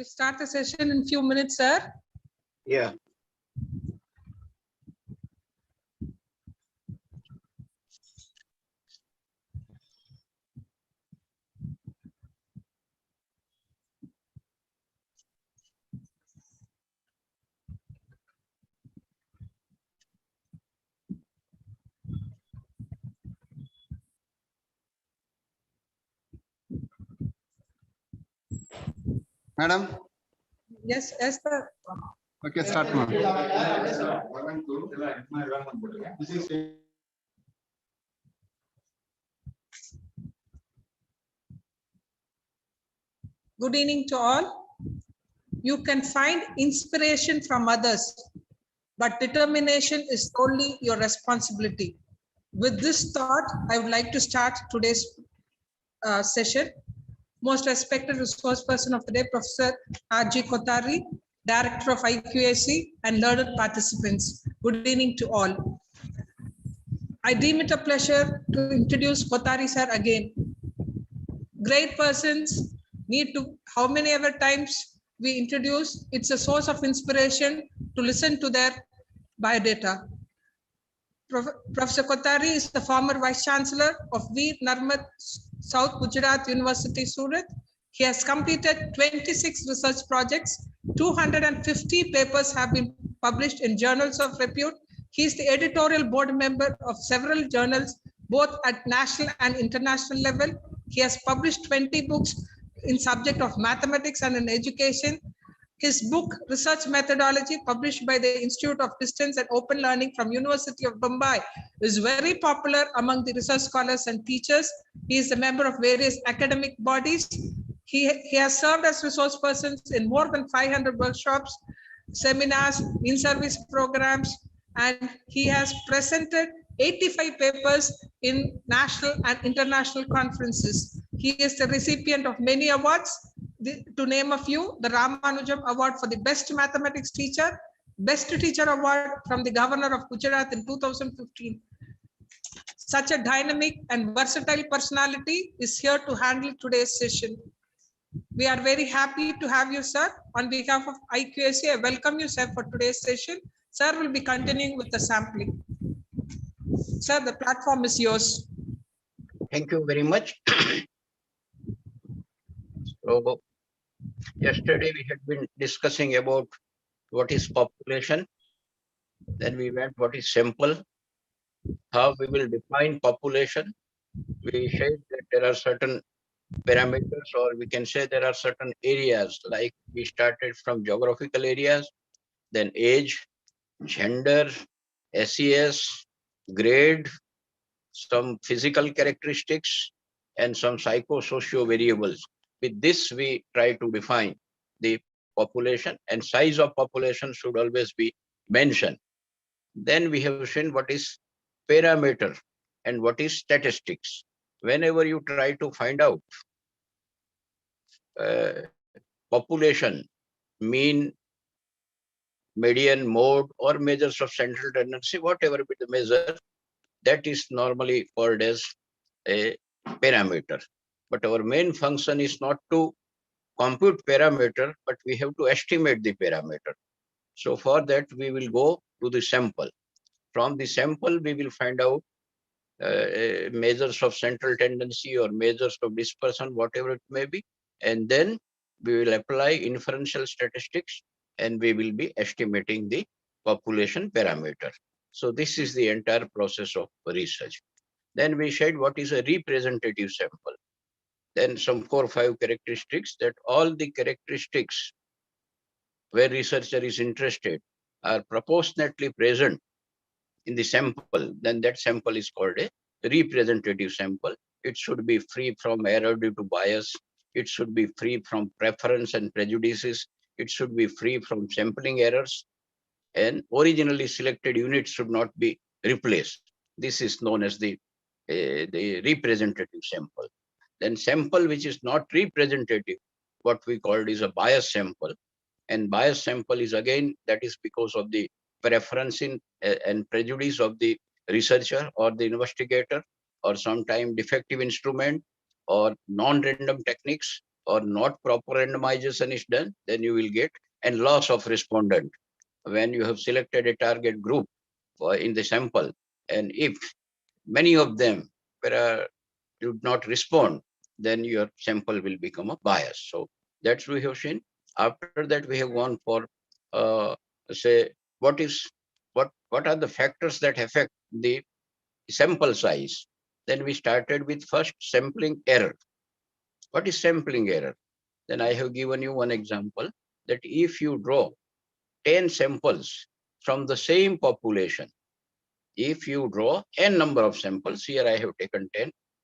We start the session in few minutes, sir. Yeah. Madam? Yes, yes, sir. Okay, start, ma'am. Good evening to all. You can find inspiration from others, but determination is only your responsibility. With this thought, I would like to start today's session. Most respected resource person of the day, Professor R.G. Kothari, Director of IQAC, and learned participants. Good evening to all. I deem it a pleasure to introduce Kothari sir again. Great persons need to, how many ever times we introduce, it's a source of inspiration to listen to their biodata. Professor Kothari is the former Vice Chancellor of Veer Narmad South Gujarat University, Surat. He has completed 26 research projects. 250 papers have been published in journals of repute. He is the editorial board member of several journals, both at national and international level. He has published 20 books in subject of mathematics and in education. His book, Research Methodology, published by the Institute of Distance and Open Learning from University of Bombay, is very popular among the research scholars and teachers. He is a member of various academic bodies. He has served as resource persons in more than 500 workshops, seminars, in-service programs, and he has presented 85 papers in national and international conferences. He is the recipient of many awards. To name a few, the Ramanujam Award for the Best Mathematics Teacher, Best Teacher Award from the Governor of Gujarat in 2015. Such a dynamic and versatile personality is here to handle today's session. We are very happy to have you, sir. On behalf of IQAC, I welcome you, sir, for today's session. Sir will be continuing with the sampling. Sir, the platform is yours. Thank you very much. So, yesterday we had been discussing about what is population. Then we went what is sample, how we will define population. We said that there are certain parameters, or we can say there are certain areas, like we started from geographical areas, then age, gender, SES, grade, some physical characteristics, and some psychosocial variables. With this, we try to define the population, and size of population should always be mentioned. Then we have seen what is parameter and what is statistics. Whenever you try to find out population, mean, median, mode, or measures of central tendency, whatever be the measure, that is normally called as a parameter. But our main function is not to compute parameter, but we have to estimate the parameter. So for that, we will go to the sample. From the sample, we will find out measures of central tendency or measures of dispersion, whatever it may be. And then we will apply inferential statistics, and we will be estimating the population parameter. So this is the entire process of research. Then we said what is a representative sample. Then some 4 or 5 characteristics, that all the characteristics where researcher is interested are proportionately present in the sample. Then that sample is called a representative sample. It should be free from error due to bias. It should be free from preference and prejudices. It should be free from sampling errors. And originally selected units should not be replaced. This is known as the representative sample. Then sample which is not representative, what we called is a bias sample. And bias sample is again, that is because of the preference in and prejudice of the researcher or the investigator, or sometimes defective instrument or non-random techniques, or not proper randomization is done, then you will get and loss of respondent. When you have selected a target group in the sample, and if many of them do not respond, then your sample will become a bias. So that's we have seen. After that, we have gone for say what are the factors that affect the sample size. Then we started with first sampling error. What is sampling error? Then I have given you one example that if you draw 10 samples from the same population, if you draw n number of samples, here I have taken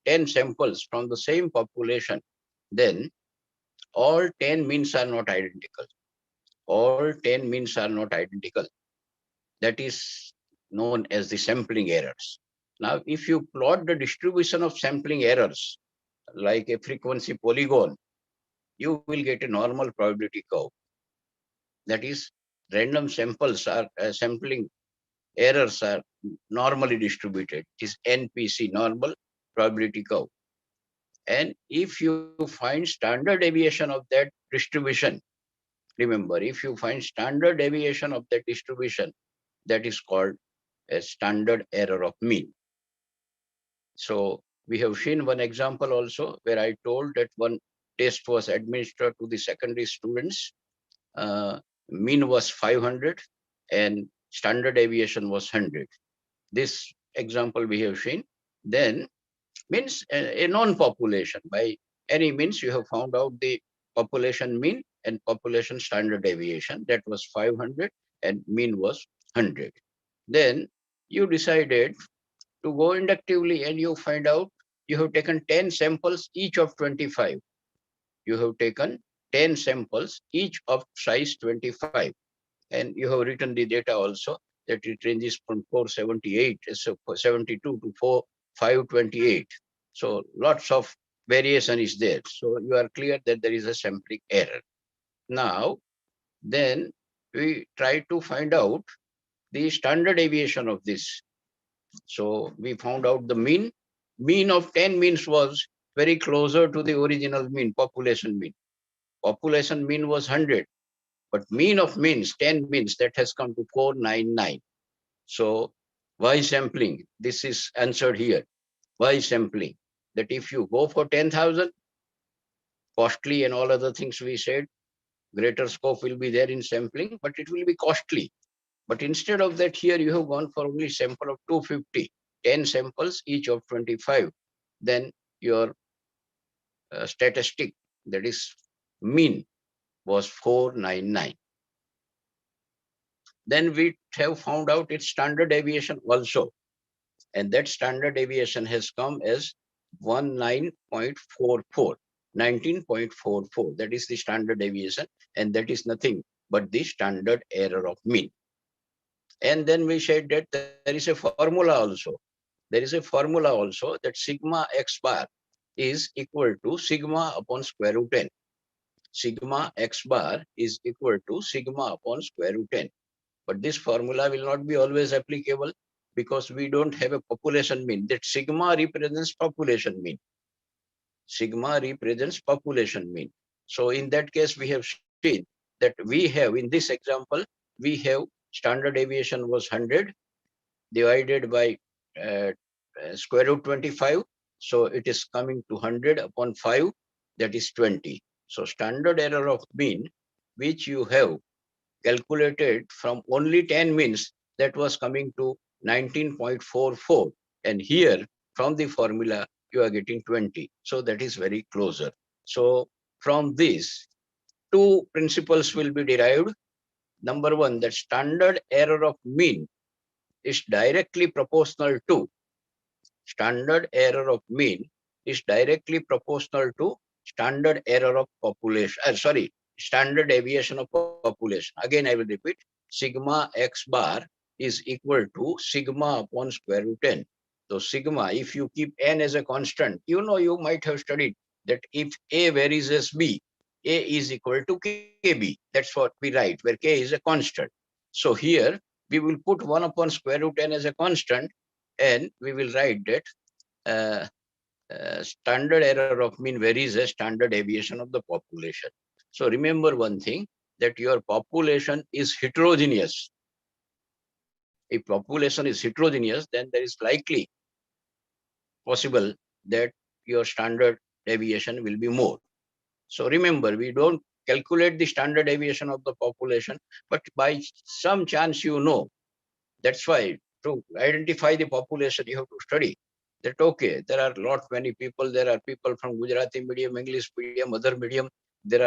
10 samples from the same population, then all 10 means are not identical. All 10 means are not identical. That is known as the sampling errors. Now, if you plot the distribution of sampling errors like a frequency polygon, you will get a normal probability curve. That is, random samples are sampling errors are normally distributed. It is NPC, normal probability curve. And if you find standard deviation of that distribution, remember, if you find standard deviation of that distribution, that is called a standard error of mean. So we have seen one example also where I told that one test was administered to the secondary students. Mean was 500 and standard deviation was 100. This example we have seen. Then means a non-population. By any means, you have found out the population mean and population standard deviation. That was 500 and mean was 100. Then you decided to go inductively and you find out you have taken 10 samples, each of 25. You have taken 10 samples, each of size 25. And you have written the data also that it ranges from 478, so 72 to 528. So lots of variation is there. So you are clear that there is a sampling error. Now, then we try to find out the standard deviation of this. So we found out the mean. Mean of 10 means was very closer to the original mean, population mean. Population mean was 100. But mean of means, 10 means, that has come to 499. So why sampling? This is answered here. Why sampling? That if you go for 10,000, costly and all other things we said, greater scope will be there in sampling, but it will be costly. But instead of that, here you have gone for only sample of 250, 10 samples, each of 25. Then your statistic, that is mean, was 499. Then we have found out its standard deviation also. And that standard deviation has come as 19.44. 19.44. That is the standard deviation. And that is nothing but the standard error of mean. And then we said that there is a formula also. There is a formula also that sigma x bar is equal to sigma upon square root n. Sigma x bar is equal to sigma upon square root n. But this formula will not be always applicable because we don't have a population mean. That sigma represents population mean. Sigma represents population mean. So in that case, we have seen that we have, in this example, we have standard deviation was 100 divided by square root 25. So it is coming to 100 upon 5, that is 20. So standard error of mean, which you have calculated from only 10 means, that was coming to 19.44. And here from the formula, you are getting 20. So that is very closer. So from this, two principles will be derived. Number one, that standard error of mean is directly proportional to standard error of mean is directly proportional to standard error of population. Standard deviation of population. Again, I will repeat, sigma x bar is equal to sigma upon square root n. So sigma, if you keep n as a constant, you know, you might have studied that if A varies as B, A is equal to KB. That's what we write, where K is a constant. So here we will put 1 upon square root n as a constant, and we will write that standard error of mean varies as standard deviation of the population. So remember one thing, that your population is heterogeneous. If population is heterogeneous, then there is likely possible that your standard deviation will be more. So remember, we don't calculate the standard deviation of the population, but by some chance you know. That's why to identify the population, you have to study that, okay, there are many people. There are people from Gujarati medium, English medium, other medium. There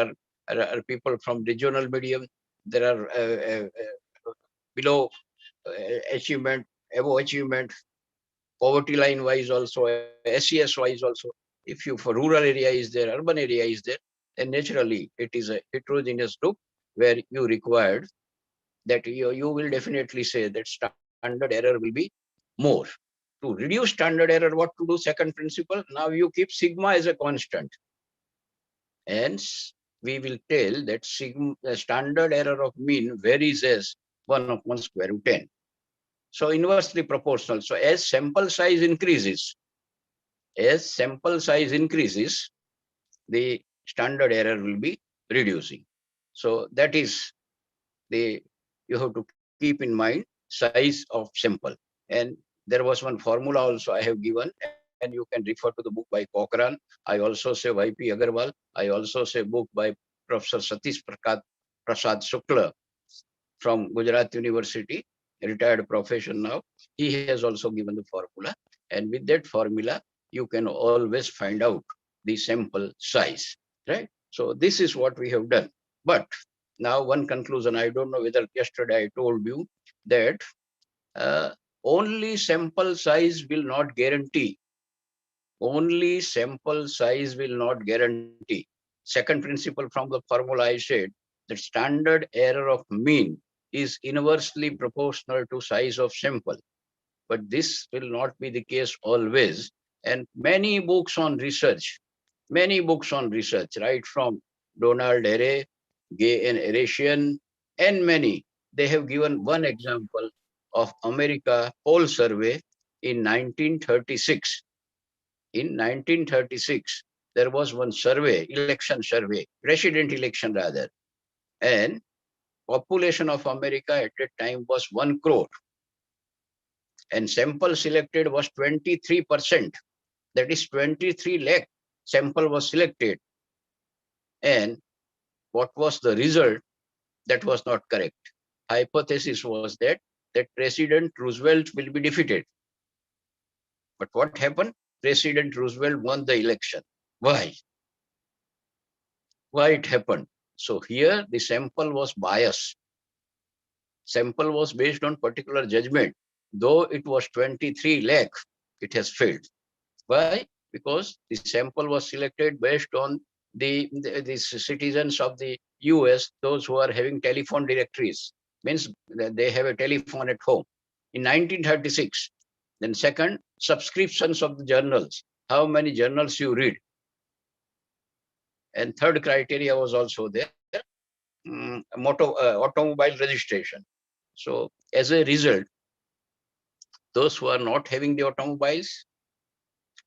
are people from regional medium. There are below achievement, above achievement, poverty line wise also, SES wise also. If you for rural area is there, urban area is there, then naturally it is a heterogeneous group where you required that you will definitely say that standard error will be more. To reduce standard error, what to do? Second principle, now you keep sigma as a constant. Hence, we will tell that sigma, the standard error of mean varies as 1 upon square root n. So inversely proportional. So as sample size increases, the standard error will be reducing. So that is you have to keep in mind size of sample. And there was one formula also I have given, and you can refer to the book by Cochrane. I also say YP Agarwal. I also say book by Professor Satish Prasad Shukla from Gujarat University, retired professor now. He has also given the formula. And with that formula, you can always find out the sample size, right? So this is what we have done. But now one conclusion, I don't know whether yesterday I told you that only sample size will not guarantee. Only sample size will not guarantee. Second principle from the formula I said, the standard error of mean is inversely proportional to size of sample. But this will not be the case always. And many books on research, right from Donald Array, Gay and Erasian, and many, they have given one example of America poll survey in 1936. In 1936, there was one survey, election survey, president election rather, and population of America at that time was 1 crore. And sample selected was 23%. That is 23 lakh sample was selected. And what was the result? That was not correct. Hypothesis was that President Roosevelt will be defeated. But what happened? President Roosevelt won the election. Why? Why it happened? So here the sample was biased. Sample was based on particular judgment. Though it was 23 lakh, it has failed. Why? Because the sample was selected based on the citizens of the US, those who are having telephone directories, means that they have a telephone at home. In 1936, then second, subscriptions of the journals, how many journals you read. And third criteria was also there, automobile registration. So as a result, those who are not having the automobiles,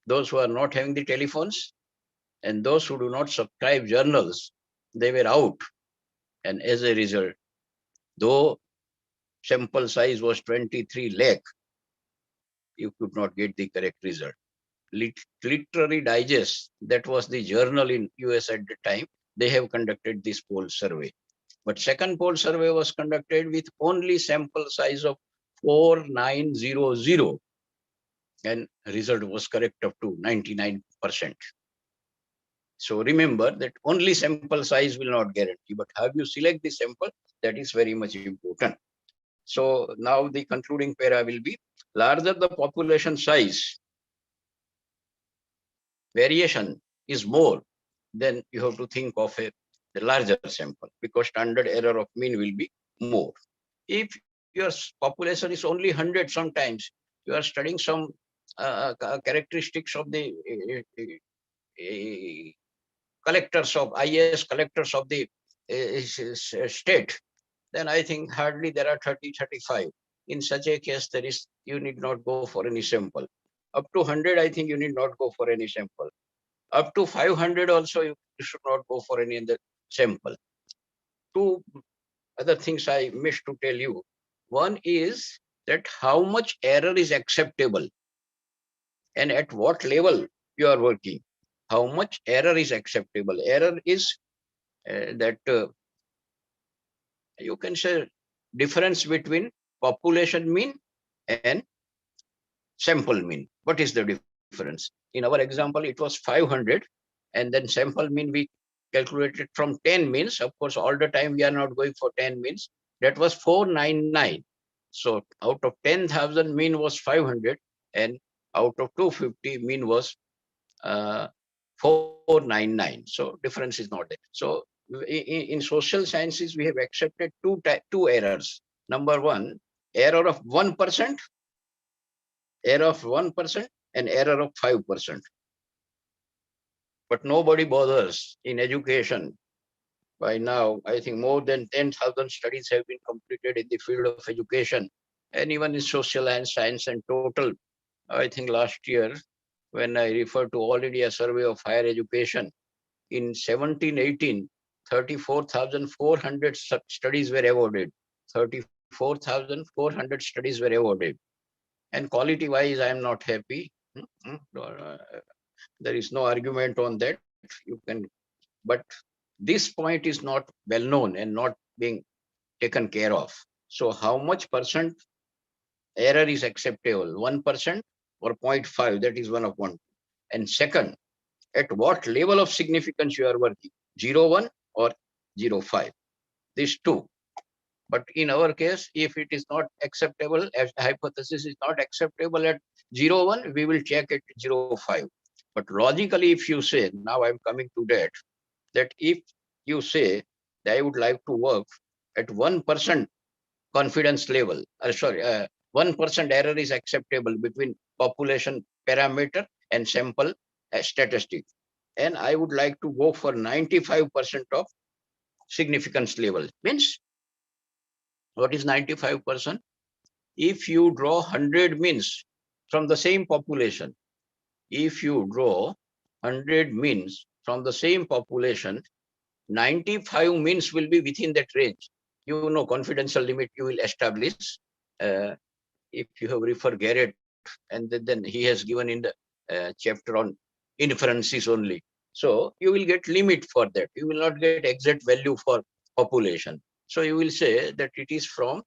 those who are not having the telephones, and those who do not subscribe journals, they were out. And as a result, though sample size was 23 lakh, you could not get the correct result. Literary Digest, that was the journal in US at the time, they have conducted this poll survey. But second poll survey was conducted with only sample size of 4900, and result was correct up to 99%. So remember that only sample size will not guarantee, but how you select the sample, that is very much important. So now the concluding para will be, larger the population size, variation is more, then you have to think of the larger sample, because standard error of mean will be more. If your population is only 100, sometimes you are studying some characteristics of the collectors of IAS collectors of the state, then I think hardly there are 30, 35. In such a case, you need not go for any sample. Up to 100, I think you need not go for any sample. Up to 500 also, you should not go for any other sample. Two other things I missed to tell you. One is that how much error is acceptable and at what level you are working. How much error is acceptable? Error is that you can say difference between population mean and sample mean. What is the difference? In our example, it was 500, and then sample mean we calculated from 10 means. Of course, all the time we are not going for 10 means. That was 499. So out of 10,000 mean was 500, and out of 250 mean was 499. So difference is not there. So in social sciences, we have accepted two errors. Number one, error of 1%, error of 1%, and error of 5%. But nobody bothers in education. By now, I think more than 10,000 studies have been completed in the field of education, and even in social and science. And total, I think last year, when I refer to all India survey of higher education, in 17-18, 34,400 studies were awarded. 34,400 studies were awarded. And quality-wise, I am not happy. There is no argument on that. You can, but this point is not well known and not being taken care of. So how much percent error is acceptable? 1% or 0.5? That is one of one. And second, at what level of significance you are working? 0.1 or 0.5? These two. But in our case, if it is not acceptable, as hypothesis is not acceptable at 0.1, we will check at 0.5. But logically, if you say, now I'm coming to that if you say that I would like to work at 1% confidence level, 1% error is acceptable between population parameter and sample statistic. And I would like to go for 95% of significance level. Means, what is 95%? If you draw 100 means from the same population, if you draw 100 means from the same population, 95 means will be within that range. You know, confidential limit you will establish. If you have referred Garrett, and then he has given in the chapter on inferences only. So you will get limit for that. You will not get exact value for population. So you will say that it is from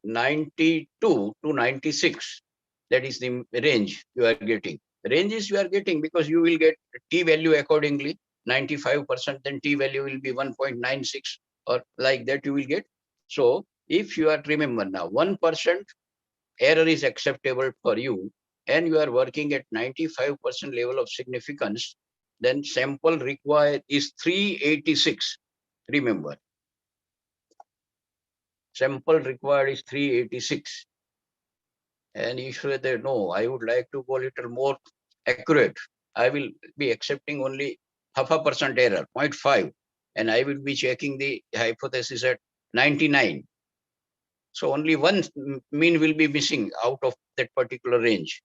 92 to 96. That is the range you are getting. Ranges you are getting because you will get t value accordingly. 95%, then t value will be 1.96 or like that you will get. So if you are, remember now, 1% error is acceptable for you and you are working at 95% level of significance, then sample required is 386. Remember, sample required is 386. And you should say, no, I would like to go a little more accurate. I will be accepting only 0.5% error, 0.5, and I will be checking the hypothesis at 99. So only one mean will be missing out of that particular range.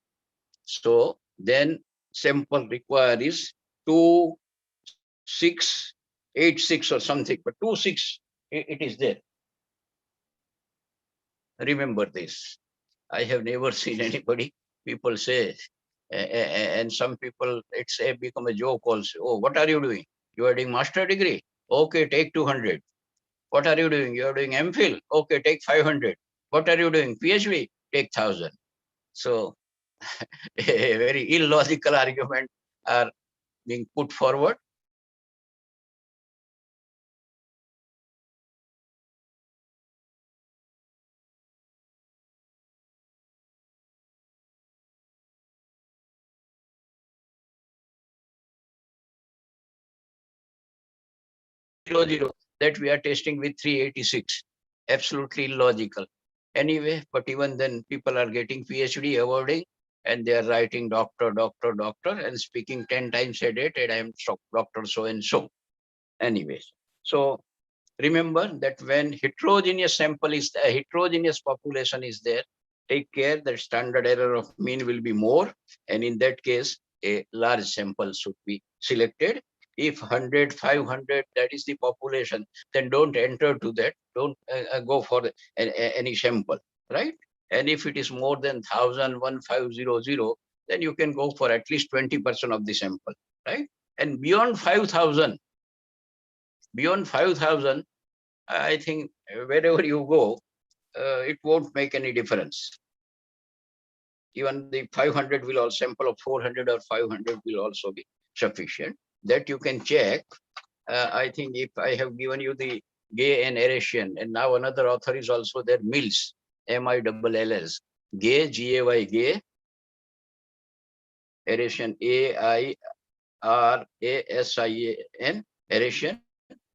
So then sample required is 2686 or something, but 26 it is there. Remember this. I have never seen anybody. People say, and some people, it's become a joke also. Oh, what are you doing? You are doing master degree. Okay, take 200. What are you doing? You are doing MPhil. Okay, take 500. What are you doing? PhD. Take 1,000. So a very illogical argument are being put forward. That we are testing with 386. Absolutely illogical. Anyway, but even then people are getting PhD awarding and they are writing doctor, doctor, doctor and speaking 10 times a day and I am doctor so and so. Anyways, so remember that when heterogeneous sample is heterogeneous population is there, take care that standard error of mean will be more, and in that case, a large sample should be selected. If 100, 500, that is the population, then don't enter to that. Don't go for any sample, right? And if it is more than 1,000, 1,500, then you can go for at least 20% of the sample, right? And beyond 5,000, I think wherever you go, it won't make any difference. Even the 500 will also, sample of 400 or 500 will also be sufficient. That you can check. I think if I have given you the Gay and Aeration, and now another author is also there, Mills, MILLS, Gay, GAY, Gay, Aeration, AIRASIAN, Aeration,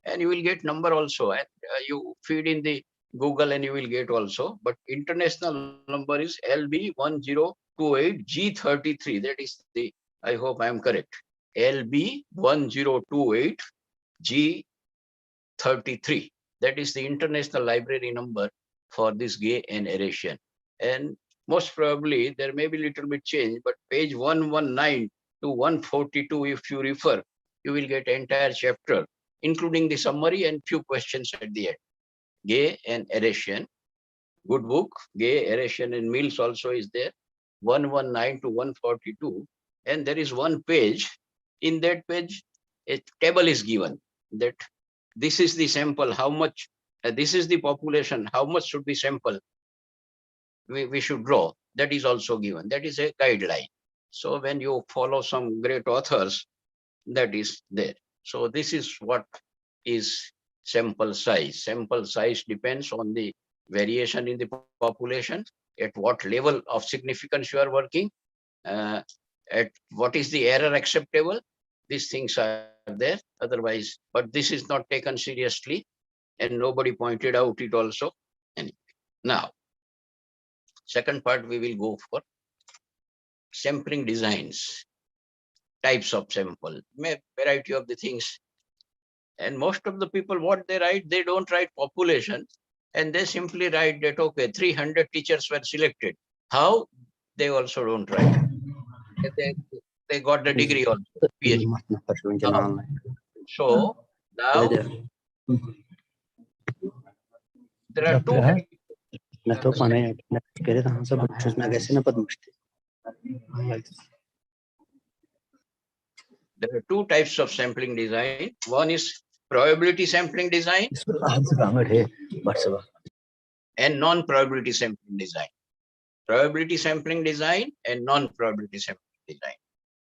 and you will get number also. And you feed in the Google and you will get also. But international number is LB1028G33. That is the, I hope I am correct, LB1028G33. That is the international library number for this Gay and Aeration. And most probably there may be little bit change, but page 119 to 142, if you refer, you will get entire chapter, including the summary and few questions at the end. Gay and Aeration, good book. Gay, Aeration, and Mills also is there, 119 to 142. And there is one page. In that page, a table is given that this is the sample, how much, this is the population, how much should be sample we should draw. That is also given. That is a guideline. So when you follow some great authors, that is there. So this is what is sample size. Sample size depends on the variation in the population, at what level of significance you are working, at what is the error acceptable. These things are there otherwise, but this is not taken seriously and nobody pointed out it also. Anyway, now, second part we will go for sampling designs, types of sample, variety of the things. And most of the people, what they write, they don't write population, and they simply write that, okay, 300 teachers were selected. How? They also don't write. They got the degree also, PhD. So now there are two. There are two types of sampling design. One is probability sampling design and non-probability sampling design. Probability sampling design and non-probability sampling design.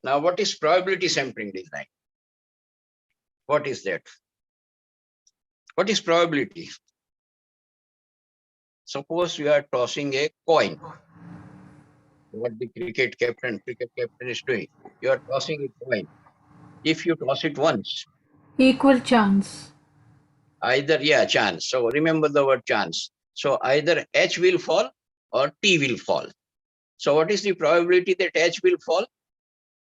Now, what is probability sampling design? What is that? What is probability? Suppose you are tossing a coin. What the cricket captain is doing. You are tossing a coin. If you toss it once, equal chance. Either, yeah, chance. So remember the word chance. So either H will fall or T will fall. So what is the probability that H will fall?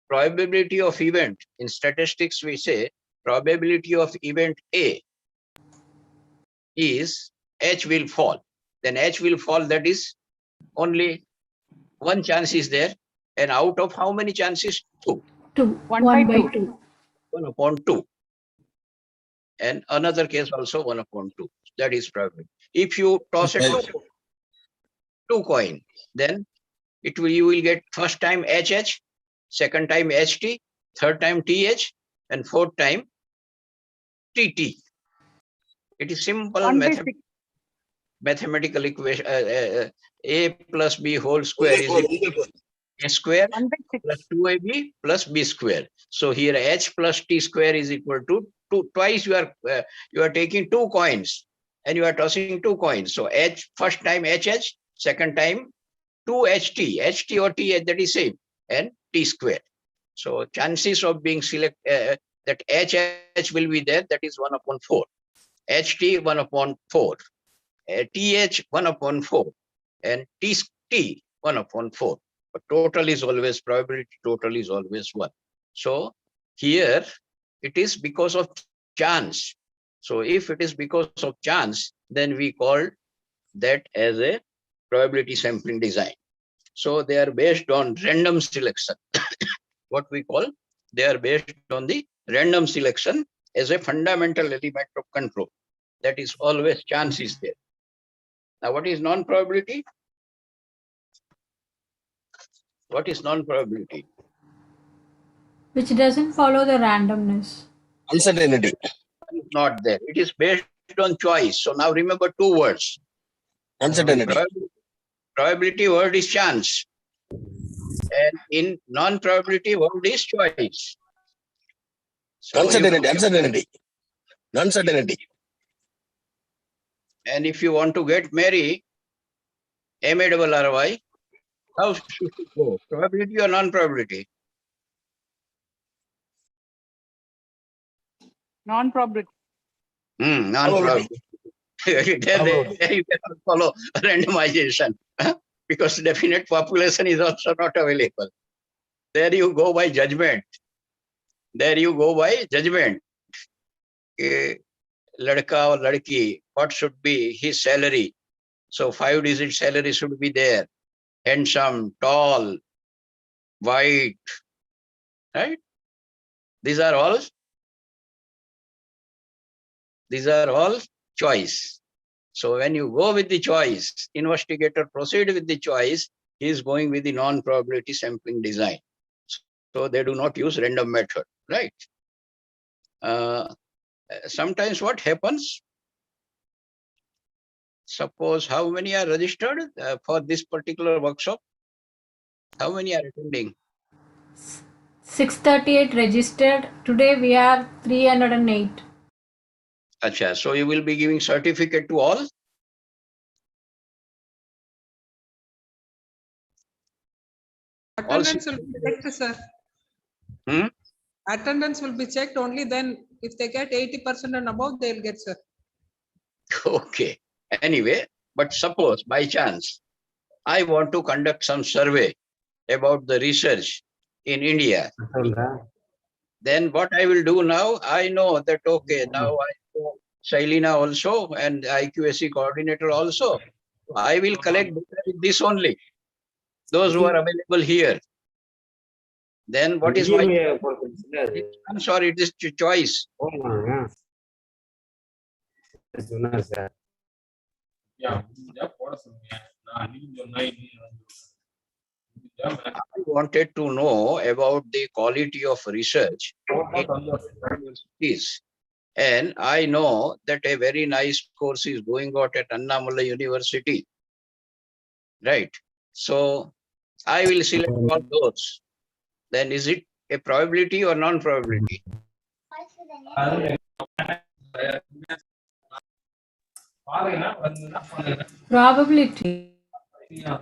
Probability of event. In statistics, we say probability of event A is H will fall. Then H will fall, that is only one chance is there. And out of how many chances? Two. 1 by 2. 1 upon 2. And another case also 1 upon 2. That is probability. If you toss a two coin, then you will get first time HH, second time HT, third time TH, and fourth time TT. It is simple mathematical equation. A plus B whole square is equal to A square plus 2AB plus B square. So here H plus T square is equal to 2. Twice you are taking two coins and you are tossing two coins. So H first time HH, second time 2HT, HT or TH, that is same, and T square. So chances of being selected that HH will be there, that is 1 upon 4. HT 1 upon 4. TH 1 upon 4. And T 1 upon 4. But total is always, probability total is always 1. So here it is because of chance. So if it is because of chance, then we call that as a probability sampling design. So they are based on random selection. What we call, they are based on the random selection as a fundamental element of control. That is always chance is there. Now, what is non-probability? What is non-probability? Which doesn't follow the randomness. Uncertainty. Not there. It is based on choice. So now remember two words. Uncertainty. Probability word is chance. And in non-probability word is choice. So Uncertainty. Uncertainty. Uncertainty. And if you want to get married, MARRY, how should it go? Probability or non-probability? Non-probability. Non-probability. There you cannot follow randomization because definite population is also not available. There you go by judgment. There you go by judgment. Ladka or ladki, what should be his salary? So 5-digit salary should be there. Handsome, tall, white, right? These are all choice. So when you go with the choice, investigator proceed with the choice, he is going with the non-probability sampling design. So they do not use random method, right? Sometimes what happens? Suppose how many are registered for this particular workshop? How many are attending? 638 registered. Today we are 308. Acha, so you will be giving certificate to all? Attendance will be checked, sir. Attendance will be checked only then. If they get 80% and above, they'll get, sir. Okay. Anyway, but suppose by chance, I want to conduct some survey about the research in India. Then what I will do now, I know that, okay, now I know Shailina also and IQAC coordinator also. I will collect data with this only, those who are available here. Then what is my, I'm sorry, it is choice. I wanted to know about the quality of research in universities. And I know that a very nice course is going on at ANNAMALAI University. Right. So I will select all those. Then is it a probability or non-probability? Probability. I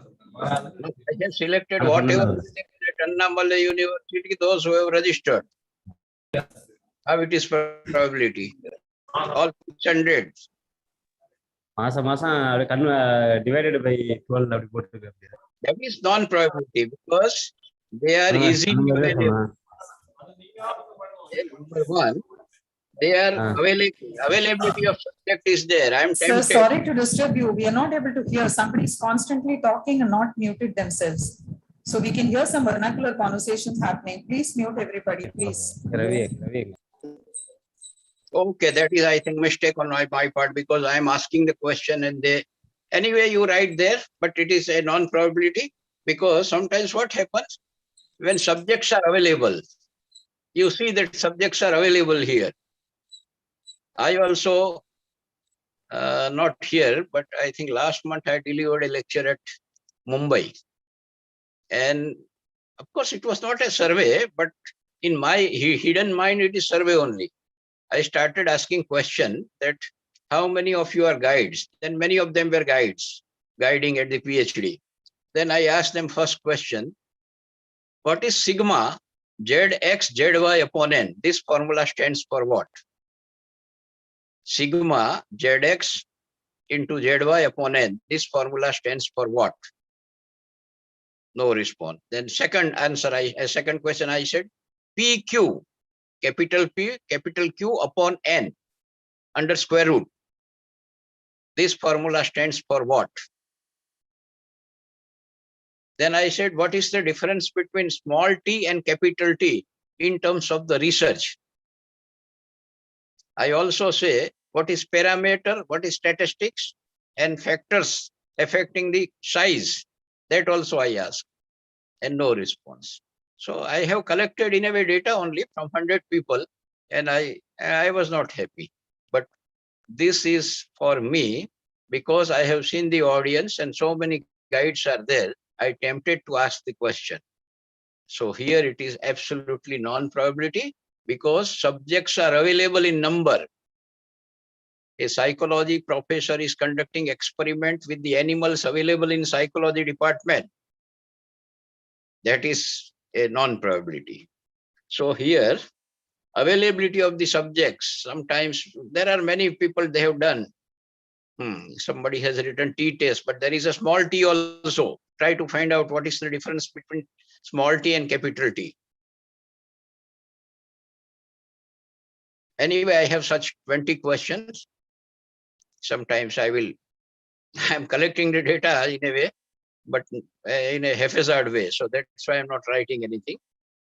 have selected whatever at ANNAMALAI University, those who have registered. How it is probability? All 600. Divided by 12 That is non-probability because they are easily available. Number one, they are availability of subject is there. I am Sir, tempted. sorry to disturb you. We are not able to hear. Somebody is constantly talking and not muted themselves. So we can hear some vernacular conversations happening. Please mute everybody, please. Okay, that is, I think, mistake on my part because I am asking the question and they, anyway, you write there, but it is a non-probability because sometimes what happens when subjects are available, you see that subjects are available here. I also, not here, but I think last month I delivered a lecture at Mumbai. And of course, it was not a survey, but in my hidden mind, it is survey only. I started asking question that how many of you are guides? Then many of them were guides, guiding at the PhD. Then I asked them first question, what is sigma Zx Zy upon n? This formula stands for what? Sigma Zx into Zy upon n. This formula stands for what? No response. Then second answer, second question I said, PQ, capital P, capital Q upon n under square root. This formula stands for what? Then I said, what is the difference between small t and capital T in terms of the research? I also say, what is parameter, what is statistics, and factors affecting the size. That also I ask, and no response. So I have collected in a way data only from 100 people, and I was not happy. But this is for me, because I have seen the audience and so many guides are there, I tempted to ask the question. So here it is absolutely non-probability, because subjects are available in number. A psychology professor is conducting experiment with the animals available in psychology department. That is a non-probability. So here, availability of the subjects, sometimes there are many people they have done. Somebody has written t-test, but there is a small t also. Try to find out what is the difference between small t and capital T. Anyway, I have such 20 questions. Sometimes I'm collecting the data in a way, but in a haphazard way. So that's why I'm not writing anything.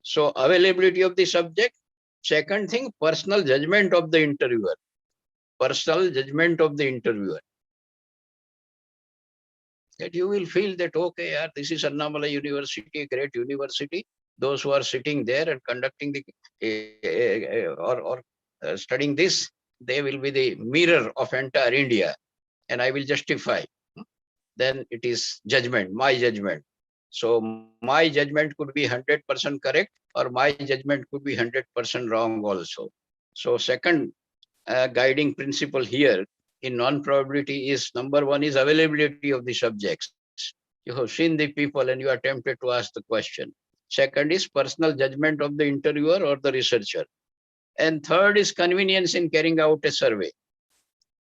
So availability of the subject. Second thing, personal judgment of the interviewer. Personal judgment of the interviewer. That you will feel that, okay, yeah, this is Annamalai University, great university. Those who are sitting there and conducting the studying this, they will be the mirror of entire India, and I will justify. Then it is judgment, my judgment. So my judgment could be 100% correct, or my judgment could be 100% wrong also. So second guiding principle here in non-probability is, number one is availability of the subjects. You have seen the people and you are tempted to ask the question. Second is personal judgment of the interviewer or the researcher. And third is convenience in carrying out a survey.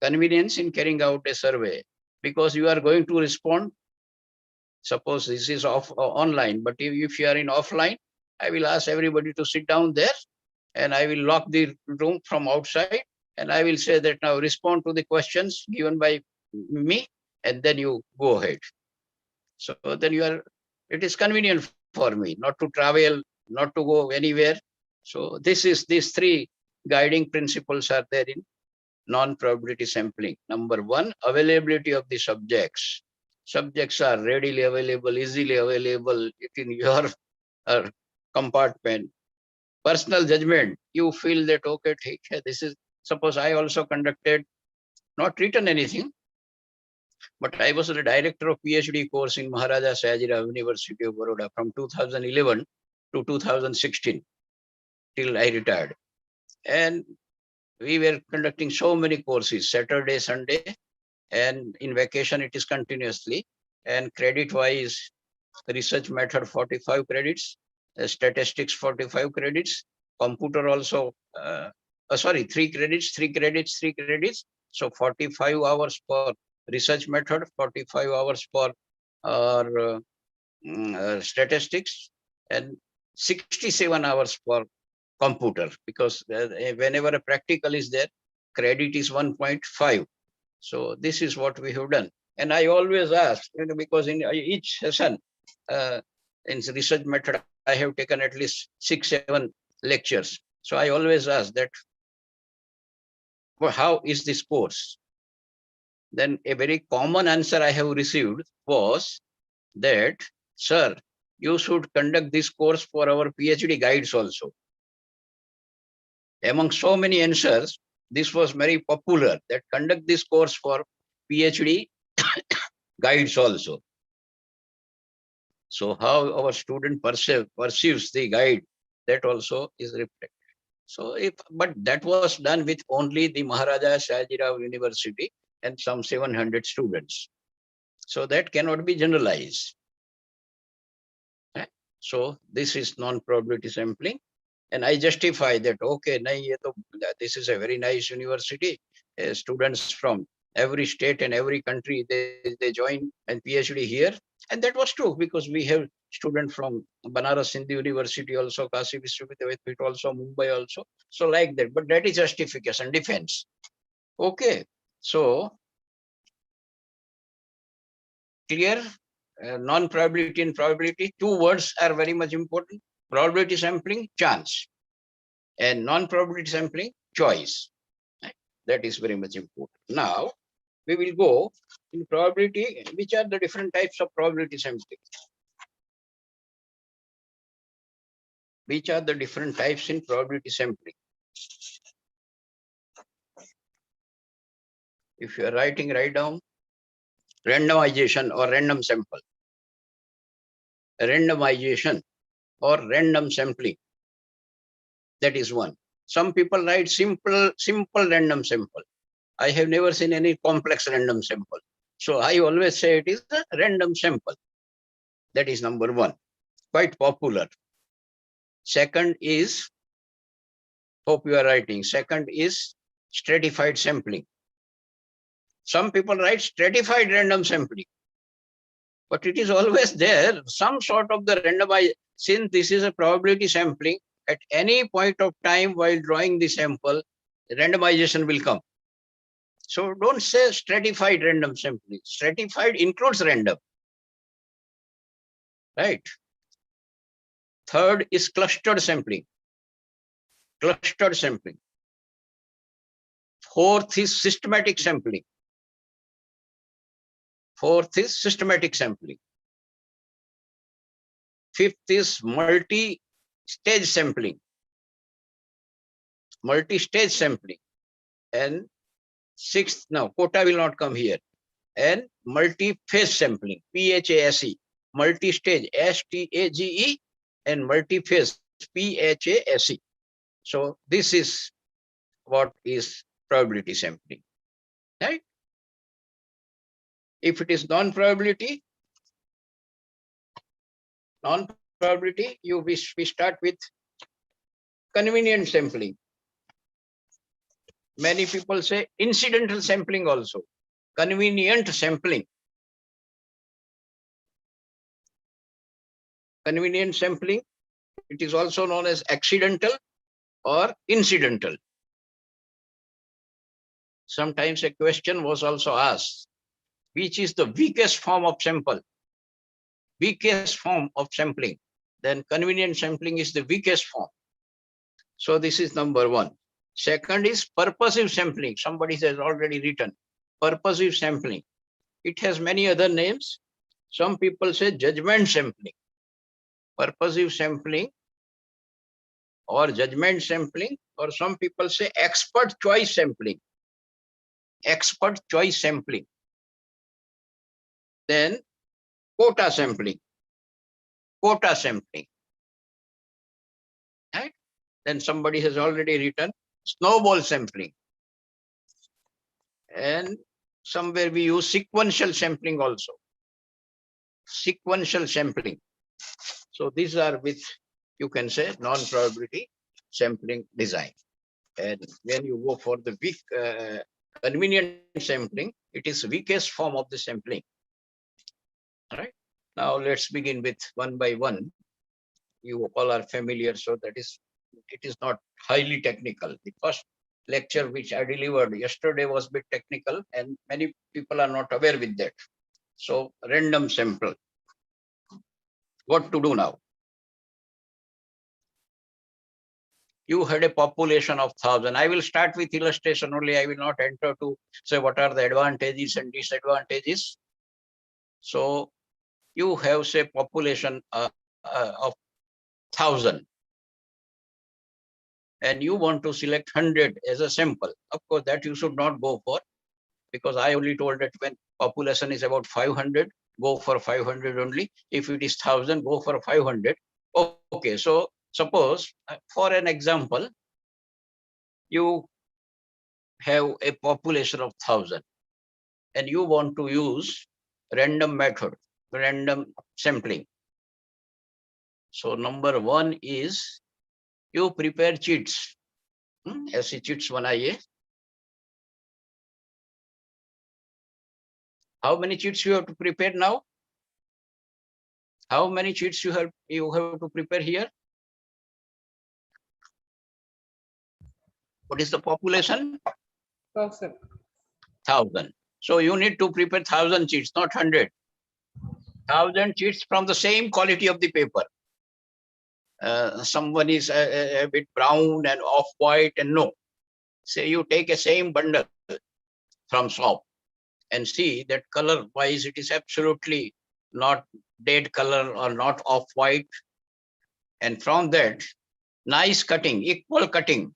Convenience in carrying out a survey, because you are going to respond. Suppose this is online, but if you are in offline, I will ask everybody to sit down there and I will lock the room from outside. And I will say that now respond to the questions given by me, and then you go ahead. So then it is convenient for me not to travel, not to go anywhere. So these three guiding principles are there in non-probability sampling. Number one, availability of the subjects. Subjects are readily available, easily available in your compartment. Personal judgment, you feel that, okay, this is, suppose I also conducted, not written anything, but I was the director of PhD course in Maharaja Sayajirao University of Baroda from 2011 to 2016 till I retired. And we were conducting so many courses, Saturday, Sunday, and in vacation it is continuously. And credit wise, research method 45 credits, statistics 45 credits, computer also, 3 credits. So 45 hours for research method, 45 hours for statistics, and 67 hours for computer, because whenever a practical is there, credit is 1.5. So this is what we have done. And I always ask, because in each session, in research method, I have taken at least 6-7 lectures. So I always ask that, well, how is this course? Then a very common answer I have received was that, sir, you should conduct this course for our PhD guides also. Among so many answers, this was very popular, that conduct this course for PhD guides also. So how our student perceives the guide, that also is reflected. So but that was done with only the Maharaja Sayajirao University and some 700 students. So that cannot be generalized. So this is non-probability sampling. And I justify that, okay, this is a very nice university. Students from every state and every country, they join and PhD here. And that was true, because we have students from Banaras Hindu University also, Kashi Vishwavidyapith also, Mumbai also. So like that, but that is justification, defense. Okay, so clear non-probability and probability, two words are very much important. Probability sampling, chance, and non-probability sampling, choice. Right? That is very much important. Now, we will go in probability, which are the different types of probability sampling. Which are the different types in probability sampling? If you are writing, write down randomization or random sample. Randomization or random sampling. That is one. Some people write simple random sample. I have never seen any complex random sample. So I always say it is a random sample. That is number one, quite popular. Second is, hope you are writing, second is stratified sampling. Some people write stratified random sampling, but it is always there, some sort of the randomized, since this is a probability sampling, at any point of time while drawing the sample, randomization will come. So don't say stratified random sampling. Stratified includes random, right? Third is clustered sampling. Clustered sampling. Fourth is systematic sampling. Fourth is systematic sampling. Fifth is multi-stage sampling. Multi-stage sampling. And sixth, now quota will not come here. And multi-phase sampling, PHASE. Multi-stage, STAGE, and multi-phase, PHASE. So this is what is probability sampling, right? If it is non-probability, we start with convenient sampling. Many people say incidental sampling also. Convenient sampling. Convenient sampling, it is also known as accidental or incidental. Sometimes a question was also asked, which is the weakest form of sample? Weakest form of sampling. Then convenient sampling is the weakest form. So this is number one. Second is purposive sampling. Somebody has already written purposive sampling. It has many other names. Some people say judgment sampling. Purposive sampling or judgment sampling, or some people say expert choice sampling. Expert choice sampling. Then quota sampling. Quota sampling. Right? Then somebody has already written snowball sampling. And somewhere we use sequential sampling also. Sequential sampling. So these are with, you can say, non-probability sampling design. And when you go for the weak convenient sampling, it is weakest form of the sampling. All right. Now let's begin with one by one. You all are familiar, so that is, it is not highly technical. The first lecture which I delivered yesterday was a bit technical, and many people are not aware with that. So random sample. What to do now? You had a population of 1,000. I will start with illustration only. I will not enter to say what are the advantages and disadvantages. So you have, say, population of 1,000. And you want to select 100 as a sample. Of course, that you should not go for, because I only told that when population is about 500, go for 500 only. If it is 1,000, go for 500. Okay, so suppose, for an example, you have a population of 1,000 and you want to use random method, random sampling. So number one is you prepare cheats. ऐसे cheats बनाइए. How many cheats you have to prepare now? How many cheats you have to prepare here? What is the population? 1,000. 1,000. So you need to prepare 1,000 cheats, not 100. 1,000 sheets from the same quality of the paper. Someone is a bit brown and off-white and no. Say you take a same bundle from shop and see that color-wise it is absolutely not dead color or not off-white. And from that, nice cutting, equal cutting.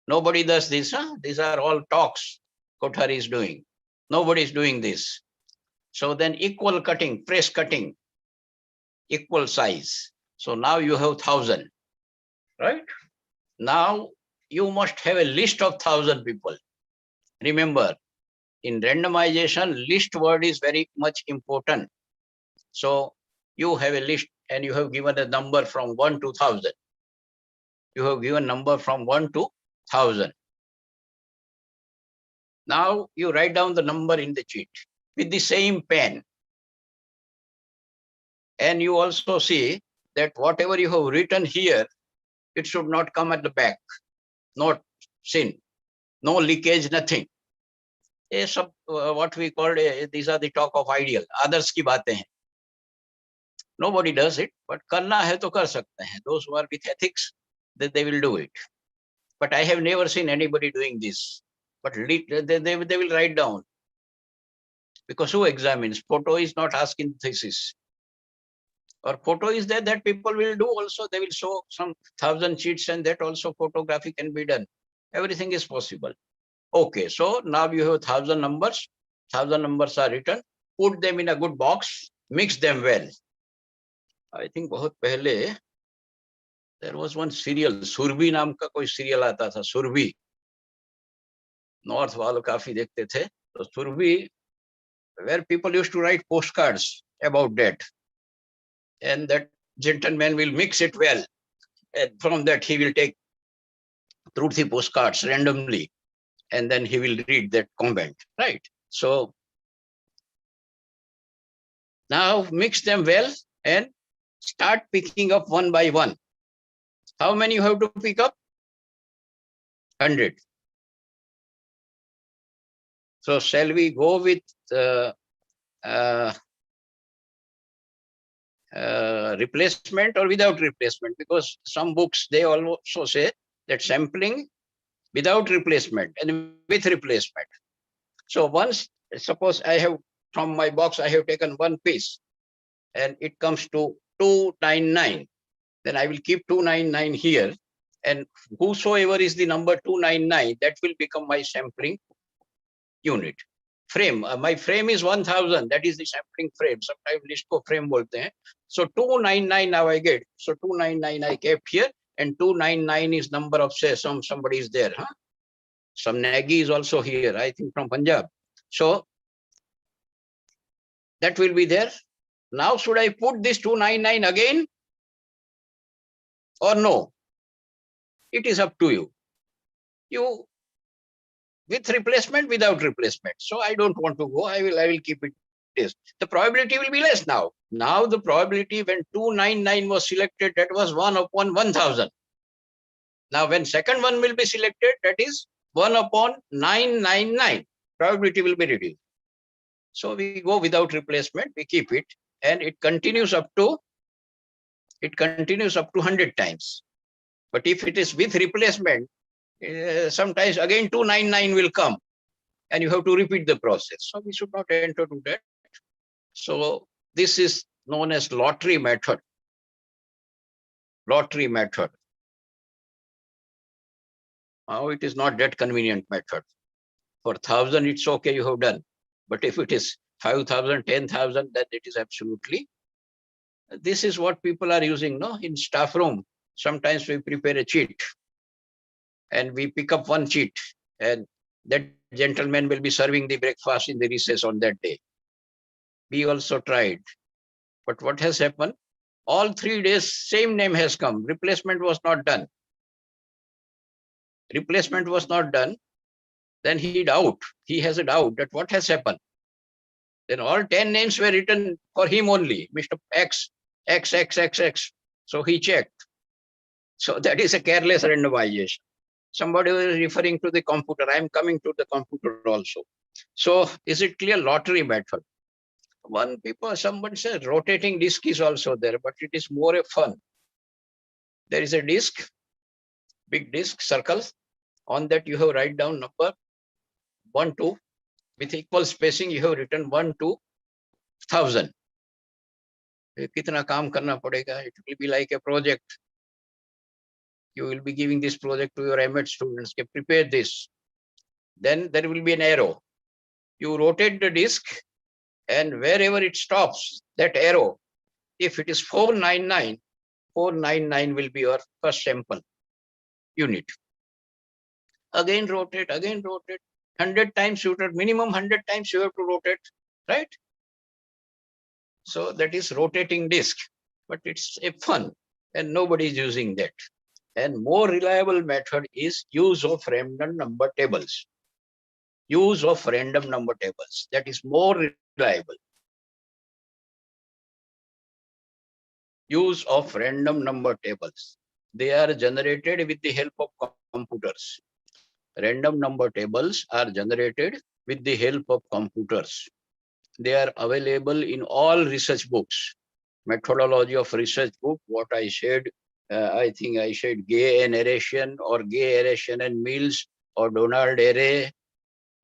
Nobody does this. Huh? These are all talks Kothari is doing. Nobody is doing this. So then equal cutting, fresh cutting, equal size. So now you have 1,000, right? Now you must have a list of 1,000 people. Remember, in randomization, list word is very much important. So you have a list and you have given a number from 1 to 1,000. You have given number from 1 to 1,000. Now you write down the number in the sheet with the same pen. And you also see that whatever you have written here, it should not come at the back, not sin, no leakage, nothing. What we call, these are the talk of ideal, others ki baatein hain. Nobody does it, but karna hai to kar sakte hain. Those who are with ethics, that they will do it. But I have never seen anybody doing this. But they will write down. Because who examines? Photo is not asking thesis. Or photo is there that people will do also. They will show some 1,000 sheets and that also photography can be done. Everything is possible. Okay, so now you have 1,000 numbers. 1,000 numbers are written. Put them in a good box. Mix them well. I think बहुत पहले there was one serial, Surbi नाम का कोई serial आता था, Surbi. North वालों काफी देखते थे. So Surbi, where people used to write postcards about that. And that gentleman will mix it well. And from that he will take through the postcards randomly. And then he will read that comment, right? So now mix them well and start picking up one by one. How many you have to pick up? 100. So shall we go with replacement or without replacement? Because some books, they also say that sampling without replacement and with replacement. So once, suppose I have, from my box, I have taken one piece and it comes to 299. Then I will keep 299 here. And whosoever is the number 299, that will become my sampling unit. Frame, my frame is 1,000. That is the sampling frame. Sometimes list ko frame bolte hain. So 299 now I get. So 299 I kept here. And 299 is number of, say, somebody is there. Huh? Some Nagy is also here, I think from Punjab. So that will be there. Now should I put this 299 again? Or no? It is up to you. You with replacement, without replacement. So I don't want to go. I will keep it this. The probability will be less now. Now the probability when 299 was selected, that was 1 upon 1,000. Now when second one will be selected, that is 1 upon 999. Probability will be reduced. So we go without replacement, we keep it, and it continues up to 100 times. But if it is with replacement, sometimes again 299 will come and you have to repeat the process. So we should not enter to that. So this is known as lottery method. Lottery method. Now it is not that convenient method. For 1,000, it's okay, you have done. But if it is 5,000, 10,000, then it is absolutely. This is what people are using, no? In staff room. Sometimes we prepare a sheet and we pick up one sheet and that gentleman will be serving the breakfast in the recess on that day. We also tried. But what has happened? All 3 days, same name has come. Replacement was not done. Replacement was not done. Then he has a doubt that what has happened. Then all 10 names were written for him only, Mr. X, X, X, X, X. So he checked. So that is a careless randomization. Somebody was referring to the computer. I am coming to the computer also. So is it clear? Lottery method. Someone said rotating disk is also there, but it is more a fun. There is a disk, big disk, circle. On that you have write down number 1, 2. With equal spacing, you have written 1 to 1000. कितना काम करना पड़ेगा? It will be like a project. You will be giving this project to your M.Ed students. Okay, prepare this. Then there will be an arrow. You rotate the disk, and wherever it stops, that arrow, if it is 499, 499 will be your first sample unit. Again rotate, 100 times you rotate, minimum 100 times you have to rotate, right? So that is rotating disk, but it's a fun and nobody is using that. And more reliable method is use of random number tables. Use of random number tables, that is more reliable. Use of random number tables. They are generated with the help of computers. Random number tables are generated with the help of computers. They are available in all research books. Methodology of research book, what I said, I think I said Gay and Arratian or Gay, Arratian and Mills or Donald Array.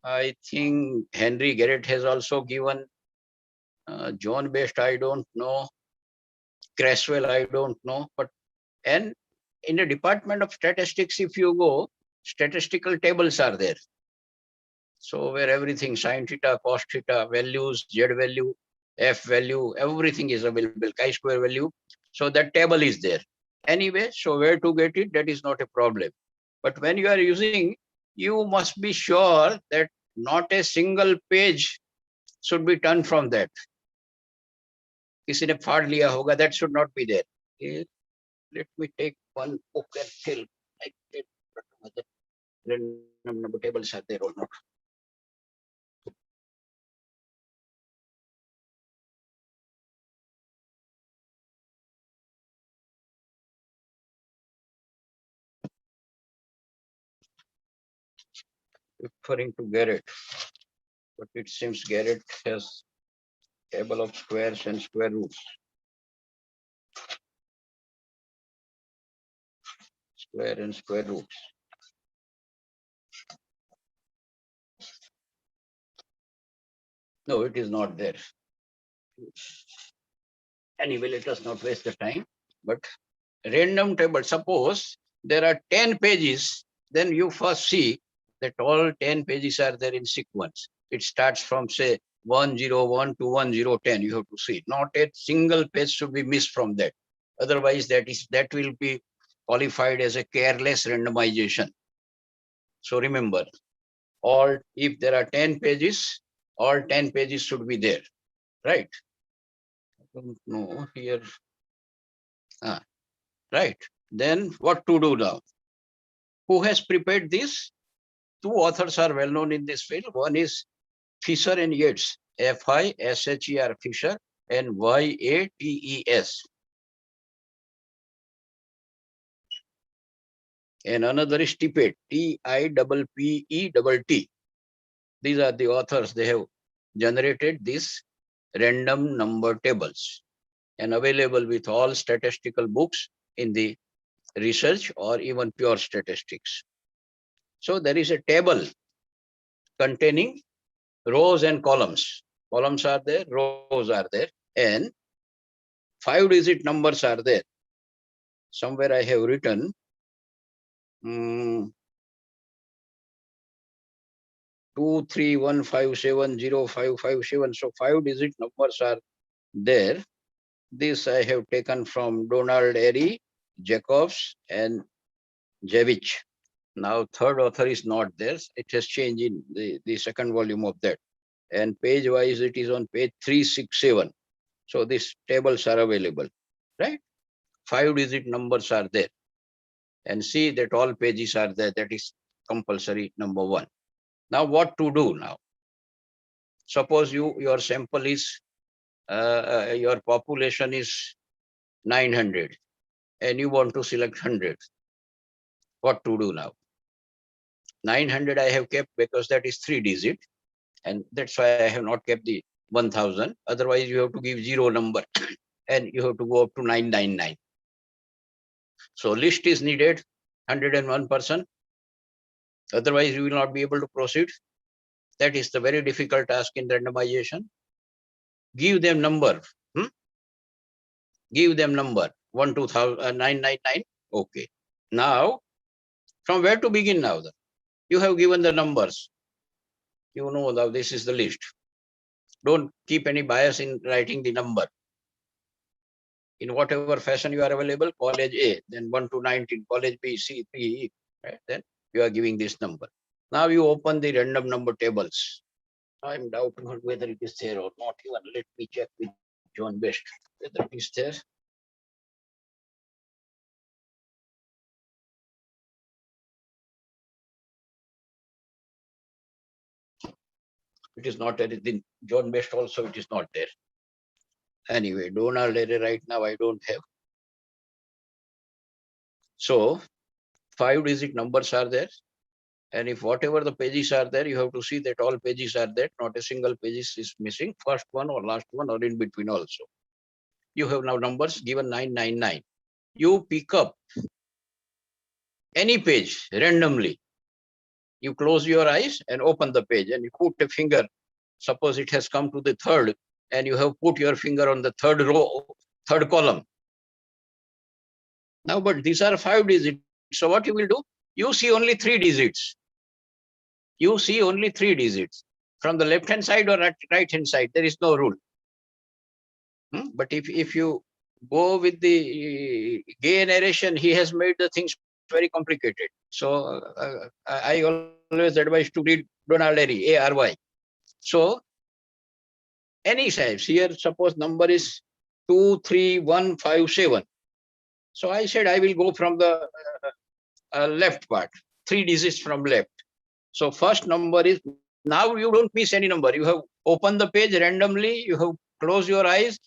I think Henry Garrett has also given. John Best, I don't know. Creswell, I don't know. And in the Department of Statistics, if you go, statistical tables are there. So where everything, sin theta, cos theta, values, z value, f value, everything is available, chi-square value. So that table is there. Anyway, so where to get it, that is not a problem. But when you are using, you must be sure that not a single page should be turned from that. किसी ने फाड़ लिया होगा, that should not be there. Okay. Let me take one book and fill like that. Random number tables are there or not. Referring to Garrett, but it seems Garrett has table of squares and square roots. Square and square roots. No, it is not there. Anyway, let us not waste the time. But random table, suppose there are 10 pages, then you first see that all 10 pages are there in sequence. It starts from say 101 to 1010. You have to see. Not a single page should be missed from that. Otherwise, that will be qualified as a careless randomization. So remember, if there are 10 pages, all 10 pages should be there, right? I don't know here. Right. Then what to do now? Who has prepared this? Two authors are well known in this field. One is Fisher and Yates, Fisher, Fisher, and Yates. And another is Tippett, Tippett. These are the authors. They have generated these random number tables and available with all statistical books in the research or even pure statistics. So there is a table containing rows and columns. Columns are there, rows are there, and 5-digit numbers are there. Somewhere I have written 231570557. So 5-digit numbers are there. This I have taken from Donald Airy, Jacobs, and Javich. Now third author is not there. It has changed in the second volume of that. And page wise, it is on page 367. So these tables are available, right? 5-digit numbers are there. And see that all pages are there. That is compulsory number 1. Now what to do now? Suppose your sample is, your population is 900 and you want to select 100. What to do now? 900 I have kept because that is 3-digit, and that's why I have not kept the 1000. Otherwise, you have to give 0 number and you have to go up to 999. So list is needed 101%. Otherwise, you will not be able to proceed. That is the very difficult task in randomization. Give them number. Give them number 999. Okay. Now, from where to begin now? You have given the numbers. You know now this is the list. Don't keep any bias in writing the number. In whatever fashion you are available, college A, then 1 to 19, college B, C, P, E, right? Then you are giving this number. Now you open the random number tables. I'm doubting whether it is there or not. Even let me check with John Best whether it is there. It is not there. In John Best also it is not there. Anyway, Donald right now I don't have. So 5-digit numbers are there. And if whatever the pages are there, you have to see that all pages are there. Not a single page is missing. First one or last one or in between also. You have now numbers given 999. You pick up any page randomly. You close your eyes and open the page and you put a finger. Suppose it has come to the third and you have put your finger on the third row, third column. Now, but these are 5 digits. So what you will do? You see only 3 digits. You see only 3 digits. From the left-hand side or right-hand side, there is no rule. But if you go with the gay narration, he has made the things very complicated. So I always advise to read Donald Ary, A-R-Y. So any size here, suppose number is 23157. So I said I will go from the left part, 3 digits from left. So first number is, now you don't miss any number. You have opened the page randomly, you have closed your eyes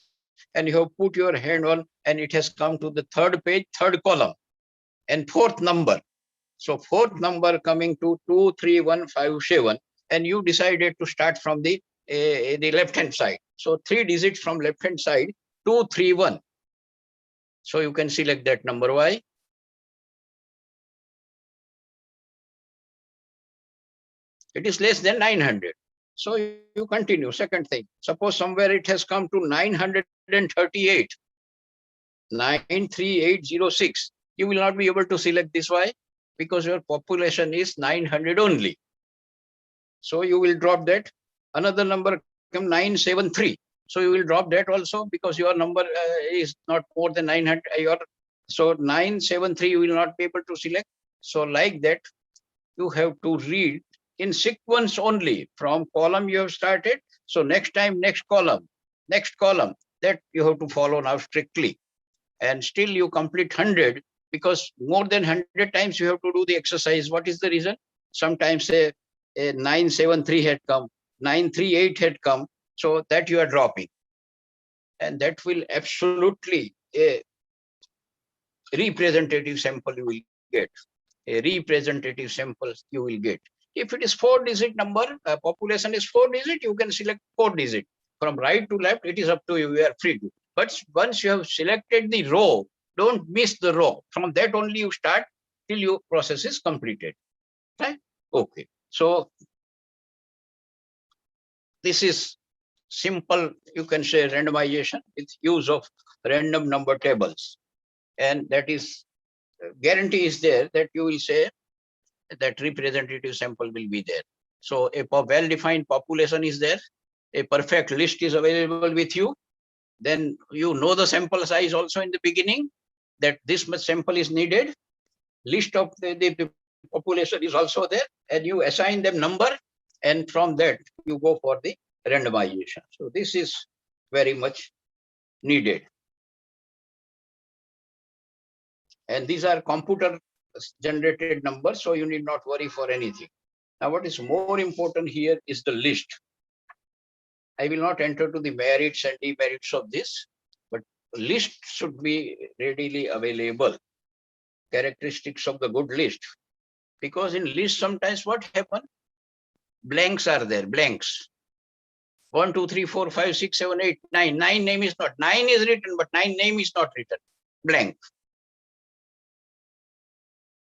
and you have put your hand on and it has come to the third page, third column and 4th number. So 4th number coming to 23157 and you decided to start from the left-hand side. So 3 digits from left-hand side, 231. So you can select that number. Why? It is less than 900. So you continue. Second thing, suppose somewhere it has come to 938, 93806. You will not be able to select this. Why? Because your population is 900 only. So you will drop that. Another number come 973. So you will drop that also because your number is not more than 900. So 973 you will not be able to select. So like that, you have to read in sequence only from column you have started. So next time, next column, that you have to follow now strictly. And still you complete 100 because more than 100 times you have to do the exercise. What is the reason? Sometimes a 973 had come, 938 had come. So that you are dropping. And that will absolutely a representative sample you will get. A representative sample you will get. If it is 4-digit number, population is 4-digit, you can select 4-digit. From right to left, it is up to you, you are free to. But once you have selected the row, don't miss the row. From that only you start till your process is completed. Right? Okay. So this is simple, you can say randomization with use of random number tables. And that is, guarantee is there that you will say that representative sample will be there. So a well-defined population is there, a perfect list is available with you. Then you know the sample size also in the beginning, that this much sample is needed. List of the population is also there, and you assign them number, and from that you go for the randomization. So this is very much needed. And these are computer generated numbers, so you need not worry for anything. Now, what is more important here is the list. I will not enter to the merits and demerits of this, but list should be readily available. Characteristics of the good list. Because in list sometimes what happens? Blanks are there, blanks. 1, 2, 3, 4, 5, 6, 7, 8, 9. 9 name is not. 9 is written, but 9 name is not written. Blank.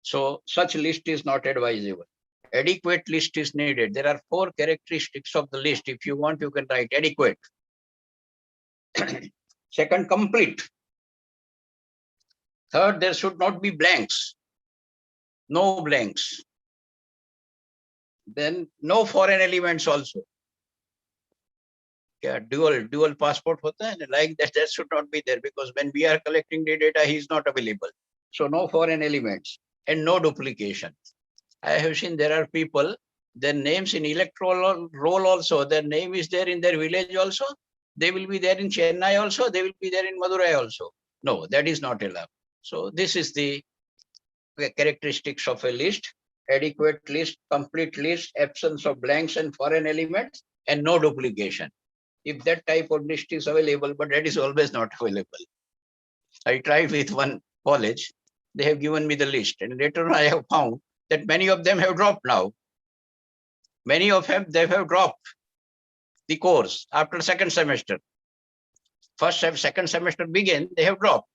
So such list is not advisable. Adequate list is needed. There are 4 characteristics of the list. If you want, you can write adequate. Second, complete. Third, there should not be blanks. No blanks. Then no foreign elements also. Yeah, dual passport hota hai, like that should not be there, because when we are collecting the data, he is not available. So no foreign elements and no duplication. I have seen there are people, their names in electoral roll also, their name is there in their village also. They will be there in Chennai also. They will be there in Madurai also. No, that is not allowed. So this is the characteristics of a list: adequate list, complete list, absence of blanks and foreign elements, and no duplication. If that type of list is available, but that is always not available. I tried with one college. They have given me the list, and later on I have found that many of them have dropped now. Many of them, they have dropped the course after second semester. Second semester began, they have dropped.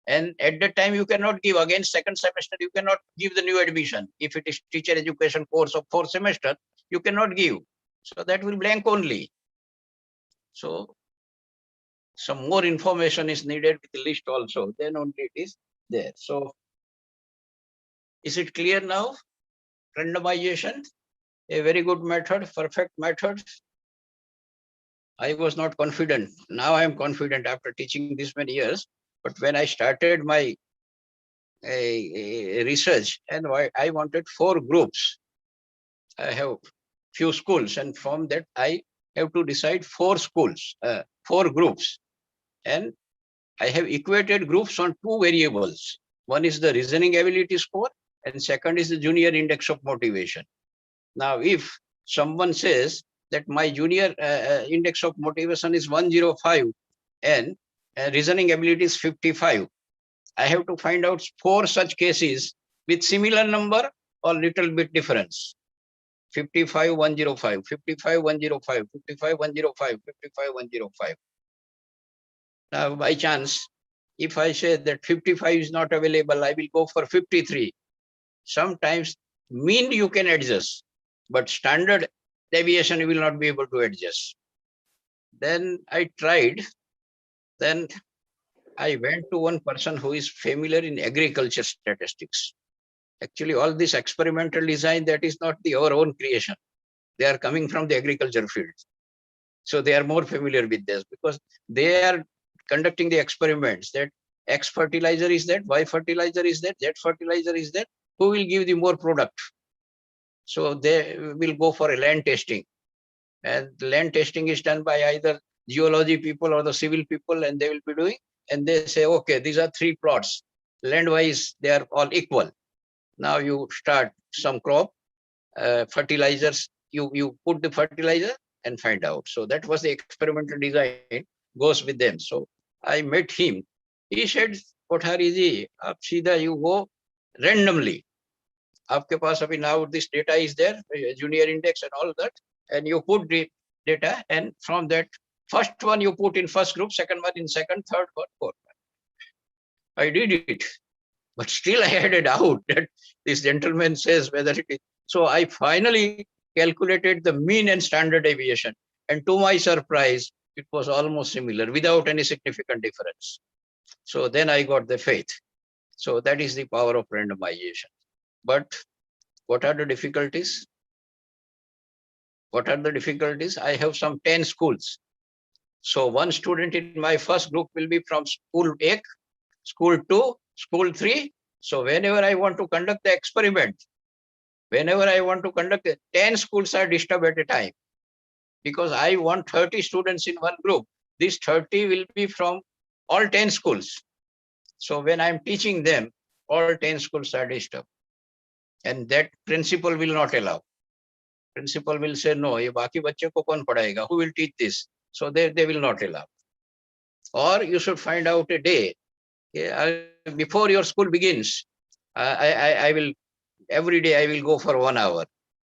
And at that time, you cannot give again second semester, you cannot give the new admission. If it is teacher education course of 4th semester, you cannot give. So that will blank only. So some more information is needed with the list also, then only it is there. So is it clear now? Randomization, a very good method, perfect method. I was not confident. Now I am confident after teaching this many years. But when I started my research, and I wanted 4 groups. I have few schools, and from that I have to decide 4 schools, 4 groups. And I have equated groups on 2 variables. One is the reasoning ability score, and second is the junior index of motivation. Now, if someone says that my junior index of motivation is 105 and reasoning ability is 55, I have to find out 4 such cases with similar number or little bit difference. 55, 105, 55, 105, 55, 105, 55, 105. Now, by chance, if I say that 55 is not available, I will go for 53. Sometimes mean you can adjust, but standard deviation you will not be able to adjust. Then I tried. Then I went to one person who is familiar in agriculture statistics. Actually, all this experimental design, that is not our own creation. They are coming from the agriculture field. So they are more familiar with this, because they are conducting the experiments that X fertilizer is that, Y fertilizer is that, Z fertilizer is that, who will give the more product. So they will go for a land testing. And land testing is done by either geology people or the civil people, and they will be doing. And they say, okay, these are 3 plots. Land-wise, they are all equal. Now you start some crop, fertilizers, you put the fertilizer and find out. So that was the experimental design, goes with them. So I met him. He said, Kothari ji, aap seedha you go randomly. Aapke paas abhi now this data is there, junior index and all that, and you put the data, and from that first one you put in first group, second one in second, third one, fourth one. I did it. But still I had a doubt that this gentleman says whether it is. So I finally calculated the mean and standard deviation. And to my surprise, it was almost similar without any significant difference. So then I got the faith. So that is the power of randomization. But what are the difficulties? What are the difficulties? I have some 10 schools. So one student in my first group will be from school 1, school 2, school 3. So whenever I want to conduct the experiment, 10 schools are disturbed at a time, because I want 30 students in one group. These 30 will be from all 10 schools. So when I'm teaching them, all 10 schools are disturbed. And that principal will not allow. Principal will say, no, ye baki bacche ko kaun padhayega? Who will teach this? So they will not allow. Or you should find out a day. Before your school begins, I will, every day I will go for 1 hour.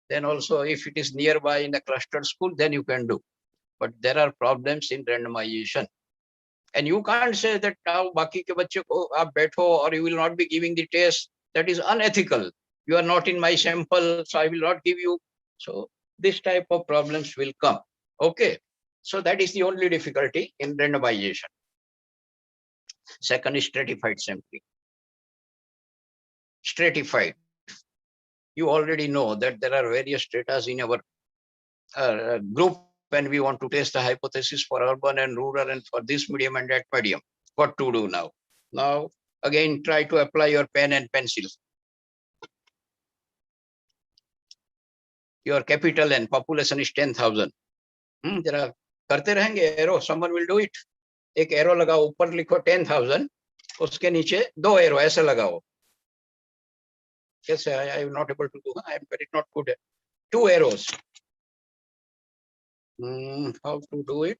Then also if it is nearby in a clustered school, then you can do. but there are problems in randomization. And you can't say that now baki ke bachche ko aap baitho or you will not be giving the test. That is unethical. You are not in my sample, so I will not give you. So this type of problems will come. Okay. So that is the only difficulty in randomization. Second is stratified sampling. Stratified. You already know that there are various strata in our group when we want to test the hypothesis for urban and rural and for this medium and that medium. What to do now? Now, again, try to apply your pen and pencil. Your capital and population is 10,000. जरा करते रहेंगे arrow. Someone will do it. एक arrow लगाओ, ऊपर लिखो 10,000. उसके नीचे 2 arrow ऐसे लगाओ. Yes, I am not able to do. I am very not good at 2 arrows. How to do it?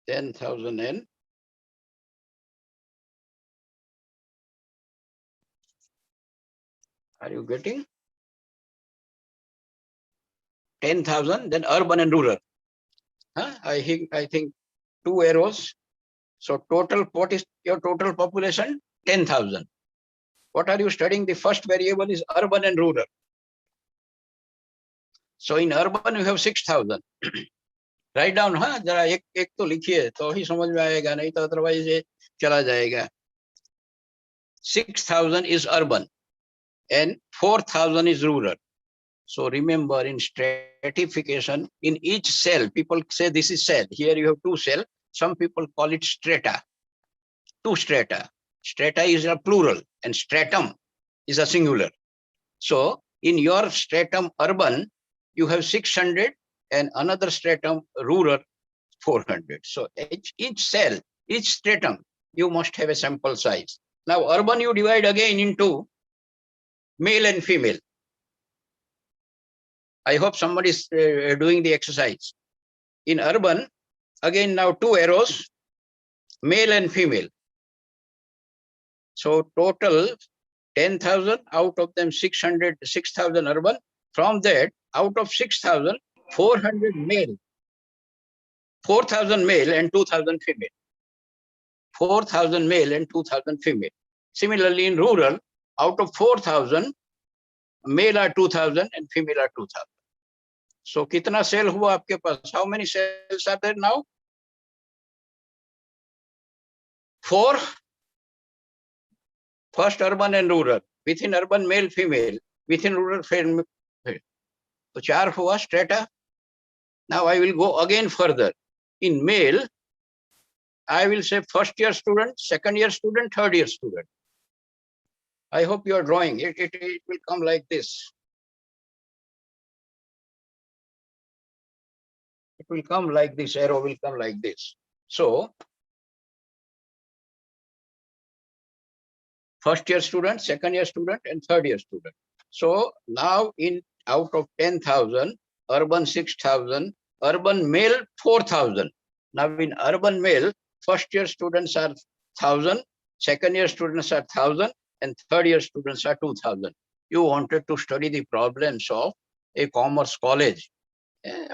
10,000 and are you getting 10,000? Then urban and rural. I think 2 arrows. So total, what is your total population? 10,000. What are you studying? The first variable is urban and rural. So in urban you have 6,000. Write down, जरा एक तो लिखिए तो ही समझ में आएगा, नहीं तो otherwise ये चला जाएगा. 6,000 is urban and 4,000 is rural. So remember, in stratification, in each cell, people say this is cell. Here you have 2 cells. Some people call it strata. 2 strata. Strata is a plural and stratum is a singular. So in your stratum urban, you have 600 and another stratum rural 400. So each cell, each stratum, you must have a sample size. Now urban you divide again into male and female. I hope somebody is doing the exercise. In urban, again now 2 arrows, male and female. So total 10,000, out of them 6,000 urban. From that, out of 6,000, 400 male, 4,000 male and 2,000 female. 4,000 male and 2,000 female. Similarly, in rural, out of 4,000, male are 2,000 and female are 2,000. So, kitna cell hua aapke paas? How many cells are there now? 4. First, urban and rural. Within urban, male, female. Within rural, female. So, 4 hua strata. Now, I will go again further. In male, I will say first year student, second year student, third year student. I hope you are drawing. It will come like this. It will come like this. Arrow will come like this. So, first year student, second year student, and third year student. So now out of 10,000, urban 6,000, urban male 4,000. Now in urban male, first year students are 1,000, second year students are 1,000, and third year students are 2,000. You wanted to study the problems of a commerce college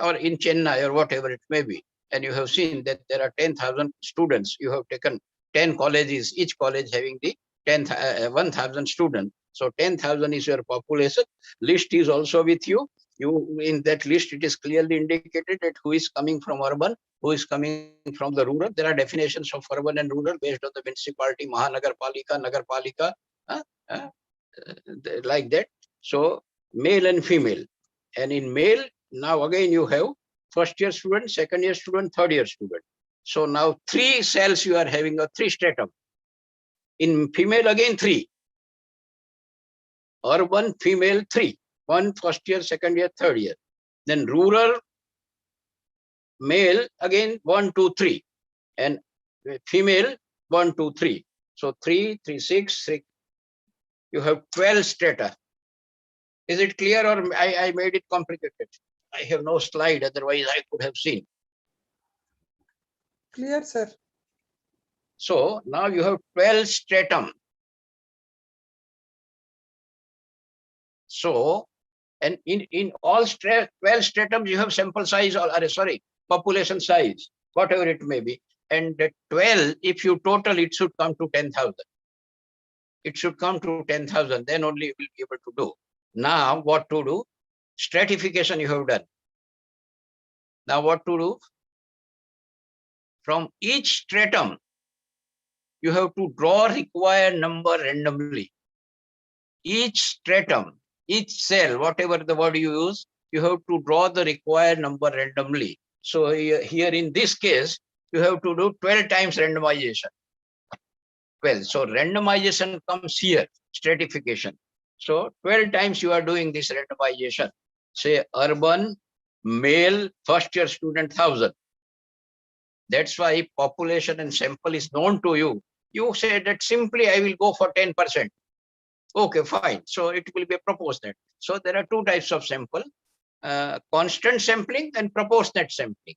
or in Chennai or whatever it may be. And you have seen that there are 10,000 students. You have taken 10 colleges, each college having the 1,000 students. So 10,000 is your population. List is also with you. In that list, it is clearly indicated that who is coming from urban, who is coming from the rural. There are definitions of urban and rural based on the municipality, Mahanagarpalika, Nagarpalika, like that. So male and female. And in male, now again you have first year student, second year student, third year student. So now 3 cells you are having, a 3 stratum. In female again 3. Urban, female 3. 1 first year, second year, third year. Then rural, male again 1, 2, 3. And female 1, 2, 3. So 3, 3, 6, 3. You have 12 strata. Is it clear or I made it complicated? I have no slide, otherwise I could have seen. Clear, sir. So now you have 12 stratum. So And in all 12 stratums, you have sample size or population size, whatever it may be. And the 12, if you total, it should come to 10,000. It should come to 10,000, then only you will be able to do. Now, what to do? Stratification you have done. Now, what to do? From each stratum, you have to draw required number randomly. Each stratum, each cell, whatever the word you use, you have to draw the required number randomly. So here in this case, you have to do 12 times randomization. Well, so randomization comes here, stratification. So 12 times you are doing this randomization. Say urban, male, first year student 1,000. That's why population and sample is known to you. You say that simply I will go for 10%. Okay, fine. So it will be a proportionate. So there are two types of sample, constant sampling and proportionate sampling.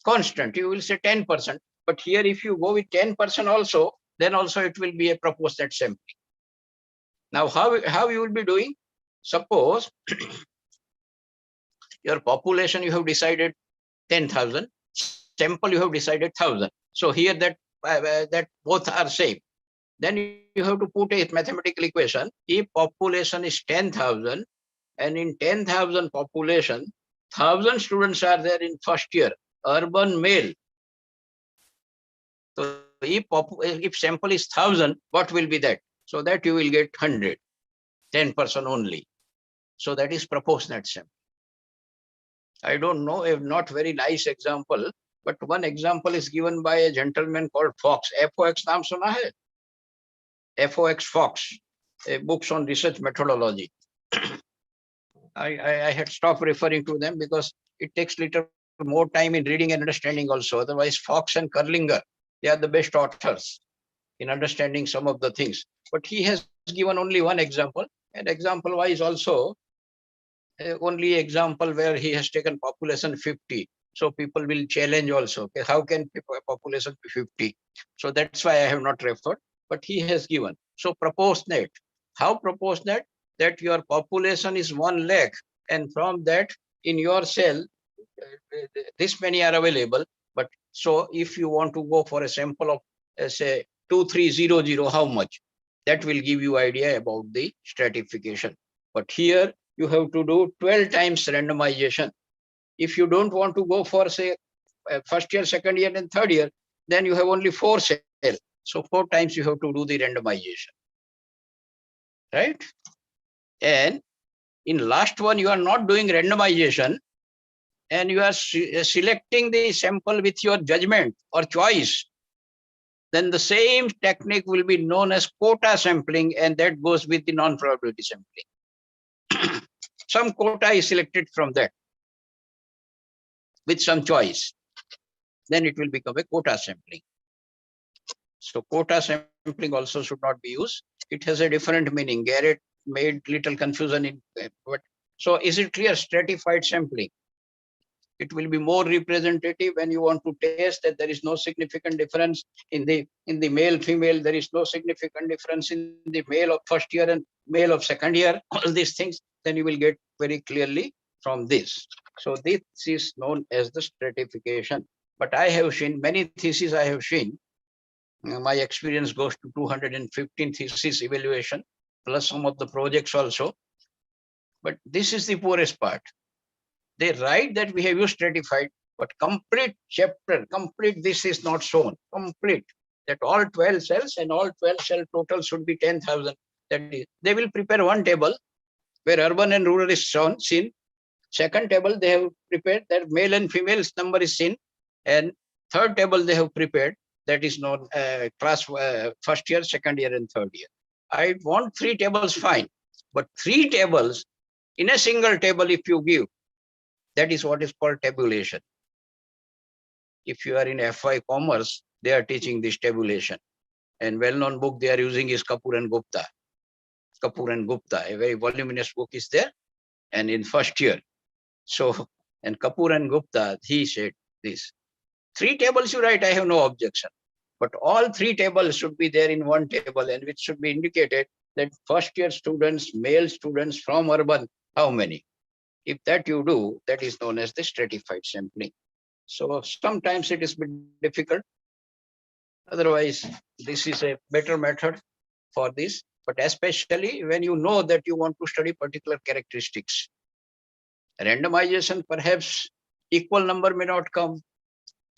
Constant, you will say 10%. But here, if you go with 10% also, then also it will be a proportionate sampling. Now, how you will be doing? Suppose your population you have decided 10,000, sample you have decided 1,000. So here that both are same. Then you have to put a mathematical equation. If population is 10,000 and in 10,000 population, 1,000 students are there in first year, urban male. So if sample is 1,000, what will be that? So that you will get 100, 10% only. So that is proportionate sample. I don't know, a not very nice example, but one example is given by a gentleman called Fox. FOX naam suna hai? FOX Fox, books on research methodology. I had stopped referring to them because it takes little more time in reading and understanding also. Otherwise, Fox and Kurlinger, they are the best authors in understanding some of the things. But he has given only one example, and example wise also, only example where he has taken population 50. So people will challenge also. Okay, how can population be 50? So that's why I have not referred, but he has given. So proportionate. How proportionate? That your population is 1 lakh, and from that in your cell, this many are available. But so if you want to go for a sample of say 2300, how much? That will give you idea about the stratification. But here you have to do 12 times randomization. If you don't want to go for say first year, second year, and third year, then you have only 4 cells. So 4 times you have to do the randomization, right? And in last one, you are not doing randomization, and you are selecting the sample with your judgment or choice. Then the same technique will be known as quota sampling, and that goes with the non-probability sampling. Some quota is selected from that with some choice. Then it will become a quota sampling. So quota sampling also should not be used. It has a different meaning. Garrett made little confusion in but so is it clear? Stratified sampling. It will be more representative when you want to test that there is no significant difference in the male female. There is no significant difference in the male of first year and male of second year. All these things, then you will get very clearly from this. So this is known as the stratification. But I have seen many theses. I have seen. My experience goes to 215 thesis evaluation plus some of the projects also. But this is the poorest part. They write that we have used stratified, but complete chapter, complete this is not shown. Complete that all 12 cells and all 12 cell total should be 10,000. That is, they will prepare one table where urban and rural is shown, seen. Second table they have prepared that male and female number is seen, and third table they have prepared that is known class first year, second year, and third year. I want 3 tables, fine, but 3 tables in a single table if you give, that is what is called tabulation. If you are in FY Commerce, they are teaching this tabulation. And well-known book they are using is Kapoor and Gupta. Kapoor and Gupta, a very voluminous book is there, and in first year. So, and Kapoor and Gupta, he said this. 3 tables you write, I have no objection. But all 3 tables should be there in one table, and which should be indicated that first year students, male students from urban, How many? If that you do, that is known as the stratified sampling. So sometimes it is a bit difficult. Otherwise, this is a better method for this, but especially when you know that you want to study particular characteristics. Randomization, perhaps equal number may not come.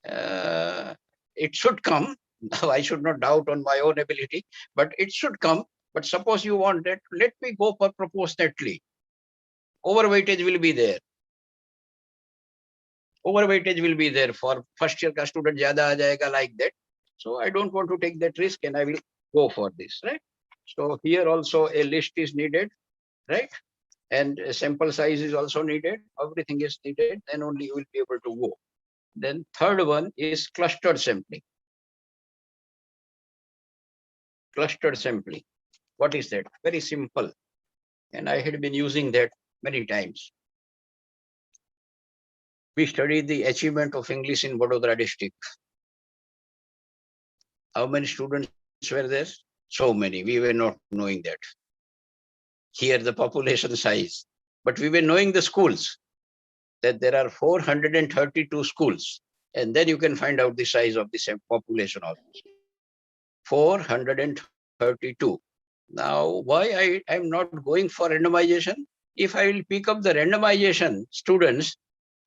It should come. Now, I should not doubt on my own ability, but it should come. But suppose you want that, let me go for proportionately. Overweightage will be there. Overweightage will be there for first year ka student zyada aa jayega like that. So I don't want to take that risk and I will go for this, right? So here also a list is needed, right? And a sample size is also needed. Everything is needed, then only you will be able to go. Then third one is clustered sampling. Clustered sampling. What is that? Very simple. And I had been using that many times. We studied the achievement of English in Vadodara district. How many students were there? So many. We were not knowing that. Here the population size. But we were knowing the schools, that there are 432 schools. And then you can find out the size of the population of 432. Now, why I am not going for randomization? If I will pick up the randomization students,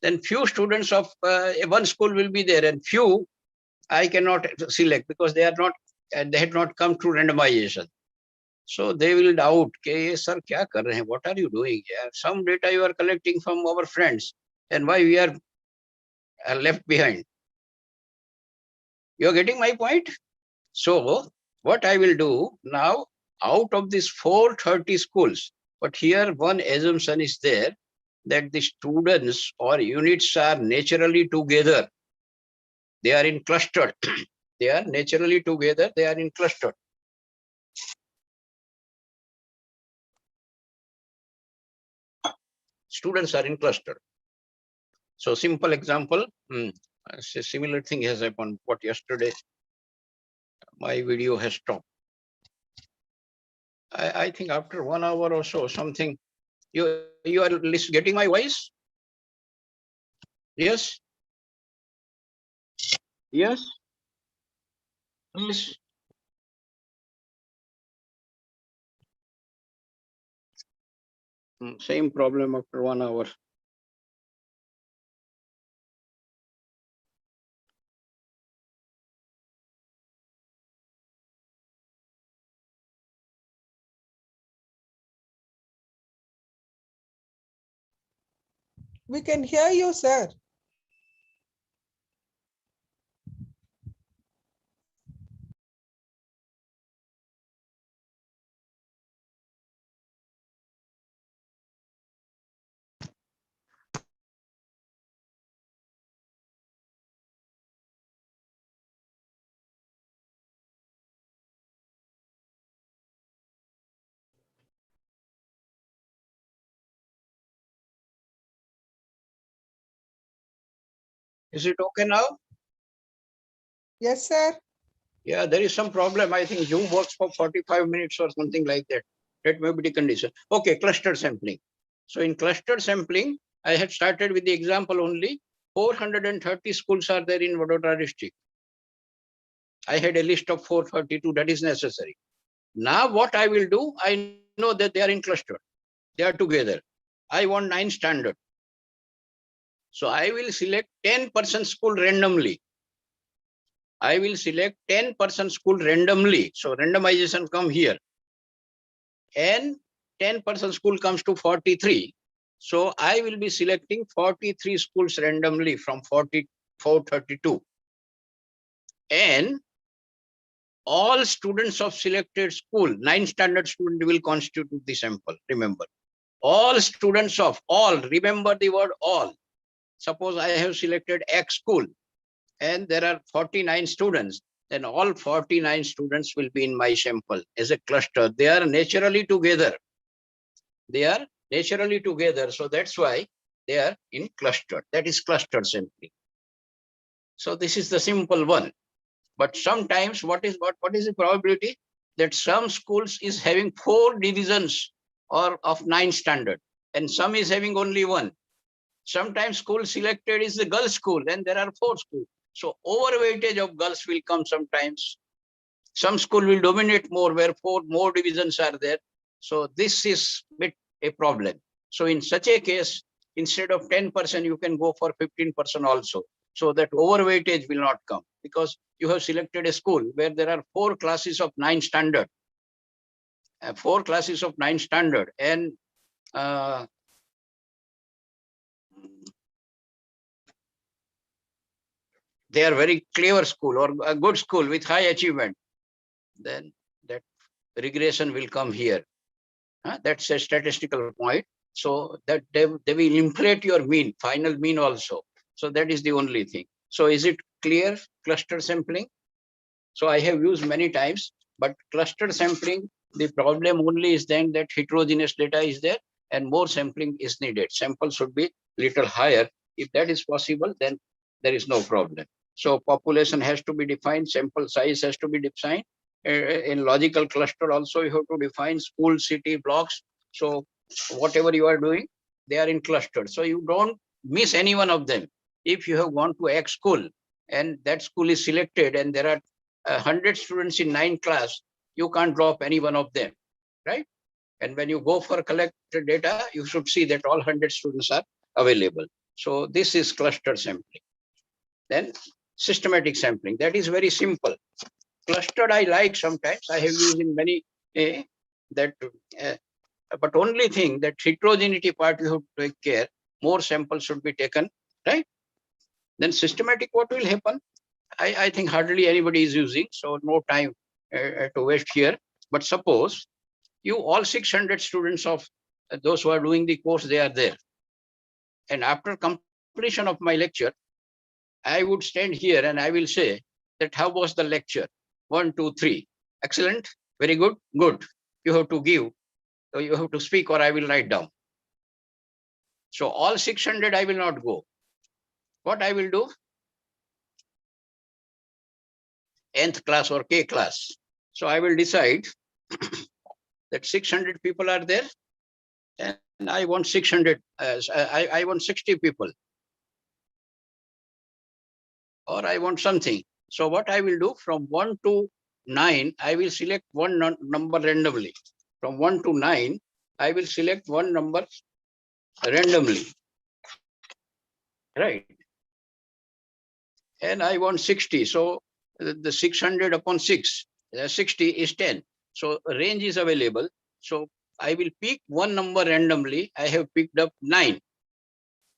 then few students of one school will be there and few I cannot select because they are not, they had not come to randomization. So they will doubt, sir, kya kar rahe hain? What are you doing here? Some data you are collecting from our friends and why we are left behind. You are getting my point? So what I will do now, out of these 430 schools, but here one assumption is there that the students or units are naturally together. They are in cluster. They are naturally together. They are in cluster. Students are in cluster. So simple example, a similar thing has happened. What yesterday, my video has stopped. I think after 1 hour or so, something. You are getting my voice? Yes. Yes. Yes. Same problem after 1 hour. We can hear you, sir. Is it okay now? Yes, sir. Yeah, there is some problem. I think Zoom works for 45 minutes or something like that. That may be the condition. Okay, cluster sampling. So in cluster sampling, I had started with the example only. 430 schools are there in Vadodara district. I had a list of 432 that is necessary. Now what I will do, I know that they are in cluster. They are together. I want 9 standard. So I will select 10% school randomly. I will select 10% school randomly. So randomization come here. And 10% school comes to 43. So I will be selecting 43 schools randomly from 432. And all students of selected school, 9 standard student will constitute the sample, remember. All students of all, remember the word all. Suppose I have selected X school and there are 49 students, then all 49 students will be in my sample as a cluster. They are naturally together. They are naturally together. So that's why they are in cluster. That is cluster sampling. So this is the simple one. But sometimes what is the probability that some schools is having 4 divisions or of 9 standard. and some is having only one. Sometimes school selected is the girls' school, and there are 4 schools. So overweightage of girls will come sometimes. Some school will dominate more, where 4 more divisions are there. So this is bit a problem. So in such a case, instead of 10%, you can go for 15% also. So that overweightage will not come, because you have selected a school where there are 4 classes of 9 standard. 4 classes of 9 standard, and they are very clever school or a good school with high achievement, then that regression will come here. That's a statistical point. So that they will inflate your mean, final mean also. So that is the only thing. So is it clear, cluster sampling? So I have used many times, but cluster sampling, the problem only is then that heterogeneous data is there and more sampling is needed. Sample should be little higher. If that is possible, then there is no problem. So population has to be defined, sample size has to be defined. In logical cluster also, you have to define school, city, blocks. So whatever you are doing, they are in clusters. So you don't miss any one of them. If you have gone to X school and that school is selected and there are 100 students in 9 class, you can't drop any one of them, right? And when you go for collect data, you should see that all 100 students are available. So this is cluster sampling. Then systematic sampling, that is very simple. Clustered I like sometimes, I have used in many, but only thing that heterogeneity part you have to take care, more samples should be taken, right? Then systematic, what will happen? I think hardly anybody is using, so no time to waste here. But suppose you all 600 students of those who are doing the course, they are there. And after completion of my lecture, I would stand here and I will say that how was the lecture? 1, 2, 3. Excellent. Very good. Good. You have to give. So you have to speak or I will write down. So all 600 I will not go. What I will do? Nth class or K class. So I will decide that 600 people are there and I want 600, I want 60 people. Or I want something. So what I will do, from 1 to 9, I will select one number randomly. From 1 to 9, I will select one number randomly. Right. And I want 60. So the 600 upon 6, 60 is 10. So range is available. So I will pick one number randomly. I have picked up 9.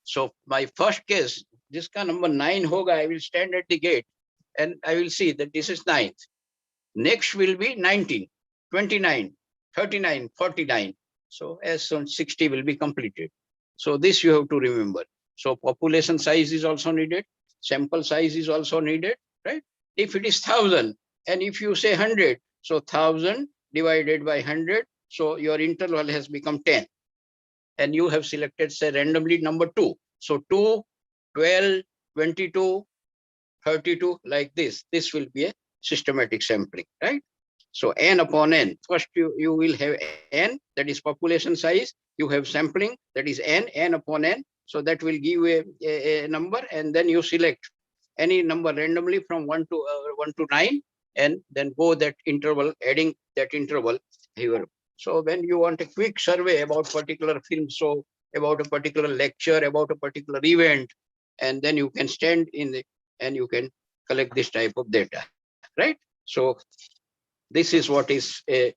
So my first case, this kind of number 9 hoga, I will stand at the gate and I will see that this is 9th. Next will be 19, 29, 39, 49. So as soon 60 will be completed. So this you have to remember. So population size is also needed. Sample size is also needed, right? If it is 1000 and if you say 100, so 1000 divided by 100. So your interval has become 10. And you have selected, say, randomly number 2. So 2, 12, 22, 32, like this. This will be a systematic sampling, right? So n upon n. First, you will have n, that is population size. You have sampling, that is n upon n. So that will give a number, and then you select any number randomly from 1 to 9, and then go that interval, adding that interval here. So when you want a quick survey about particular film show, about a particular lecture, about a particular event, and then you can stand in the, and you can collect this type of data, right? So this is what is a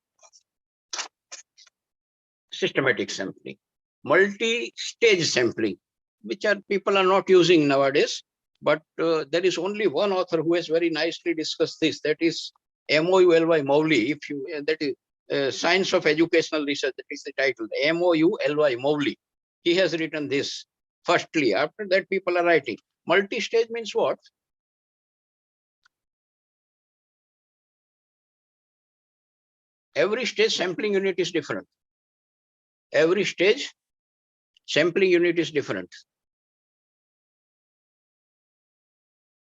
systematic sampling. Multi-stage sampling, which are people are not using nowadays, but there is only one author who has very nicely discussed this. That is Moully Mowley. If you that is Science of Educational Research. That is the title. Moully Mowley. He has written this. Firstly, after that, people are writing. Multi-stage means what? Every stage sampling unit is different. Every stage sampling unit is different.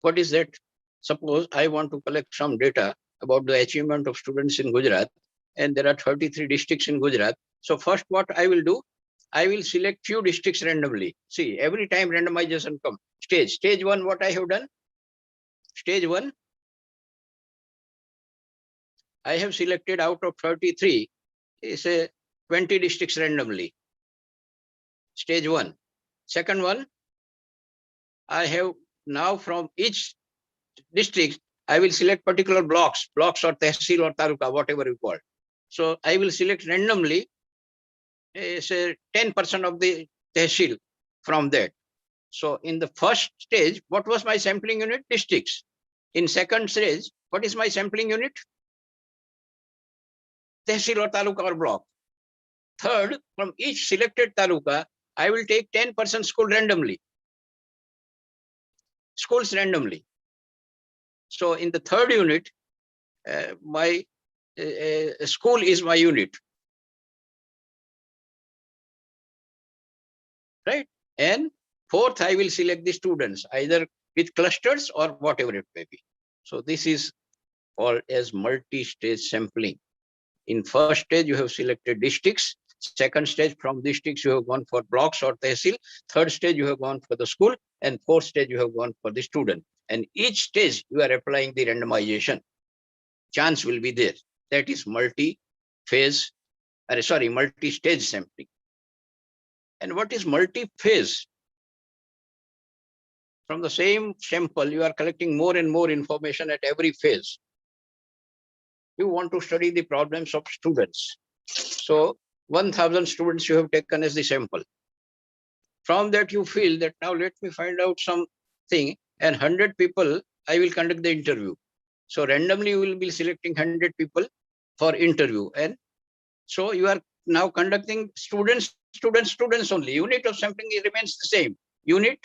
What is that? Suppose I want to collect some data about the achievement of students in Gujarat, and there are 33 districts in Gujarat. So first, what I will do, I will select few districts randomly. See, every time randomization comes. Stage 1, what I have done? Stage 1, I have selected out of 33, is a 20 districts randomly. Stage 1. Second one, I have now from each district, I will select particular blocks or tehsil or taluka, whatever you call. So I will select randomly, say 10% of the tehsil from that. So in the first stage, what was my sampling unit? Districts. In second stage, what is my sampling unit? Tehsil or taluka or block. Third, from each selected taluka, I will take 10% school randomly. Schools randomly. So in the third unit, my school is my unit. Right? And fourth, I will select the students, either with clusters or whatever it may be. So this is called as multi-stage sampling. In first stage, you have selected districts. Second stage, from districts, you have gone for blocks or tehsil. Third stage, you have gone for the school. And fourth stage, you have gone for the student. And each stage, you are applying the randomization. Chance will be there. That is multi-phase, multi-stage sampling. And what is multi-phase? From the same sample, you are collecting more and more information at every phase. You want to study the problems of students. So 1,000 students you have taken as the sample. From that, you feel that now let me find out something, and 100 people, I will conduct the interview. So randomly, you will be selecting 100 people for interview. And so you are now conducting students only. Unit of sampling remains the same. Unit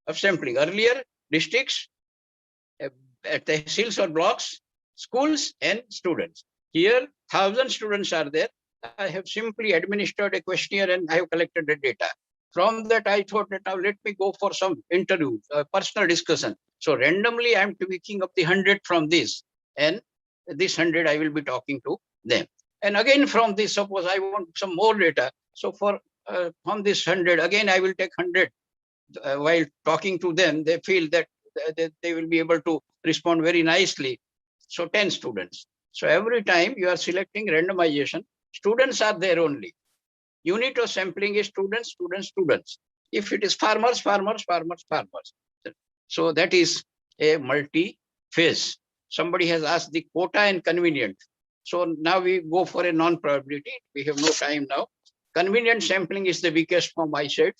of sampling. Earlier, districts, tehsils or blocks, schools and students. Here, 1,000 students are there. I have simply administered a questionnaire and I have collected the data. From that, I thought that now let me go for some interview, personal discussion. So randomly, I am tweaking up the 100 from this, and this 100 I will be talking to them. And again, from this, suppose I want some more data. So for from this 100, again I will take 100. While talking to them, they feel that they will be able to respond very nicely. So 10 students. So every time you are selecting randomization, students are there only. Unit of sampling is students. If it is farmers. So that is a multi-phase. Somebody has asked the quota and convenient. So now we go for a non-probability. We have no time now. Convenient sampling is the weakest form, I said.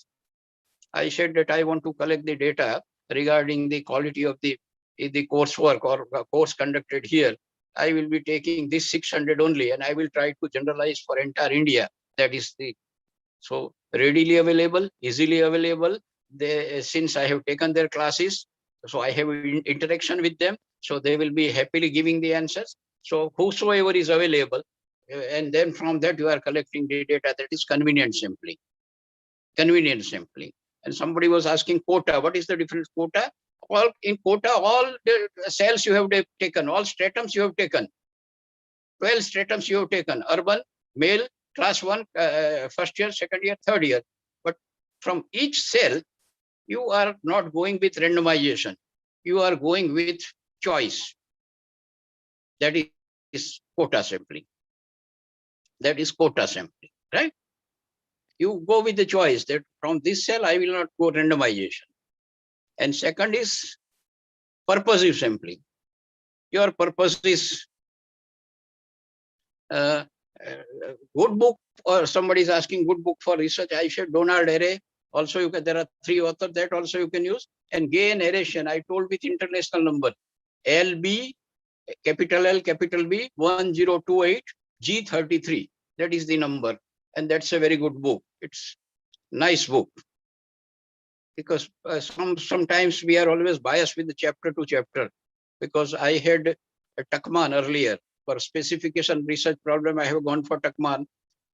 I said that I want to collect the data regarding the quality of the coursework or course conducted here. I will be taking this 600 only, and I will try to generalize for entire India. That is so readily available, easily available. Since I have taken their classes, so I have interaction with them. So they will be happily giving the answers. So whosoever is available, and then from that you are collecting the data. That is convenient sampling. Convenient sampling. And somebody was asking quota. What is the difference? Quota. All in quota, all the cells you have taken, all stratums you have taken. 12 stratums you have taken. Urban, male, class 1, first year, second year, third year. But from each cell, you are not going with randomization. You are going with choice. That is quota sampling. That is quota sampling, right? You go with the choice that from this cell, I will not go randomization. And second is purposive sampling. Your purpose is good book, or somebody is asking good book for research. I said Donald array. Also, you can, there are 3 authors that also you can use. And gain narration, I told with international number. LB, capital L, capital B, 1028 G33. That is the number. And that's a very good book. It's nice book. Because sometimes we are always biased with the chapter to chapter. Because I had a Tuckman earlier for specification research problem. I have gone for Tuckman,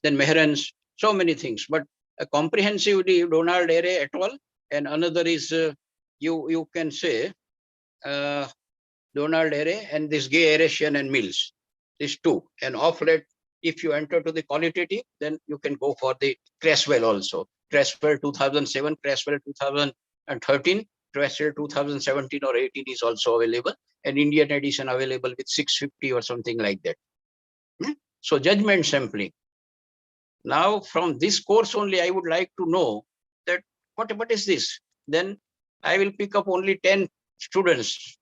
then Mehrens, so many things. But a comprehensively Donald array at all, and another is you can say Donald array and this Gay Arratian and Mills. These two, and off late if you enter to the qualitative, then you can go for the Creswell also. Creswell 2007, Creswell 2013, Creswell 2017 or 18 is also available, and Indian edition available with 650 or something like that. So judgment sampling. Now from this course only, I would like to know that what is this? Then I will pick up only 10 students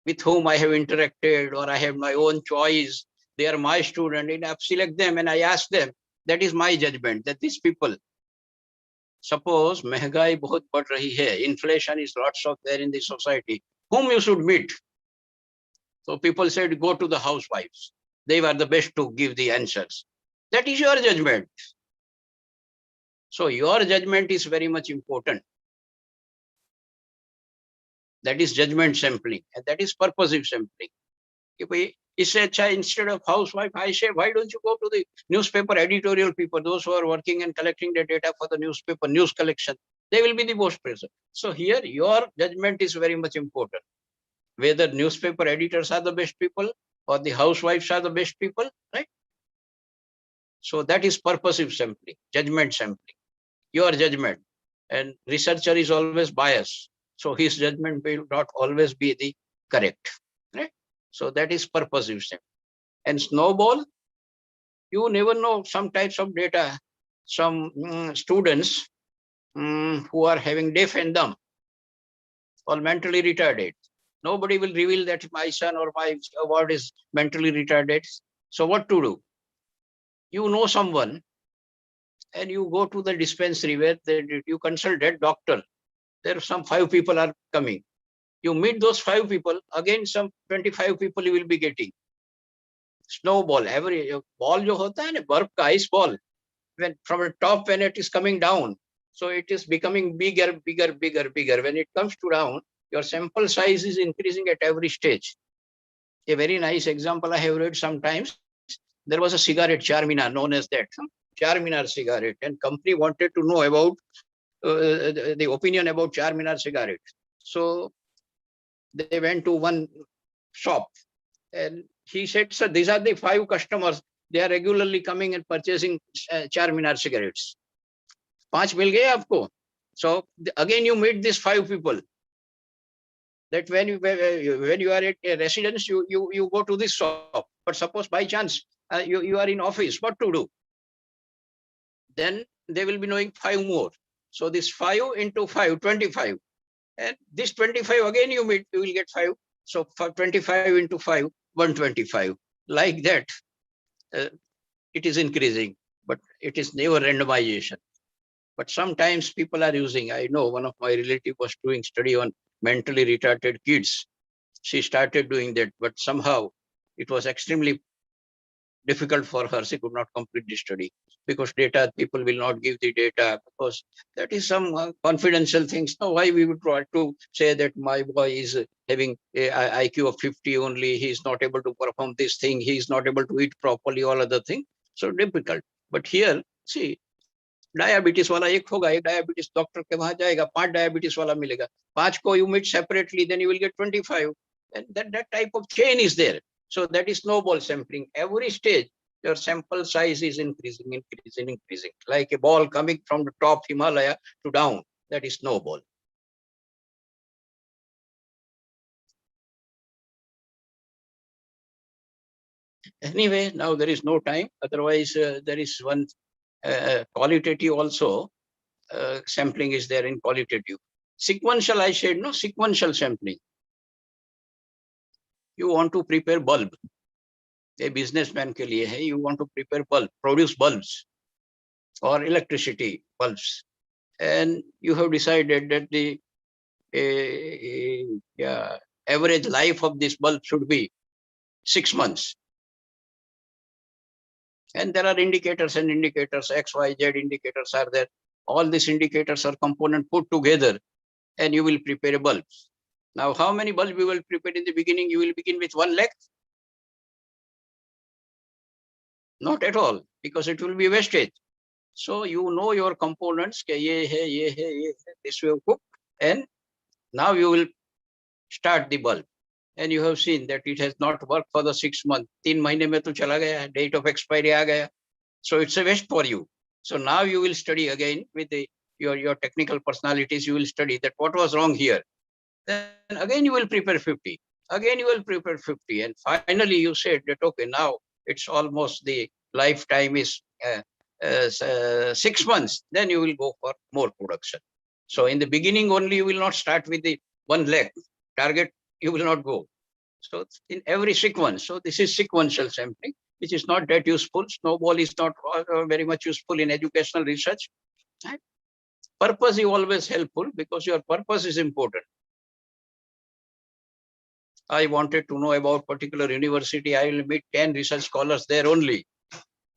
with whom I have interacted, or I have my own choice. They are my student, and I select them and I ask them. That is my judgment, that these people, suppose महंगाई बहुत बढ़ रही है, inflation is lots of there in the society, whom you should meet? So people said, go to the housewives. They were the best to give the answers. That is your judgment. So your judgment is very much important. That is judgment sampling, and that is purposive sampling. Instead of housewife, I say, why don't you go to the newspaper editorial people, those who are working and collecting the data for the newspaper news collection? They will be the most present. So here your judgment is very much important. Whether newspaper editors are the best people or the housewives are the best people, right? So that is purposive sampling, judgment sampling, your judgment. And researcher is always biased, so his judgment will not always be the correct, right? So that is purposive sampling. And snowball, you never know some types of data, some students who are having deaf and dumb or mentally retarded. Nobody will reveal that my son or my award is mentally retarded. So what to do? You know someone and you go to the dispensary where you consult that doctor. There are some 5 people are coming. You meet those 5 people, again some 25 people you will be getting. Snowball, every ball jo hota hai na, barf ka ice ball, when from the top when it is coming down, so it is becoming bigger. When it comes to down, your sample size is increasing at every stage. A very nice example I have read sometimes. There was a cigarette, Charminar, known as that, Charminar cigarette, and company wanted to know about the opinion about Charminar cigarette. So they went to one shop and he said, sir, these are the 5 customers. They are regularly coming and purchasing Charminar cigarettes. 5 mil gaye aapko. So again, you meet these 5 people. That when you are at a residence, you go to this shop. But suppose by chance you are in office, what to do? Then they will be knowing 5 more. So this 5 into 5, 25. And this 25 again you meet, you will get 5. So 25 into 5, 125. Like that, it is increasing, but it is never randomization. But sometimes people are using, I know one of my relatives was doing study on mentally retarded kids. She started doing that, but somehow it was extremely difficult for her. She could not complete the study because data, people will not give the data because that is some confidential things. Now, why we would try to say that my boy is having a IQ of 50 only, he is not able to perform this thing, he is not able to eat properly, all other thing. So difficult. But here, see, diabetes वाला एक होगा, एक diabetes doctor के वहां जाएगा, 5 diabetes वाला मिलेगा, 5 को you meet separately, then you will get 25, and that type of chain is there. So that is snowball sampling. Every stage your sample size is increasing, like a ball coming from the top Himalaya to down. That is snowball. Anyway, now there is no time, otherwise there is one qualitative also. Sampling is there in qualitative. Sequential, I said, no, sequential sampling. You want to prepare bulb. A businessman ke liye hai, you want to prepare bulb, produce bulbs or electricity bulbs. And you have decided that the average life of this bulb should be 6 months. And there are indicators and indicators, X, Y, Z indicators are there. All these indicators are component put together and you will prepare a bulb. Now, how many bulbs you will prepare in the beginning? You will begin with 1 lakh? Not at all, because it will be wastage. So you know your components, this way you cook, and now you will start the bulb. and you have seen that it has not worked for the 6 months. 3 mahine mein to chala gaya, date of expiry aa gaya. So it's a waste for you. So now you will study again with your technical personalities. You will study that what was wrong here. Then again you will prepare 50. Again you will prepare 50. And finally you said that, okay, now it's almost the lifetime is 6 months. Then you will go for more production. So in the beginning only you will not start with the 1 lakh target. You will not go. So in every sequence. So this is sequential sampling, which is not that useful. Snowball is not very much useful in educational research. Right? Purpose is always helpful because your purpose is important. I wanted to know about particular university. I will meet 10 research scholars there only.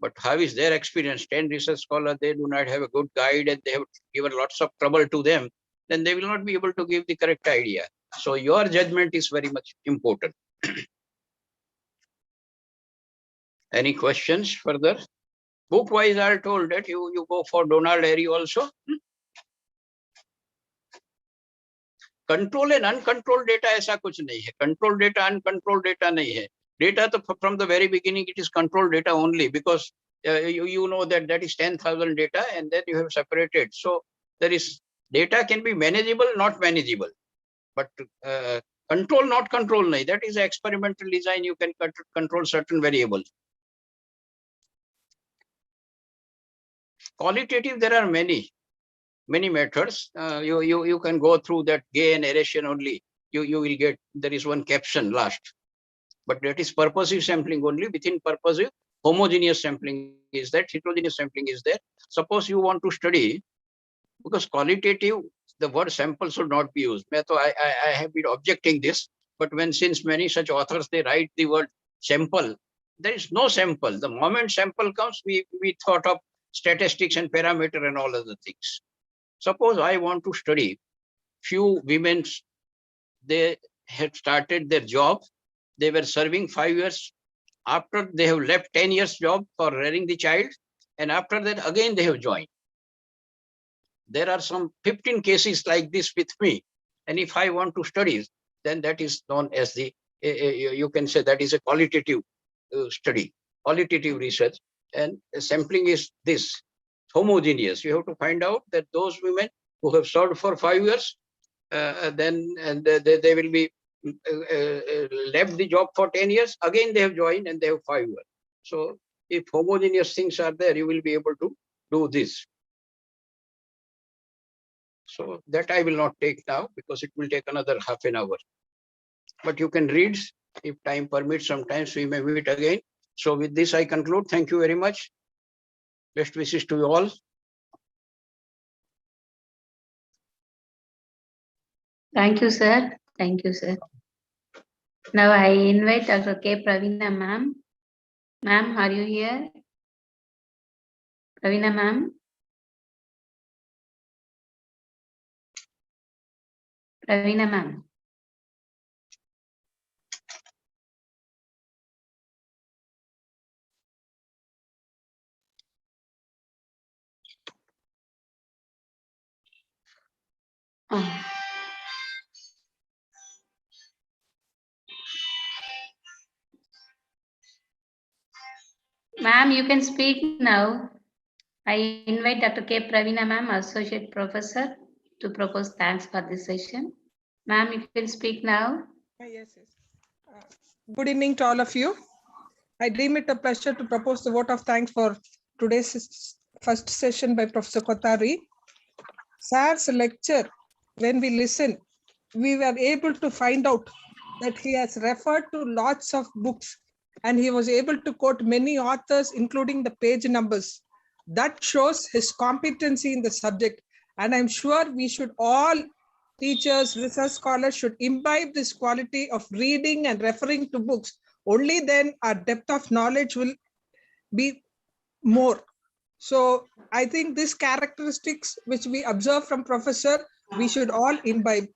But how is their experience? 10 research scholars, they do not have a good guide and they have given lots of trouble to them. Then they will not be able to give the correct idea. So your judgment is very much important. Any questions further? Book-wise, I told that you go for Donald Harry also. Control and uncontrolled data ऐसा कुछ नहीं है. Controlled data, uncontrolled data नहीं है. Data from the very beginning, it is controlled data only because you know that is 10,000 data and then you have separated. So there is data can be manageable, not manageable. But control, not control nahi. That is experimental design. You can control certain variables. Qualitative, there are many methods. You can go through that Gay and Erasure only. You will get, there is one caption last. But that is purposive sampling only. Within purposive, homogeneous sampling is that, heterogeneous sampling is there. Suppose you want to study, because qualitative, the word sample should not be used. I have been objecting this, but since many such authors, they write the word sample, there is no sample. The moment sample comes, we thought of statistics and parameter and all other things. Suppose I want to study few women, they had started their job, they were serving 5 years. After they have left 10 years job for rearing the child, and after that again they have joined. There are some 15 cases like this with me. And if I want to study, then that is known as the, you can say that is a qualitative study, qualitative research. And sampling is this, homogeneous. You have to find out that those women who have served for 5 years, then they will be left the job for 10 years. Again, they have joined and they have 5 years. So if homogeneous things are there, you will be able to do this. So that I will not take now because it will take another half an hour. But you can read if time permits. Sometimes we may meet again. So with this, I conclude. Thank you very much. Best wishes to you all. Thank you, sir. Thank you, sir. Now I invite Dr. K. Pravina ma'am. Ma'am, are you here? Pravina ma'am. Pravina ma'am. Oh. Ma'am, you can speak now. I invite Dr. K. Pravina ma'am, Associate Professor, to propose thanks for this session. Ma'am, you can speak now. Yes. Good evening to all of you. I deem it a pleasure to propose the vote of thanks for today's first session by Professor Kothari. Sir's lecture, when we listen, we were able to find out that he has referred to lots of books and he was able to quote many authors, including the page numbers. That shows his competency in the subject. And I'm sure we should all, teachers, research scholars, should imbibe this quality of reading and referring to books. Only then our depth of knowledge will be more. So I think these characteristics which we observe from Professor, we should all imbibe.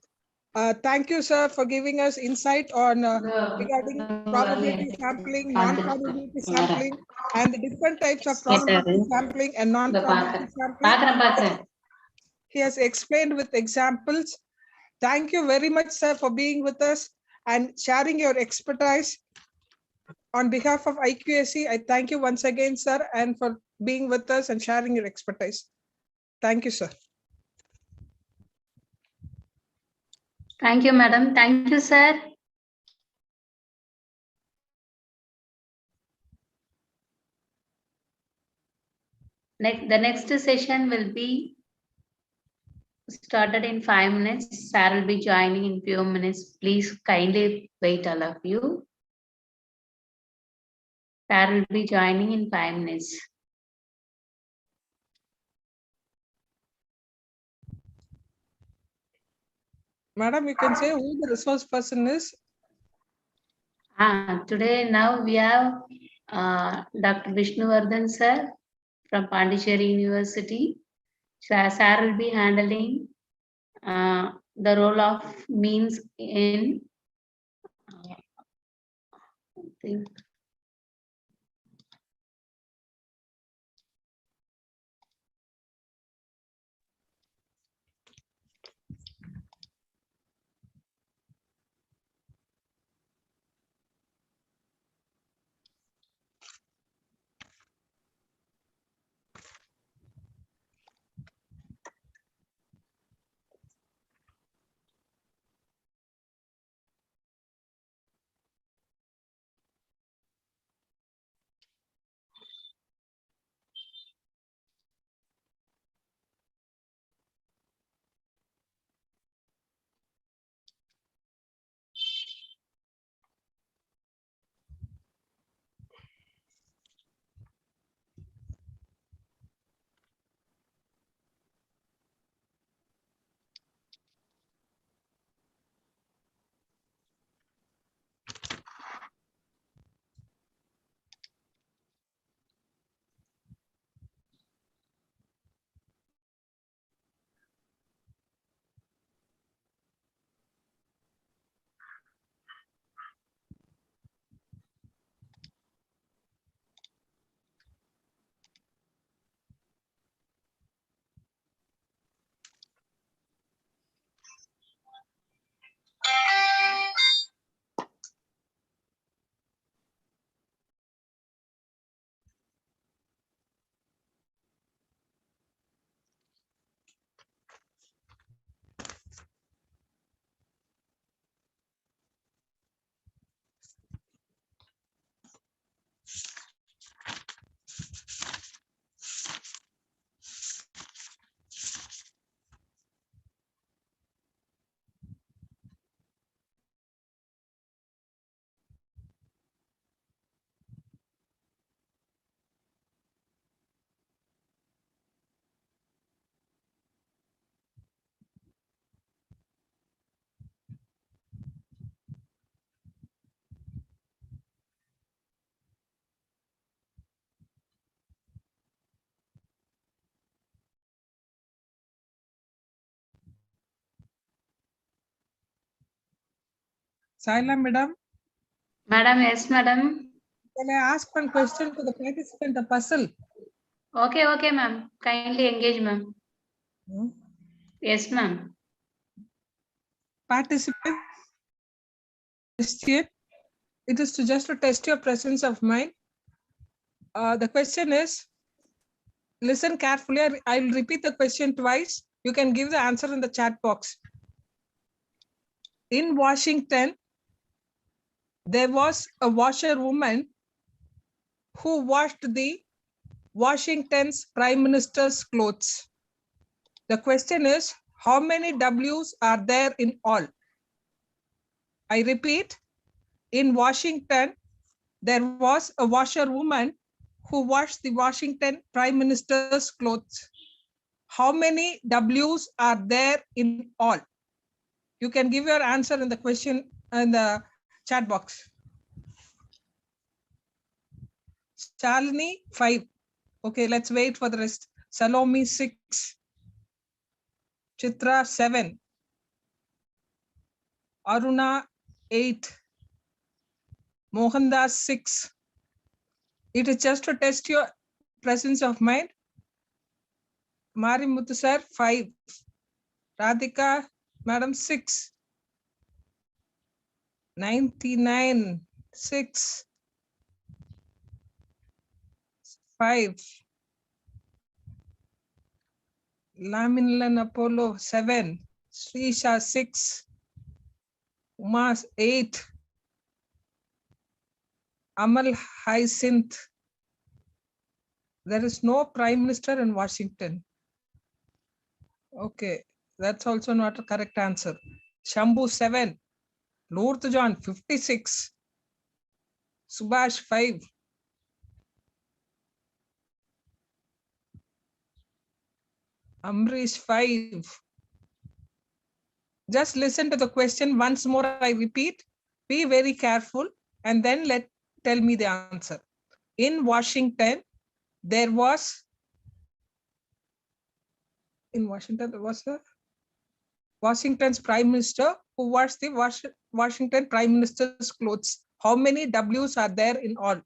Thank you, sir, for giving us insight on regarding probability sampling, non-probability sampling, and the different types of probability sampling and non-probability sampling. He has explained with examples. Thank you very much, sir, for being with us. and sharing your expertise. On behalf of IQAC, I thank you once again, sir, and for being with us and sharing your expertise. Thank you, sir. Thank you, madam. Thank you, sir. The next session will be started in 5 minutes. Sarah will be joining in few minutes. Please kindly wait, all of you. Sarah will be joining in 5 minutes. Madam, you can say who the resource person is. Today now we have Dr. Vishnuvardhan sir from Pondicherry University. Sir will be handling the role of means in I think Saila, madam. Madam, yes, madam. Can I ask one question to the participant, the puzzle? Okay, ma'am. Kindly engage, ma'am. Yes, ma'am. Participant question. It is just to test your presence of mind. The question is, listen carefully. I will repeat the question twice. You can give the answer in the chat box. In Washington, there was a washerwoman who washed the Washington's prime minister's clothes. The question is, how many W's are there in all? I repeat, in Washington, there was a washerwoman who washed the Washington prime minister's clothes. How many W's are there in all? You can give your answer in the question in the chat box. Shalini, 5. Okay, let's wait for the rest. Salome, 6. Chitra, 7. Aruna, 8. Mohandas, 6. It is just to test your presence of mind. Mari Muthu sir, 5. Radhika, madam, 6. 99, 6, 5. Lamilan Apollo 7. Srisha 6. Umas 8. Amal Hyacinth. There is no Prime Minister in Washington. Okay, that's also not a correct answer. Shambhu 7. Lourdes John 56. Subhash 5. Amrish 5. Just listen to the question once more. I repeat, be very careful and then tell me the answer. In Washington, there was a Washington's Prime Minister who wears the Washington Prime Minister's clothes. How many W's are there in all?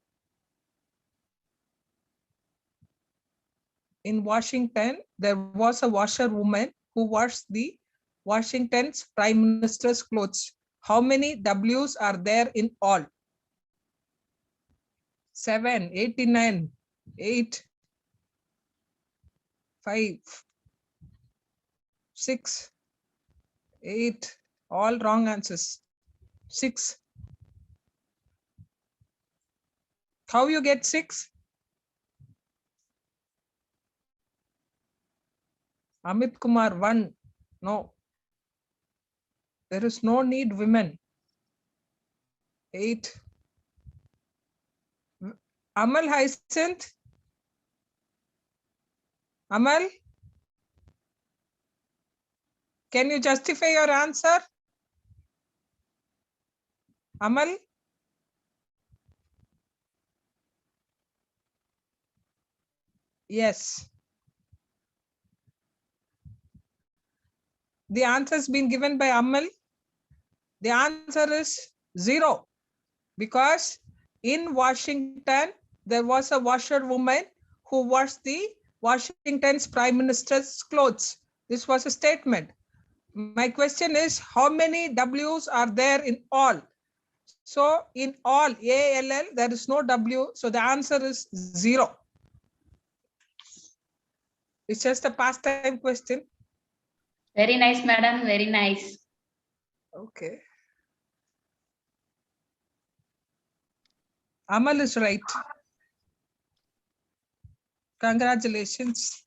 In Washington, there was a washerwoman who wears the Washington's Prime Minister's clothes. How many W's are there in all? 7, 89, 8, 5, 6, 8, all wrong answers. 6. How you get 6? Amit Kumar 1. No. There is no need women. 8. Amal Hyacinth. Amal, can you justify your answer? Amal? Yes. The answer has been given by Amal. The answer is 0 because in Washington, there was a washerwoman who was the Washington's Prime Minister's clothes. This was a statement. My question is, how many W's are there in all? So in all, ALL, there is no W. So the answer is 0. It's just a pastime question. Very nice, madam. Very nice. Okay. Amal is right. Congratulations.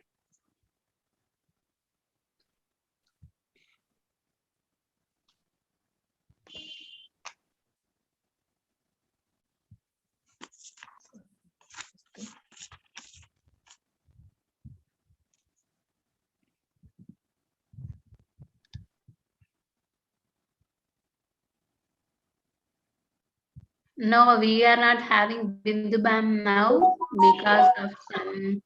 No, we are not having Bindu Bam now because of some,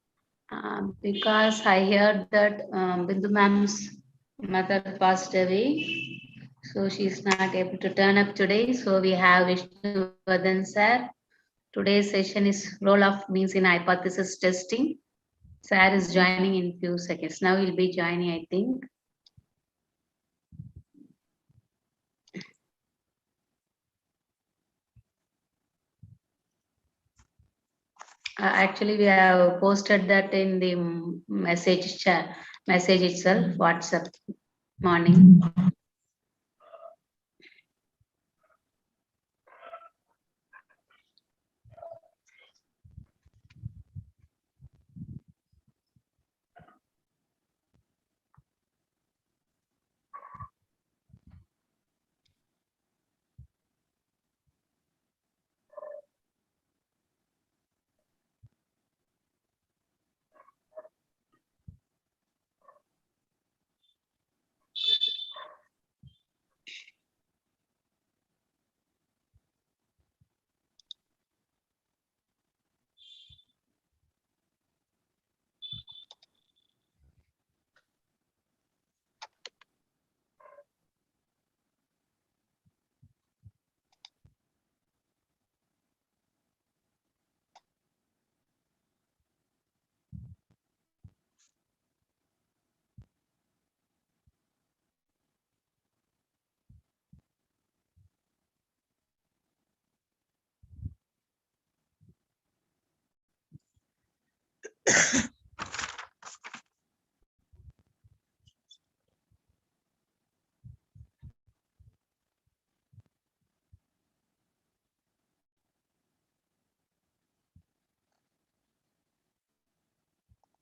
because I heard that Bindu Bam's mother passed away. So she's not able to turn up today. So we have Vishnu Vardhan sir. Today's session is roll of means in hypothesis testing. Sir is joining in few seconds. Now he'll be joining, I think. Actually, we have posted that in the message chat, message itself, WhatsApp morning.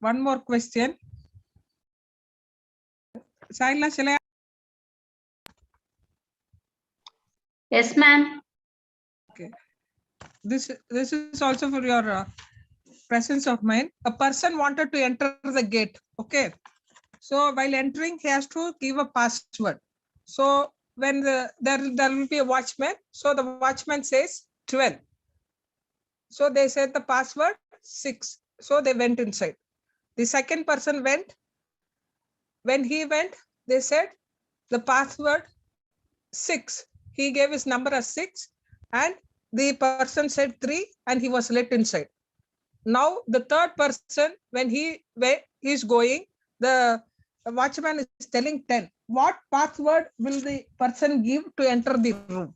one more question. Saila, shall I? Yes, ma'am. This is also for your presence of mind. A person wanted to enter the gate. Okay. So while entering, he has to give a password. So when there will be a watchman. So the watchman says 12. So they said the password 6. So they went inside. The second person went. When he went, they said the password 6. He gave his number as 6 and the person said 3 and he was let inside. Now the third person, when he is going, the watchman is telling 10. What password will the person give to enter the room?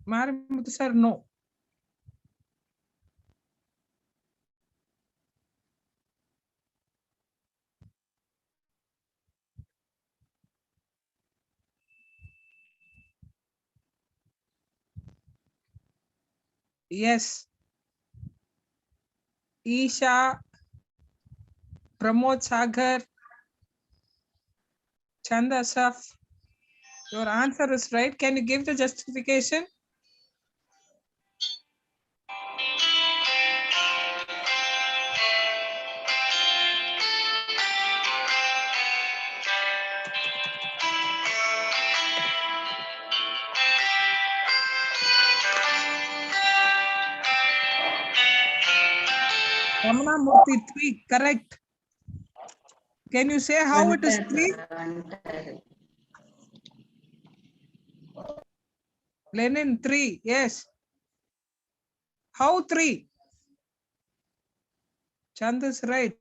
Marimuthu sir, no. Yes. Isha, Pramod Sagar, Chanda Asaf. Your answer is right. Can you give the justification? Ramana Murthy, 3, correct. Can you say how it is 3? Lenin, 3, yes. How 3? Chand is right.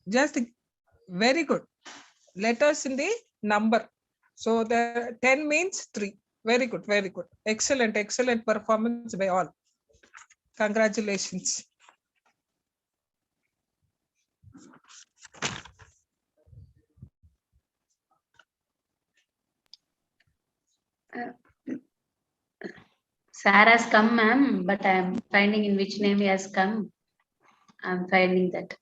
Just very good. Letters in the number. So the 10 means 3. Very good, very good. Excellent, excellent performance by all. Congratulations. Sir has come, ma'am, but I am finding in which name he has come. I'm finding that.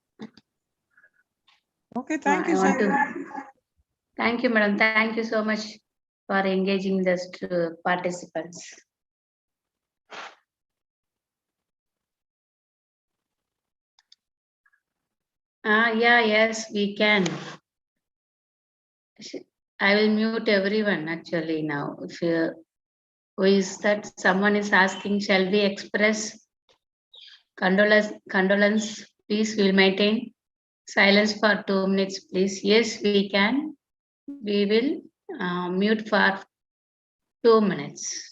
Okay, thank I you, want sir. to. Thank you, madam. Thank you so much for engaging the participants. Yeah, yes, we can. I will mute everyone actually now. If you, who is that? Someone is asking, shall we express condolence? Please, we'll maintain silence for 2 minutes, please. Yes, we can. We will mute for 2 minutes.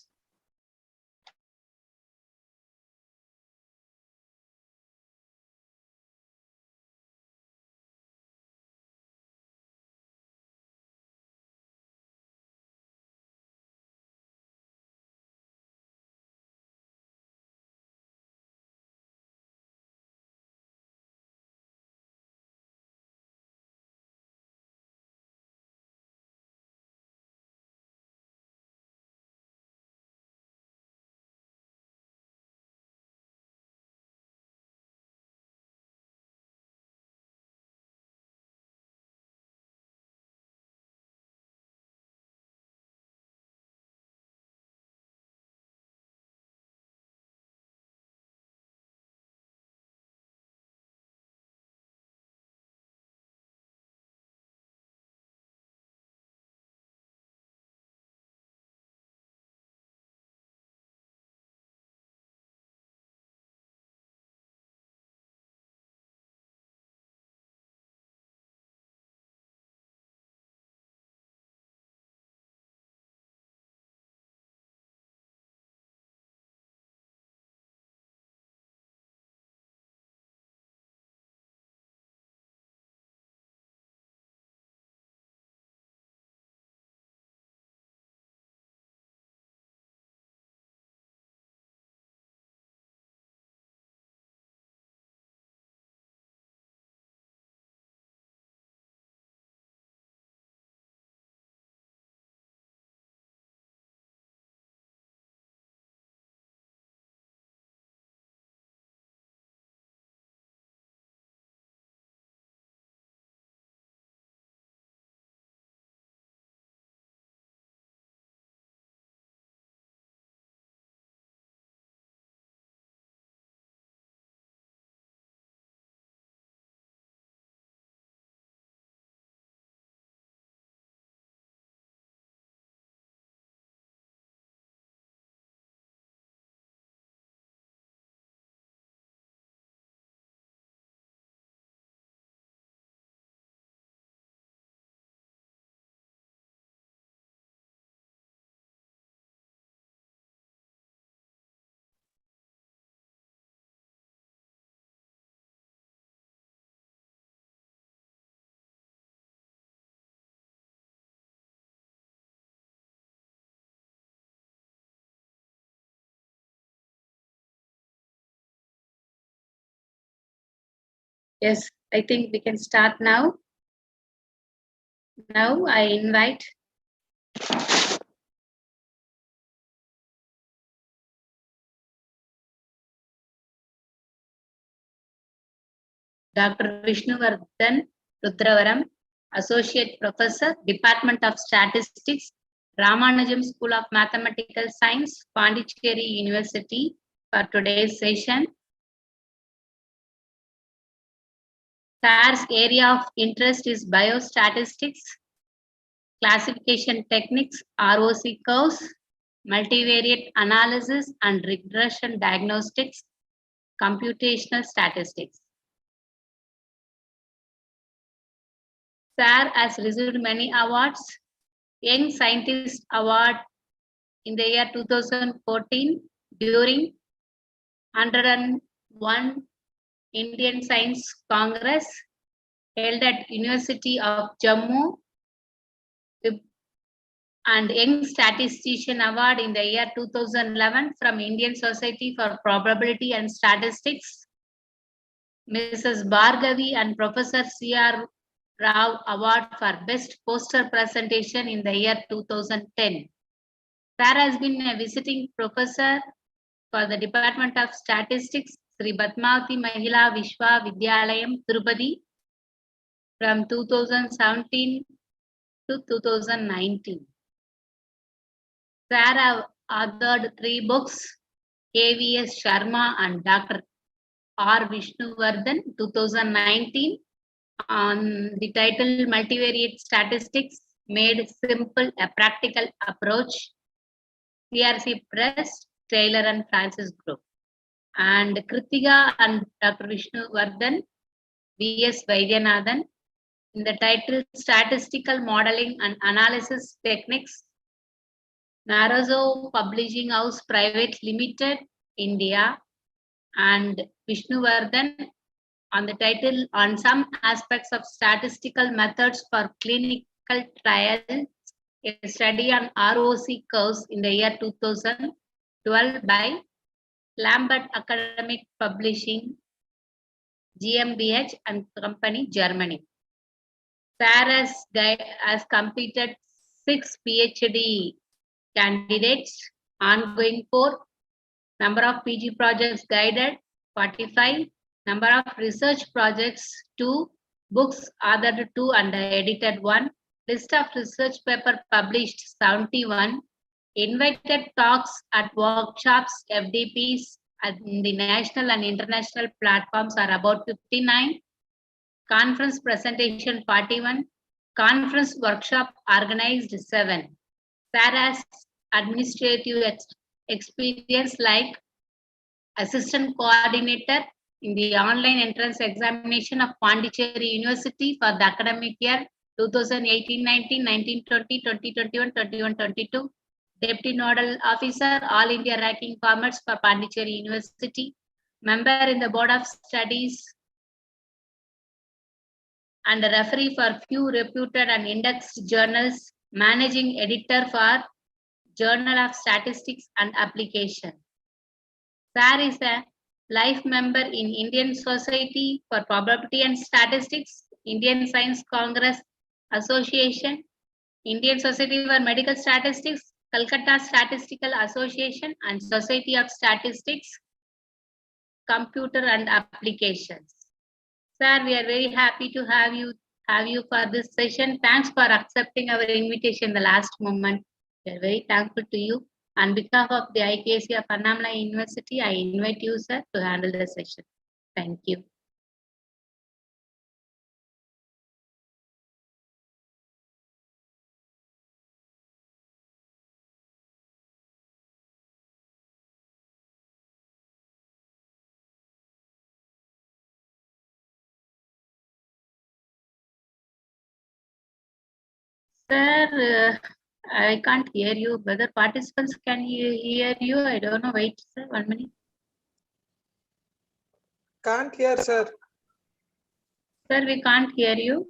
Yes, I think we can start now. Now I invite Dr. Vishnuvardhan Rudravaram, Associate Professor, Department of Statistics, Ramanujam School of Mathematical Science, Pondicherry University, for today's session. Sir's area of interest is biostatistics, classification techniques, ROC curves, multivariate analysis and regression diagnostics, computational statistics. Sir has received many awards. Young Scientist Award in the year 2014 during 101 Indian Science Congress held at University of Jammu, and Young Statistician Award in the year 2011 from Indian Society for Probability and Statistics. Mrs. Bhargavi and Professor C.R. Rao Award for Best Poster Presentation in the year 2010. Sarah has been a visiting professor for the Department of Statistics, Sri Padmavati Mahila Vishwa Vidyalayam, Tirupati, from 2017 to 2019. Sarah authored 3 books, KVS Sharma and Dr. R. Vishnuvardhan, 2019, on the title Multivariate Statistics Made Simple, a Practical Approach, CRC Press, Taylor and Francis Group. And Kritika and Dr. Vishnuvardhan, V.S. Vaidyanathan, in the title Statistical Modeling and Analysis Techniques, Narazo Publishing House Private Limited, India, and Vishnuvardhan on the title On Some Aspects of Statistical Methods for Clinical Trials, a study on ROC curves in the year 2012 by Lambert Academic Publishing, GmbH and Company, Germany. Sarah has completed 6 PhD candidates, ongoing 4, number of PG projects guided 45, number of research projects 2, books authored 2 and edited 1, list of research paper published 71, invited talks at workshops, FDPs at the national and international platforms are about 59, conference presentation 41, conference workshop organized 7. Sarah's administrative experience like assistant coordinator in the online entrance examination of Pondicherry University for the academic year 2018-19, 19-20, 2021, 21-22, Deputy Nodal Officer, All India Ranking Formats for Pondicherry University, member in the Board of Studies, and a referee for few reputed and indexed journals, managing editor for Journal of Statistics and Application. Sir is a life member in Indian Society for Probability and Statistics, Indian Science Congress Association, Indian Society for Medical Statistics, Calcutta Statistical Association, and Society of Statistics, Computer and Applications. Sir, we are very happy to have you for this session. Thanks for accepting our invitation the last moment. We are very thankful to you. On behalf of the IQAC-ANNAMALAI University, I invite you, sir, to handle the session. Thank you. Sir, I can't hear you. Whether participants can hear you, I don't know. Wait, sir, 1 minute. Can't hear, sir. Sir, we can't hear you.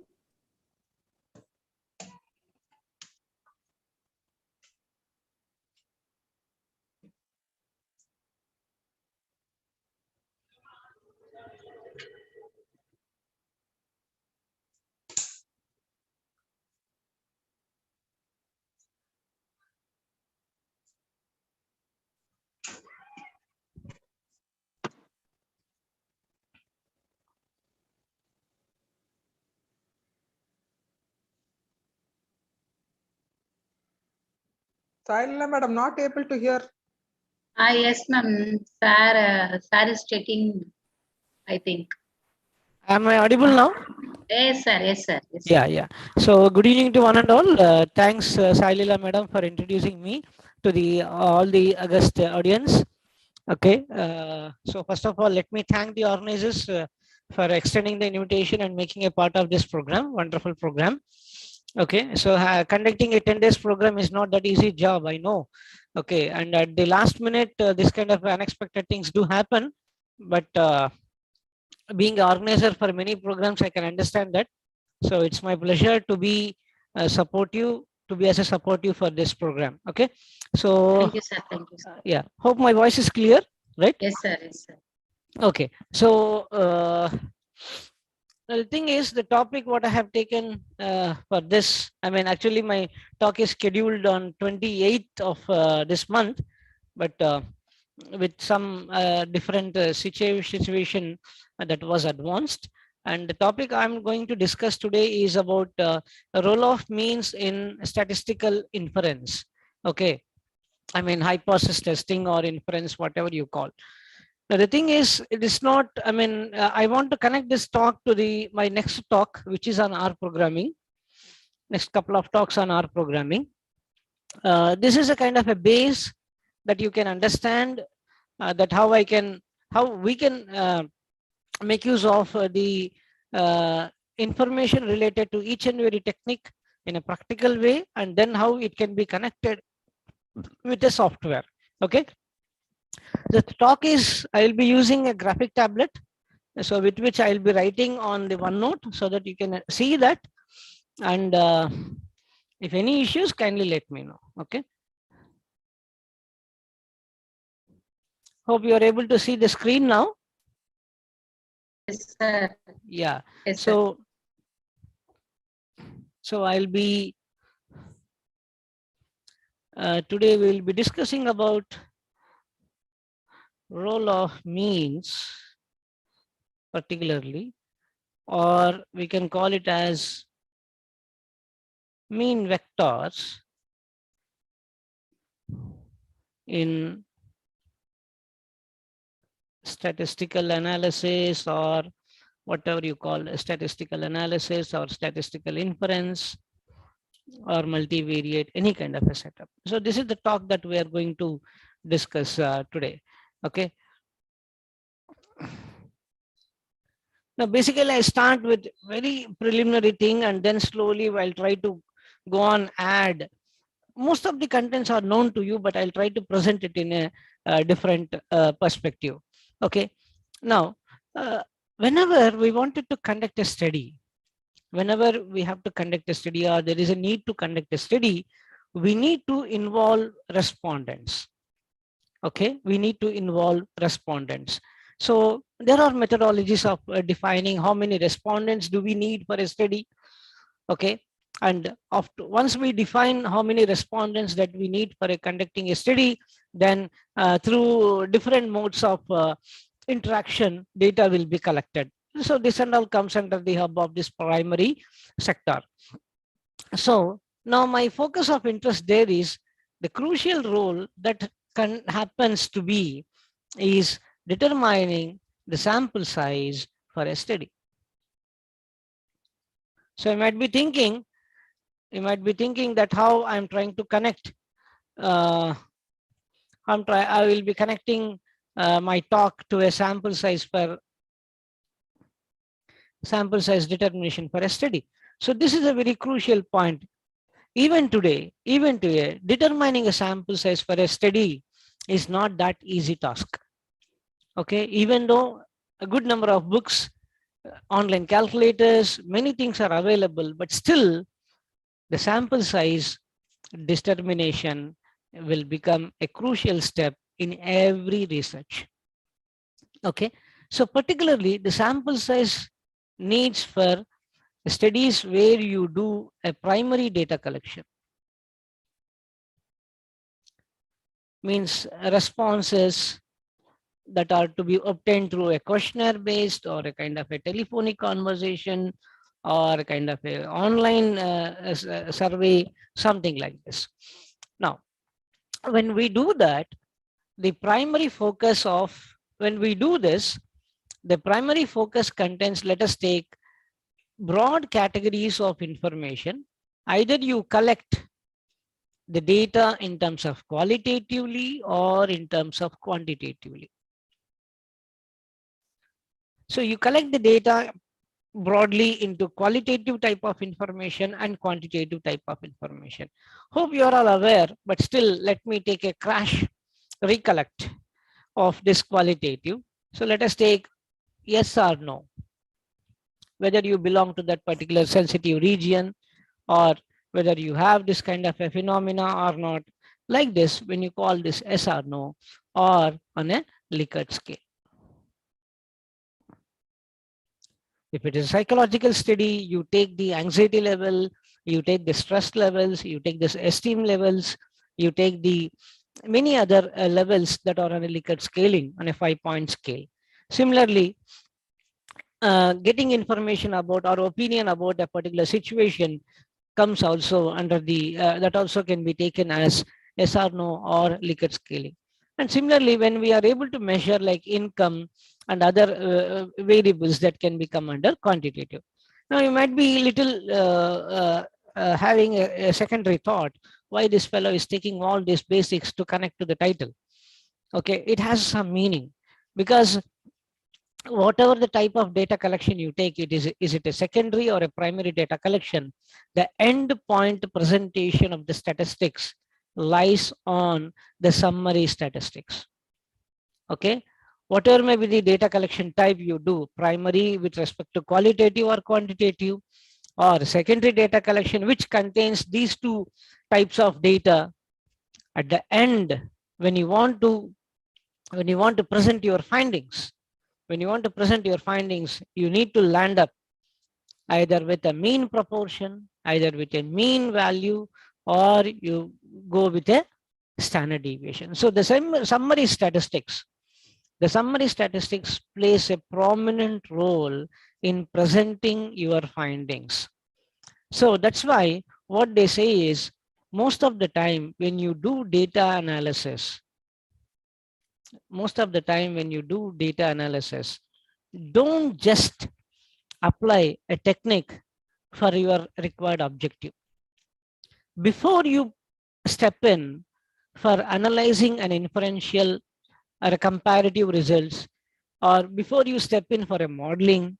Saila madam, not able to hear. Yes, ma'am. Sir is checking, I think. Am I audible now? Yes, sir. Yes, sir. Yes, sir. Yeah. So good evening to one and all. Thanks, Sailila madam, for introducing me to the all the august audience. Okay. So first of all, let me thank the organizers for extending the invitation and making a part of this program. Wonderful program. Okay. So conducting a 10 days program is not that easy job, I know. Okay. And at the last minute, this kind of unexpected things do happen. But being an organizer for many programs, I can understand that. So it's my pleasure to be supportive, to be as a supportive for this program. Okay. So Thank you, sir. Thank you, sir. yeah, hope my voice is clear, right? Yes, sir. Yes, sir. Okay. So the thing is, the topic what I have taken for this, I mean, actually my talk is scheduled on 28th of this month, but with some different situation that was advanced. And the topic I'm going to discuss today is about a role of means in statistical inference. Okay. I mean, hypothesis testing or inference, whatever you call. Now, the thing is, it is not, I mean, I want to connect this talk to my next talk, which is on R programming. Next couple of talks on R programming. This is a kind of a base that you can understand that how we can make use of the information related to each and every technique in a practical way, and then how it can be connected with the software. Okay. The talk is, I'll be using a graphic tablet, so with which I'll be writing on the OneNote so that you can see that. And if any issues, kindly let me know. Okay. Hope you are able to see the screen now. Yes, sir. Yeah. Yes, sir. So I'll be today we'll be discussing about role of means particularly, or we can call it as mean vectors in statistical analysis, or whatever you call statistical analysis or statistical inference or multivariate, any kind of a setup. So this is the talk that we are going to discuss today. Okay. Now, basically, I start with very preliminary thing, and then slowly I'll try to go on add. Most of the contents are known to you, but I'll try to present it in a different perspective. Okay. Now, whenever we wanted to conduct a study, whenever we have to conduct a study or there is a need to conduct a study, we need to involve respondents. Okay. We need to involve respondents. So there are methodologies of defining how many respondents do we need for a study. Okay. And after, once we define how many respondents that we need for conducting a study, then through different modes of interaction, data will be collected. So this and all comes under the hub of this primary sector. So now my focus of interest there is the crucial role that happens to be is determining the sample size for a study. So you might be thinking that how I'm trying to connect. I will be connecting my talk to a sample size determination for a study. So this is a very crucial point. Even today, determining a sample size for a study is not that easy task. Okay, even though a good number of books, online calculators, many things are available, but still the sample size determination will become a crucial step in every research. Okay, so particularly the sample size needs for studies where you do a primary data collection. Means responses that are to be obtained through a questionnaire based or a kind of a telephonic conversation or a kind of a online survey, something like this. Now, when we do that, the primary focus of, when we do this, the primary focus contains, let us take broad categories of information. Either you collect the data in terms of qualitatively or in terms of quantitatively. So you collect the data broadly into qualitative type of information and quantitative type of information. Hope you are all aware, but still let me take a crash recollect of this qualitative. So let us take yes or no, whether you belong to that particular sensitive region or whether you have this kind of a phenomena or not. Like this, when you call this yes or no, or on a Likert scale. If it is a psychological study, you take the anxiety level, you take the stress levels, you take this esteem levels, you take the many other levels that are on a Likert scaling on a 5-point scale. Similarly, getting information about or opinion about a particular situation comes also under the, that also can be taken as yes or no or Likert scaling. And similarly, when we are able to measure like income and other variables that can become under quantitative. Now you might be little having a secondary thought, why this fellow is taking all these basics to connect to the title. Okay, it has some meaning, because whatever the type of data collection you take, is it a secondary or a primary data collection, the end point presentation of the statistics lies on the summary statistics. Okay, whatever may be the data collection type you do, primary with respect to qualitative or quantitative, or secondary data collection which contains these two types of data, at the end, when you want to present your findings, you need to land up either with a mean proportion, either with a mean value, or you go with a standard deviation. So the summary statistics plays a prominent role in presenting your findings. So that's why what they say is, most of the time when you do data analysis, don't just apply a technique for your required objective. Before you step in for analyzing an inferential or a comparative results, or before you step in for a modeling,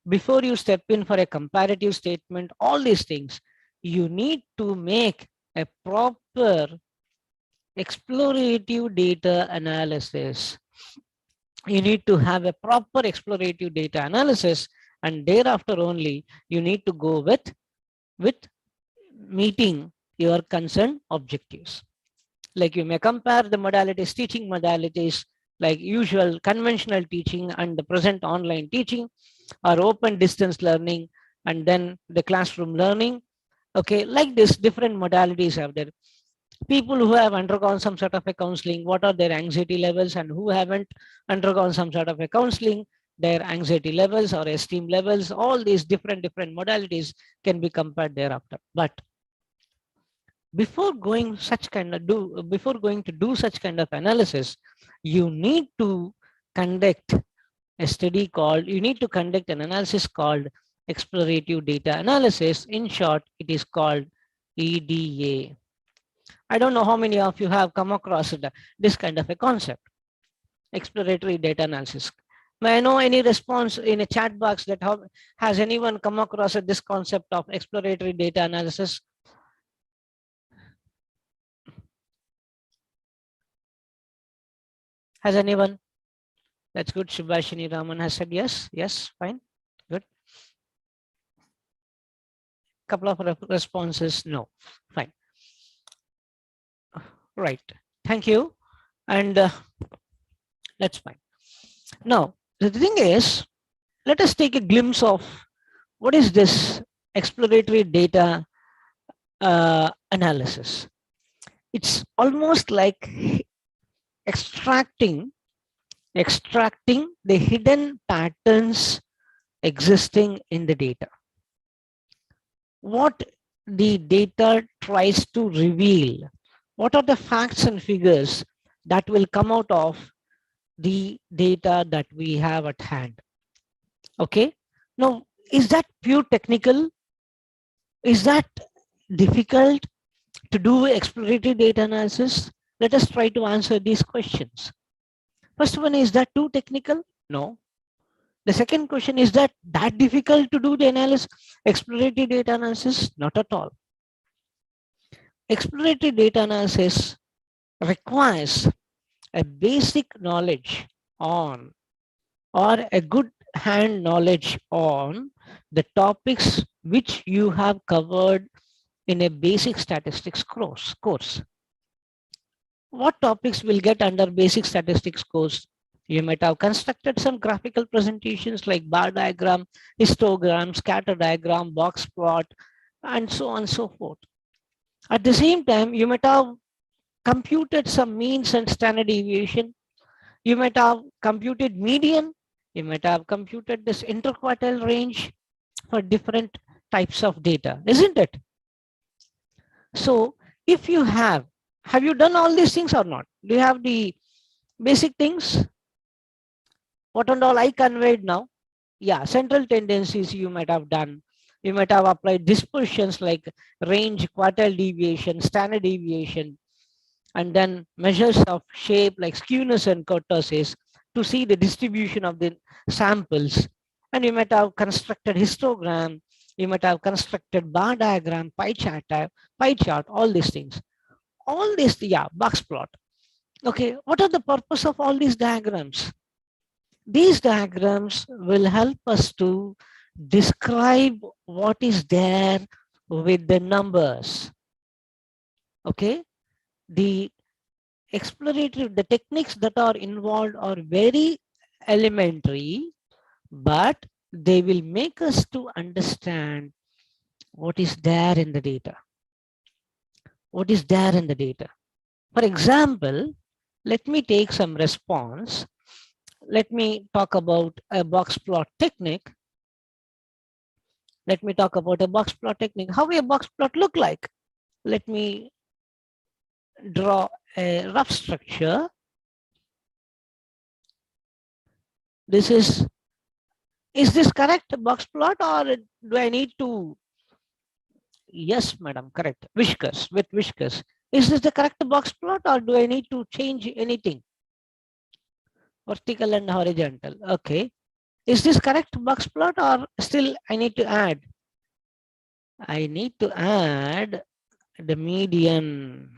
before you step in for a comparative statement, all these things, you need to make a proper explorative data analysis. You need to have a proper explorative data analysis, and thereafter only you need to go with meeting your concerned objectives. Like you may compare the modalities, teaching modalities, like usual conventional teaching and the present online teaching, or open distance learning, and then the classroom learning. Okay, like this, different modalities are there. People who have undergone some sort of a counseling, what are their anxiety levels, and who haven't undergone some sort of a counseling, their anxiety levels or esteem levels, all these different modalities can be compared thereafter. But before going to do such kind of analysis, you need to conduct a study called, you need to conduct an analysis called explorative data analysis. In short, it is called EDA. I don't know how many of you have come across this kind of a concept, exploratory data analysis. May I know any response in a chat box that has anyone come across this concept of exploratory data analysis? Has anyone? That's good. Subhashini Raman has said yes. Yes, fine. Good. Couple of responses, no. Fine. Right. Thank you. And that's fine. Now, the thing is, let us take a glimpse of what is this exploratory data analysis. It's almost like extracting the hidden patterns existing in the data. What the data tries to reveal, What are the facts and figures that will come out of the data that we have at hand? Okay. Now, is that pure technical? Is that difficult to do exploratory data analysis? Let us try to answer these questions. First one, is that too technical? No. The second question, is that difficult to do the analysis, exploratory data analysis? Not at all. Exploratory data analysis requires a basic knowledge on, or a good hand knowledge on, the topics which you have covered in a basic statistics course. What topics will get under basic statistics course? You might have constructed some graphical presentations like bar diagram, histogram, scatter diagram, box plot, and so on and so forth. At the same time, you might have computed some means and standard deviation. You might have computed median. You might have computed this interquartile range for different types of data, isn't it? So if you have you done all these things or not? Do you have the basic things? What and all I conveyed now? Yeah, central tendencies you might have done. You might have applied dispersions like range, quartile deviation, standard deviation, and then measures of shape like skewness and kurtosis to see the distribution of the samples. And you might have constructed histogram. You might have constructed bar diagram, pie chart, all these things. All this, yeah, box plot. Okay, what are the purpose of all these diagrams? These diagrams will help us to describe what is there with the numbers. Okay, the exploratory, the techniques that are involved are very elementary, but they will make us to understand what is there in the data. What is there in the data? For example, let me take some response. Let me talk about a box plot technique. Let me talk about a box plot technique. How will a box plot look like? Let me draw a rough structure. This is this correct box plot, or do I need to? Yes, madam, correct. Whiskers, with whiskers. Is this the correct box plot, or do I need to change anything? Vertical and horizontal. Okay. Is this correct box plot, or still I need to add? I need to add the median.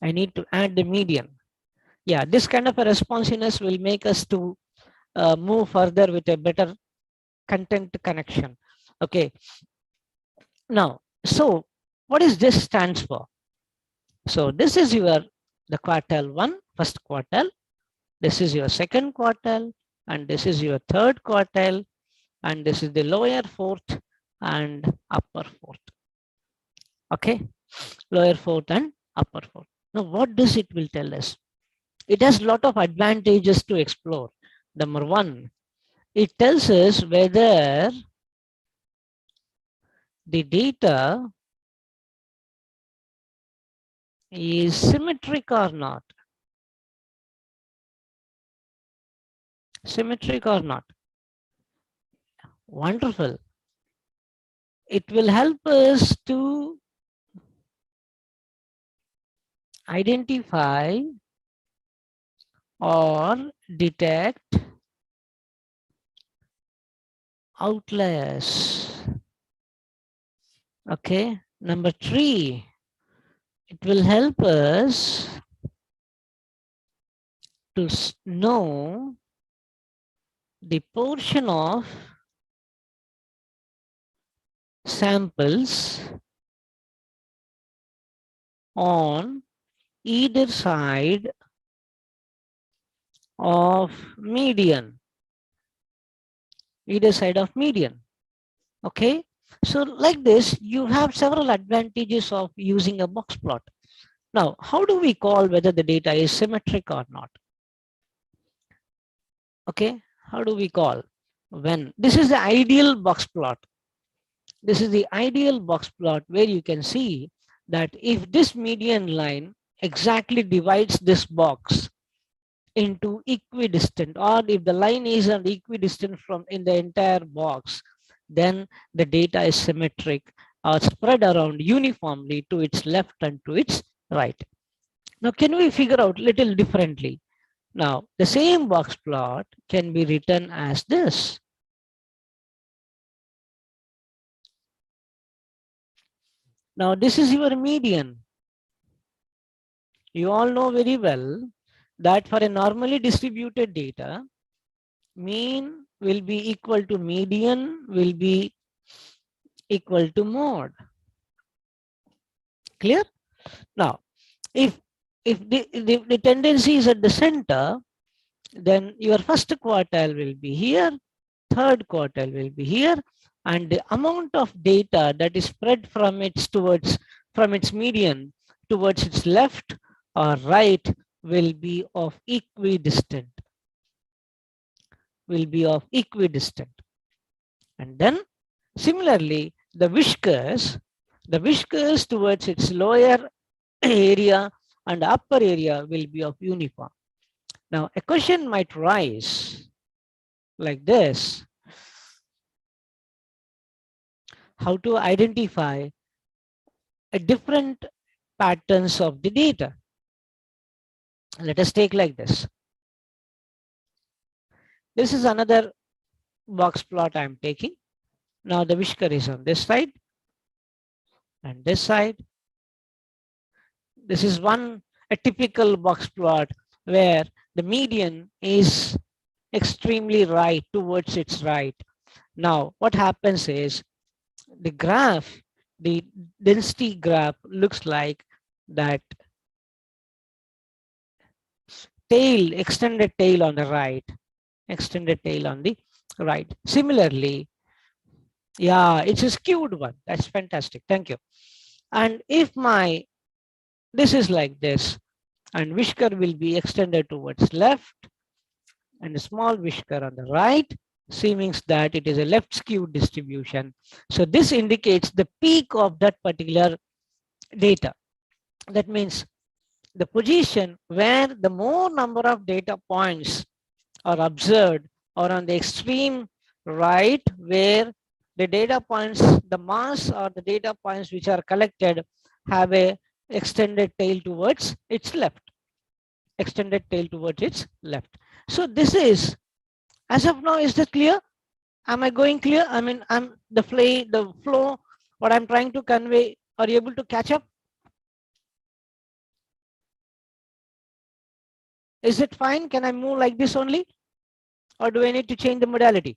I need to add the median. Yeah, this kind of a responsiveness will make us to move further with a better content connection. Okay. Now, so what is this stands for? So this is your the quartile 1, first quartile. This is your second quartile, and this is your third quartile, and this is the lower fourth and upper fourth. Okay, lower fourth and upper fourth. Now, what does it will tell us? It has a lot of advantages to explore. Number one, it tells us whether the data is symmetric or not. Symmetric or not. Wonderful. It will help us to identify or detect outliers. Okay. Number 3, it will help us to know the portion of samples on either side of median. Either side of median. Okay. So like this, you have several advantages of using a box plot. Now, how do we call whether the data is symmetric or not? Okay. How do we call? When this is the ideal box plot. This is the ideal box plot where you can see that if this median line exactly divides this box into equidistant, or if the line is an equidistant from in the entire box, then the data is symmetric or spread around uniformly to its left and to its right. Now, can we figure out little differently? Now, the same box plot can be written as this. Now, this is your median. You all know very well that for a normally distributed data, mean will be equal to median will be equal to mode. Clear? Now, if the tendency is at the center, then your first quartile will be here, third quartile will be here, and the amount of data that is spread from its median towards its left or right will be of equidistant. And then similarly, the whiskers towards its lower area and upper area will be of uniform. Now, a question might rise like this: how to identify a different patterns of the data? Let us take like this. This is another box plot I am taking. Now the whisker is on this side and this side. This is a typical box plot where the median is extremely right towards its right. Now what happens is the graph, the density graph looks like that tail, extended tail on the right, extended tail on the right. Similarly, yeah, it's a skewed one. That's fantastic. Thank you. And if this is like this, and whisker will be extended towards left and a small whisker on the right, seeming that it is a left skewed distribution. So this indicates the peak of that particular data. That means the position where the more number of data points are observed or on the extreme right, where the data points, the mass or the data points which are collected have a extended tail towards its left, So this is, as of now, is that clear? Am I going clear? I mean, the flow, what I'm trying to convey, are you able to catch up? Is it fine? Can I move like this only? Or do I need to change the modality?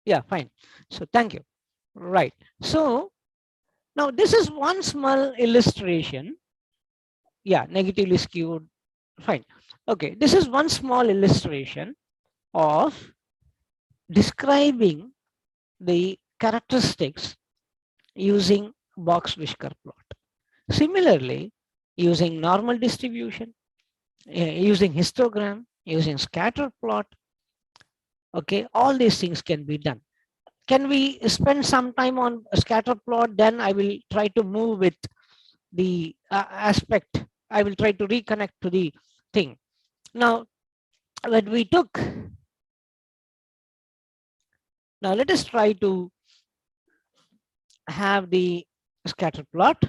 Yeah, fine. So thank you. Right. So now this is one small illustration. Yeah, negatively skewed. Fine. Okay. This is one small illustration of describing the characteristics using box whisker plot. Similarly, using normal distribution, using histogram, using scatter plot, okay, all these things can be done. Can we spend some time on a scatter plot? Then I will try to move with the aspect. I will try to reconnect to the thing. Now, when we took, now let us try to have the scatter plot.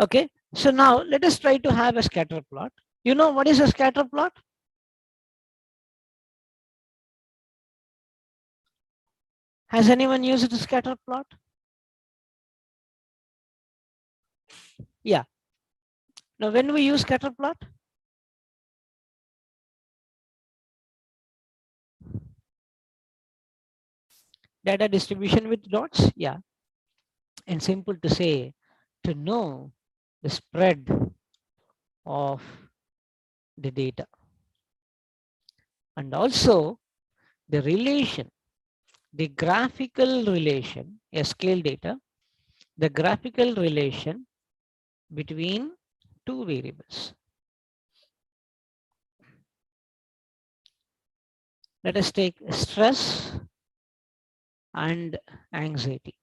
Okay, so now let us try to have a scatter plot. You know what is a scatter plot? Has anyone used a scatter plot? Yeah. Now, when we use scatter plot, data distribution with dots. Yeah. And simple to say, to know the spread of the data. And also the relation, the graphical relation, a scale data, the graphical relation between two variables. Let us take stress and anxiety.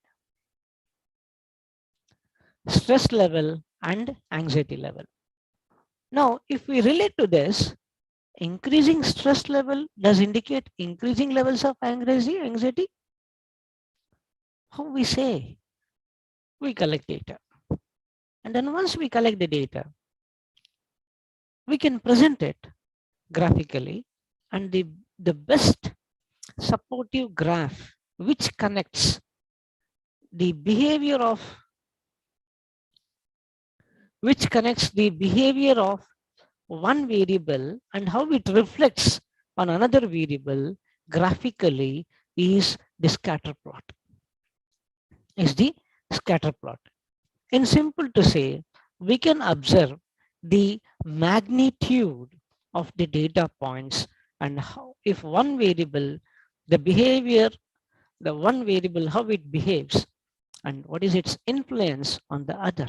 Stress level and anxiety level. Now, if we relate to this, increasing stress level does indicate increasing levels of anxiety. How we say? We collect data. And then once we collect the data, we can present it graphically, and the best supportive graph which connects the behavior of one variable and how it reflects on another variable graphically is the scatter plot. In simple to say, we can observe the magnitude of the data points and how, if one variable, the behavior, the one variable, how it behaves and what is its influence on the other.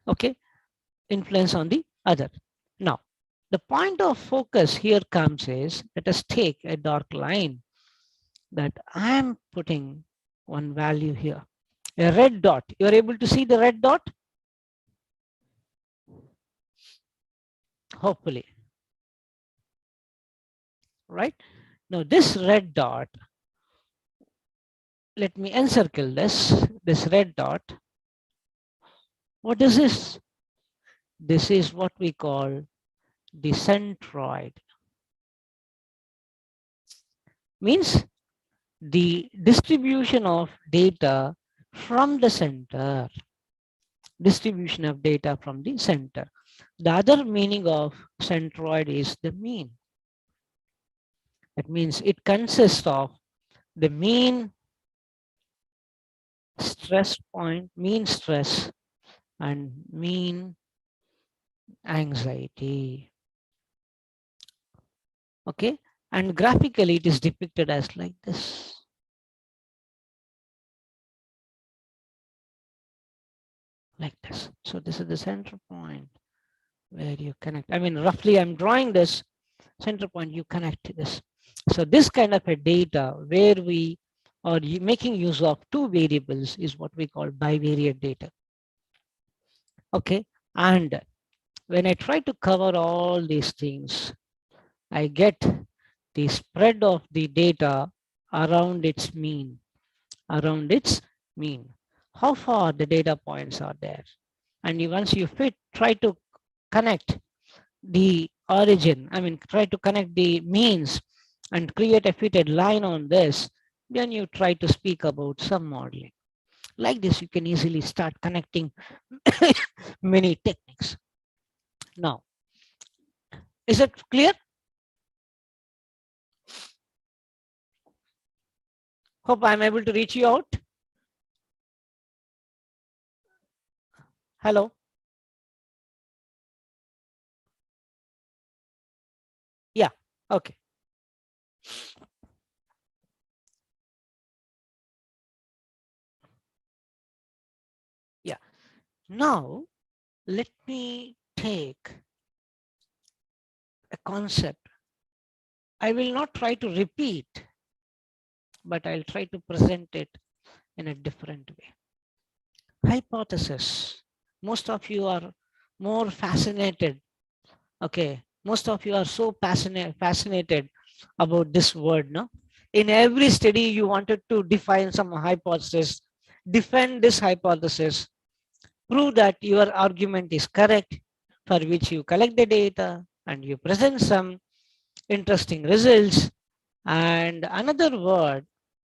Okay, influence on the other. Now, the point of focus here comes is, let us take a dark line that I am putting one value here, a red dot. You are able to see the red dot? Hopefully. Right? Now this red dot, let me encircle this red dot. What is this? This is what we call the centroid. Means the distribution of data from the center. Distribution of data from the center. The other meaning of centroid is the mean. That means it consists of the mean stress point, mean stress, and mean anxiety. Okay, and graphically it is depicted as like this. Like this. So this is the center point where you connect. I mean, roughly I'm drawing this center point, you connect this. So this kind of a data where we are making use of two variables is what we call bivariate data. Okay, and when I try to cover all these things, I get the spread of the data around its mean, How far the data points are there. And once you try to connect the origin, I mean, try to connect the means and create a fitted line on this, then you try to speak about some modeling. Like this, you can easily start connecting many techniques. Now, is it clear? Hope I'm able to reach you out. Hello. Yeah, okay. Yeah. Now, let me take a concept. I will not try to repeat, but I'll try to present it in a different way. Hypothesis. Most of you are more fascinated. Okay, most of you are so fascinated about this word, no? In every study, you wanted to define some hypothesis, defend this hypothesis, prove that your argument is correct, for which you collect the data and you present some interesting results. And another word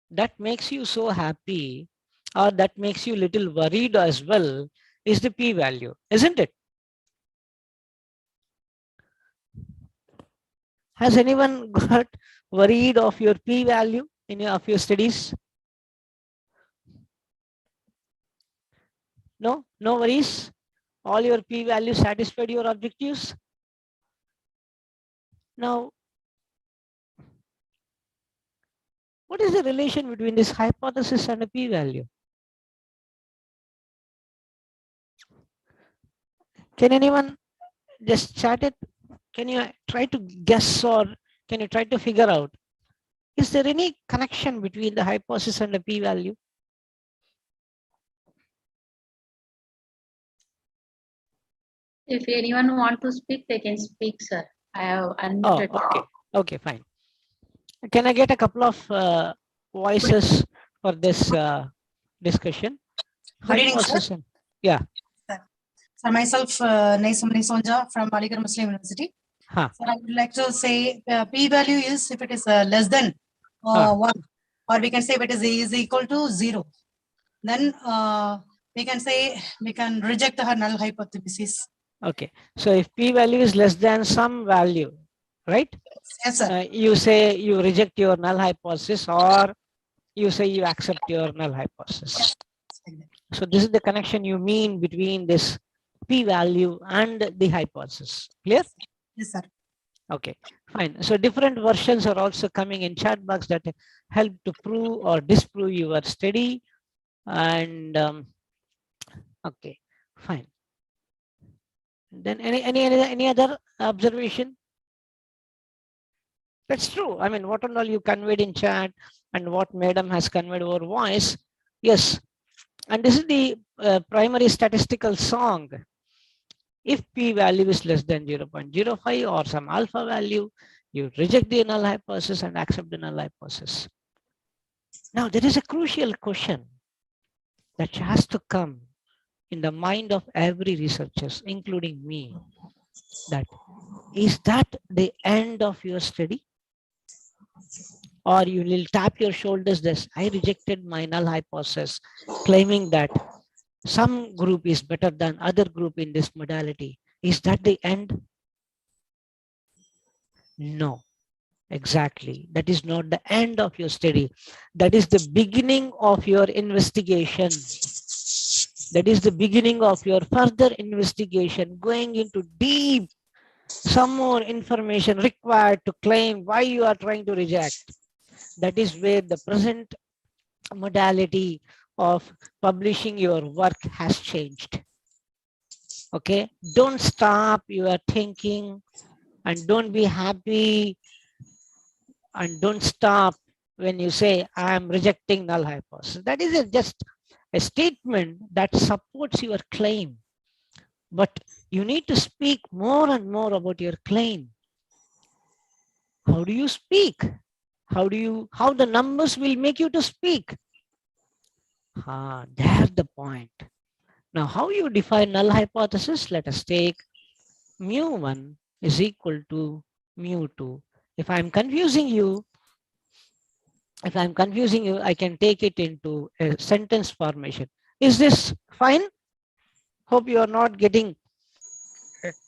that makes you so happy or that makes you little worried as well is the p-value, isn't it? Has anyone got worried of your p-value in your studies? No, no worries. All your p-values satisfied your objectives. Now, what is the relation between this hypothesis and a p-value? Can anyone just chat it? Can you try to guess, or can you try to figure out, is there any connection between the hypothesis and the p-value? If anyone want to speak, they can speak, sir. I have Oh, unmuted. okay. Okay, fine. Can I get a couple of voices for this discussion? Good evening, sir. Hypothesis and- yeah. For myself, Naisamani Sonja from Aligarh Muslim University. Huh. So I would like to say p-value is if it is less than 1, or we can say if it is equal to 0, then we can say we can reject her null hypothesis. Okay. So if p-value is less than some value, right? Yes, sir. You say you reject your null hypothesis, or you say you accept your null hypothesis. So this is the connection you mean between this p-value and the hypothesis. Clear? Yes, sir. Okay, fine. So different versions are also coming in chat box that help to prove or disprove your study. And okay, fine. Then any other observation? That's true. I mean, what and all you conveyed in chat and what Madam has conveyed over voice. Yes. And this is the primary statistical song. If p-value is less than 0.05 or some alpha value, you reject the null hypothesis and accept the null hypothesis. Now, there is a crucial question that has to come in the mind of every researcher, including me, that is that the end of your study? Or you will tap your shoulders this, I rejected my null hypothesis, claiming that some group is better than other group in this modality. Is that the end? No, exactly. That is not the end of your study. That is the beginning of your investigation. That is the beginning of your further investigation, going into deep, some more information required to claim why you are trying to reject. That is where the present modality of publishing your work has changed. Okay, don't stop your thinking, and don't be happy, and don't stop when you say I am rejecting null hypothesis. That is just a statement that supports your claim, but you need to speak more and more about your claim. How do you speak? How the numbers will make you to speak? There's the point. Now, how you define null hypothesis? Let us take mu1 is equal to mu2. If I'm confusing you, I can take it into a sentence formation. Is this fine? Hope you are not getting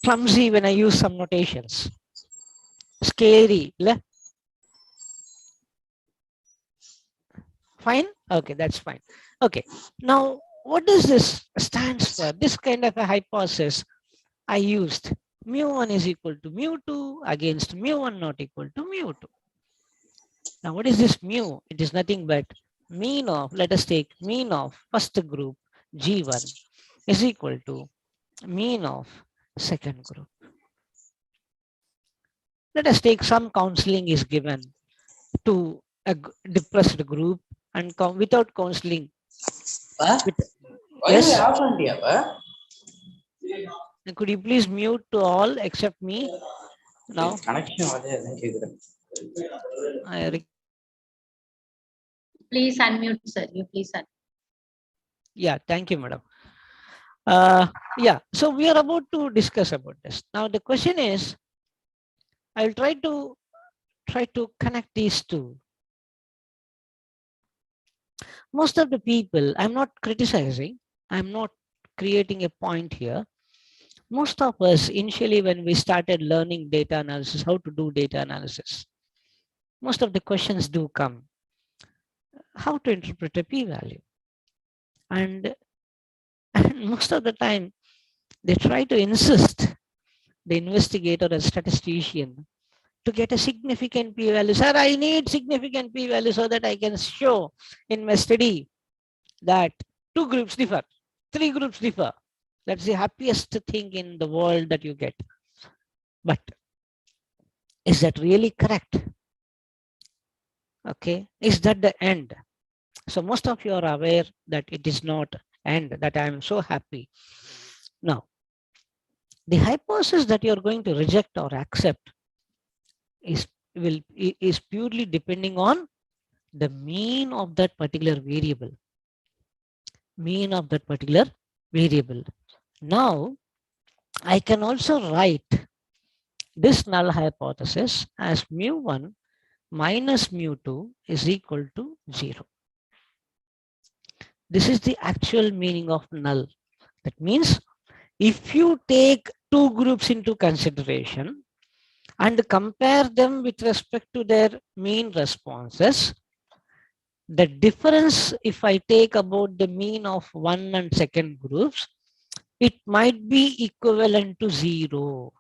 clumsy when I use some notations. Scary. Fine? Okay, that's fine. Okay, now what does this stands for? This kind of a hypothesis I used mu1 is equal to mu2 against mu1 not equal to mu2. Now what is this mu? It is nothing but mean of, let us take mean of first group G1 is equal to mean of second group. Let us take some counseling is given to a depressed group, and without counseling. Yes. Could you please mute to all except me now? Please unmute, sir. You please unmute. Yeah, thank you, madam. Yeah, so we are about to discuss about this. Now the question is, I will try to connect these two. Most of the people, I'm not criticizing, I'm not creating a point here. Most of us initially when we started learning data analysis, how to do data analysis, most of the questions do come. How to interpret a p-value? And most of the time they try to insist the investigator or statistician to get a significant p-value. Sir, I need significant p-value so that I can show in my study that 2 groups differ, 3 groups differ. That's the happiest thing in the world that you get. But is that really correct? Okay, is that the end? So most of you are aware that it is not end, that I am so happy. Now, the hypothesis that you are going to reject or accept is purely depending on the mean of that particular variable. Mean of that particular variable. Now, I can also write this null hypothesis as mu1 minus mu2 is equal to 0. This is the actual meaning of null. That means if you take 2 groups into consideration and compare them with respect to their mean responses, the difference, if I take about the mean of 1 and second groups, it might be equivalent to 0.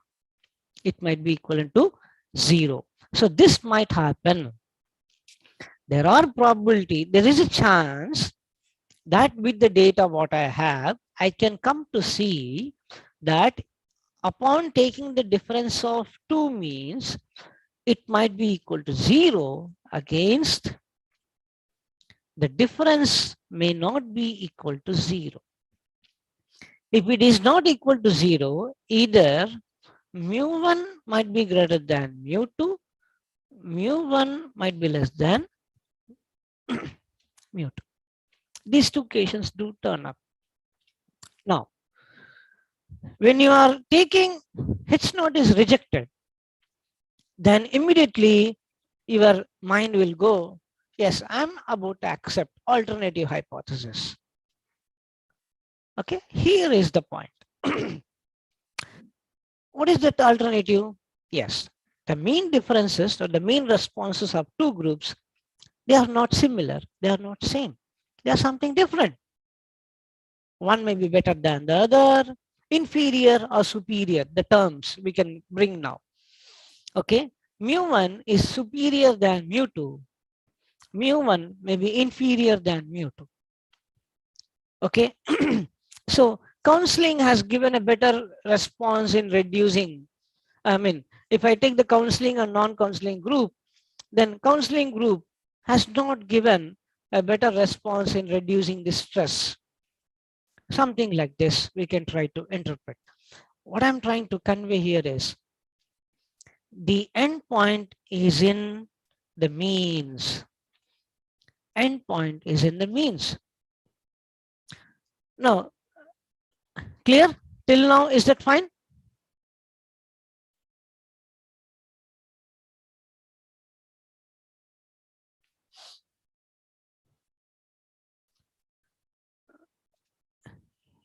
It might be equivalent to 0. So this might happen. There are probability, there is a chance that with the data what I have, I can come to see that upon taking the difference of 2 means, it might be equal to 0 against the difference may not be equal to 0. If it is not equal to 0, either mu1 might be greater than mu2, mu1 might be less than mu2. These 2 cases do turn up. Now, when you are taking H0 is rejected, then immediately your mind will go, yes, I'm about to accept alternative hypothesis. Okay, here is the point. What is that alternative? Yes, the mean differences or the mean responses of 2 groups, they are not similar, they are not same, they are something different. One may be better than the other, inferior or superior, the terms we can bring now. Okay, mu1 is superior than mu2, mu1 may be inferior than mu2. Okay, so counseling has given a better response in reducing. I mean, if I take the counseling and non-counseling group, then counseling group has not given a better response in reducing the stress. Something like this we can try to interpret. What I'm trying to convey here is the endpoint is in the means. Endpoint is in the means. Now, clear till now? Is that fine?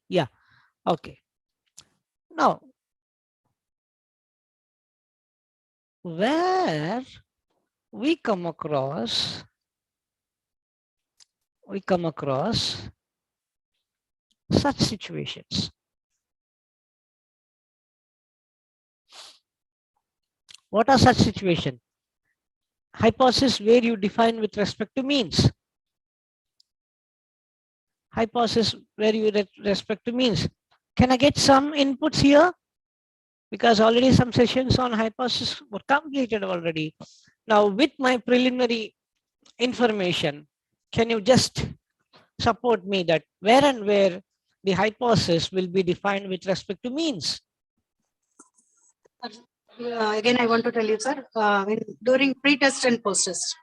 Yeah, okay. Now, where we come across such situations. What are such situations? Hypothesis where you define with respect to means. Hypothesis where you respect to means. Can I get some inputs here? Because already some sessions on hypothesis were completed already. Now with my preliminary information, can you just support me that where and where the hypothesis will be defined with respect to means? Again, I want to tell you, sir, during pre-test and post-test.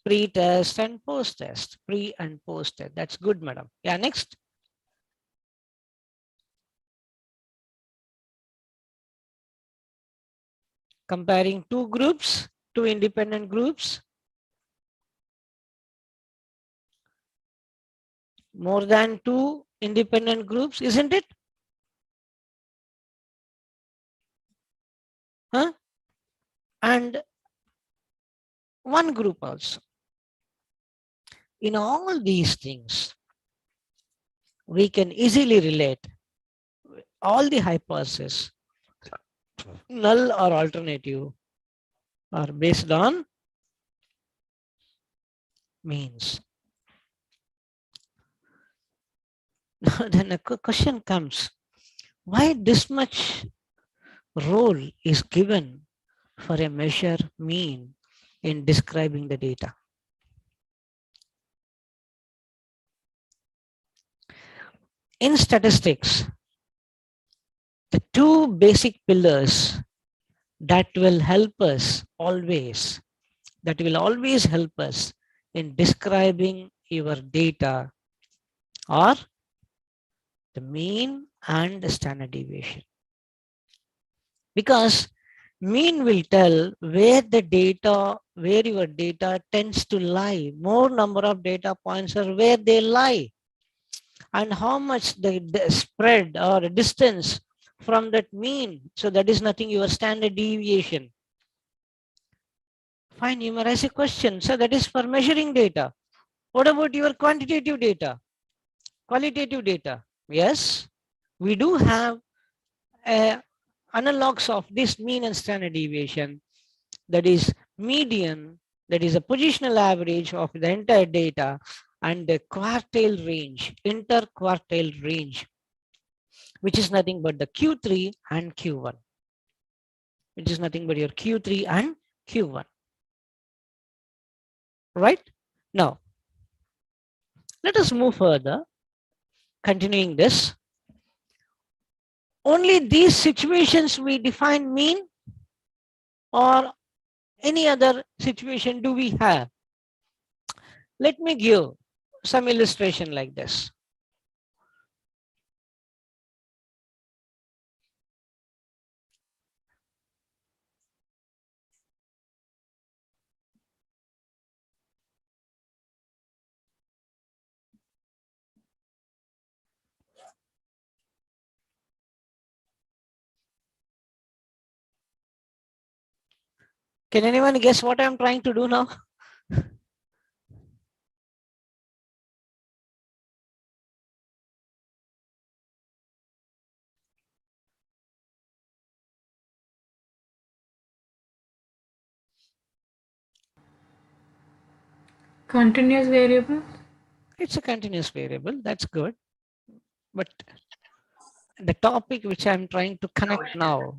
Pre-test and post-test. Pre and post-test. That's good, madam. Yeah, next. Comparing 2 groups, 2 independent groups. More than 2 independent groups, isn't it? Huh? And 1 group also. In all these things, we can easily relate all the hypotheses, null or alternative, or based on means. Then a question comes, why this much role is given for a measure mean in describing the data? In statistics, the two basic pillars that will always help us in describing your data are the mean and the standard deviation. Because mean will tell where your data tends to lie. More number of data points are where they lie. And how much the spread or distance from that mean. So that is nothing your standard deviation. Fine, you may raise a question. So that is for measuring data. What about your quantitative data? Qualitative data? Yes, we do have analogs of this mean and standard deviation. That is median, that is a positional average of the entire data, and the quartile range, interquartile range, which is nothing but the Q3 and Q1, which is nothing but your Q3 and Q1. Right? Now, let us move further. Continuing this, only these situations we define mean, or any other situation do we have? Let me give some illustration like this. Can anyone guess what I'm trying to do now? Continuous variable? It's a continuous variable. That's good. But the topic which I'm trying to connect now.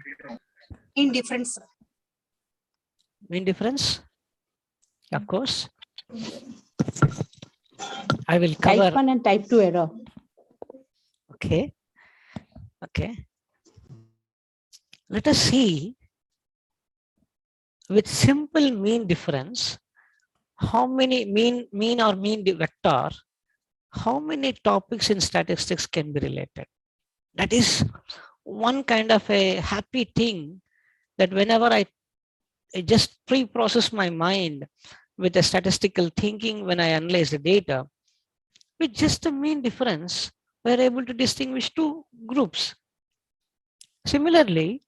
Indifference. Mean difference? Of course. I will cover. Type 1 and type 2 error. Okay. Okay. Let us see with simple mean difference, how many mean vector, how many topics in statistics can be related. That is one kind of a happy thing, that whenever I just pre-process my mind with a statistical thinking when I analyze the data, with just the mean difference, we're able to distinguish two groups. Similarly,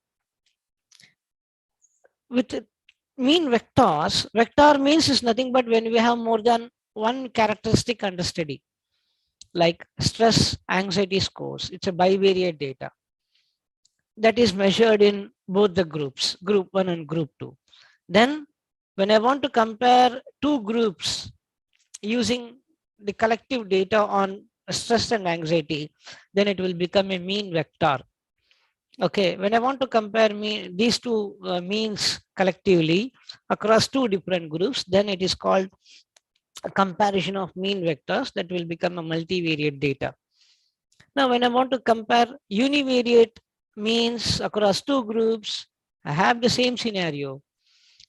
with mean vectors, vector means is nothing but when we have more than one characteristic under study, like stress, anxiety scores. It's a bivariate data that is measured in both the groups, group 1 and group 2. Then when I want to compare two groups using the collective data on stress and anxiety, then it will become a mean vector. Okay, when I want to compare these two means collectively across two different groups, then it is called a comparison of mean vectors, that will become a multivariate data. Now, when I want to compare univariate means across two groups, I have the same scenario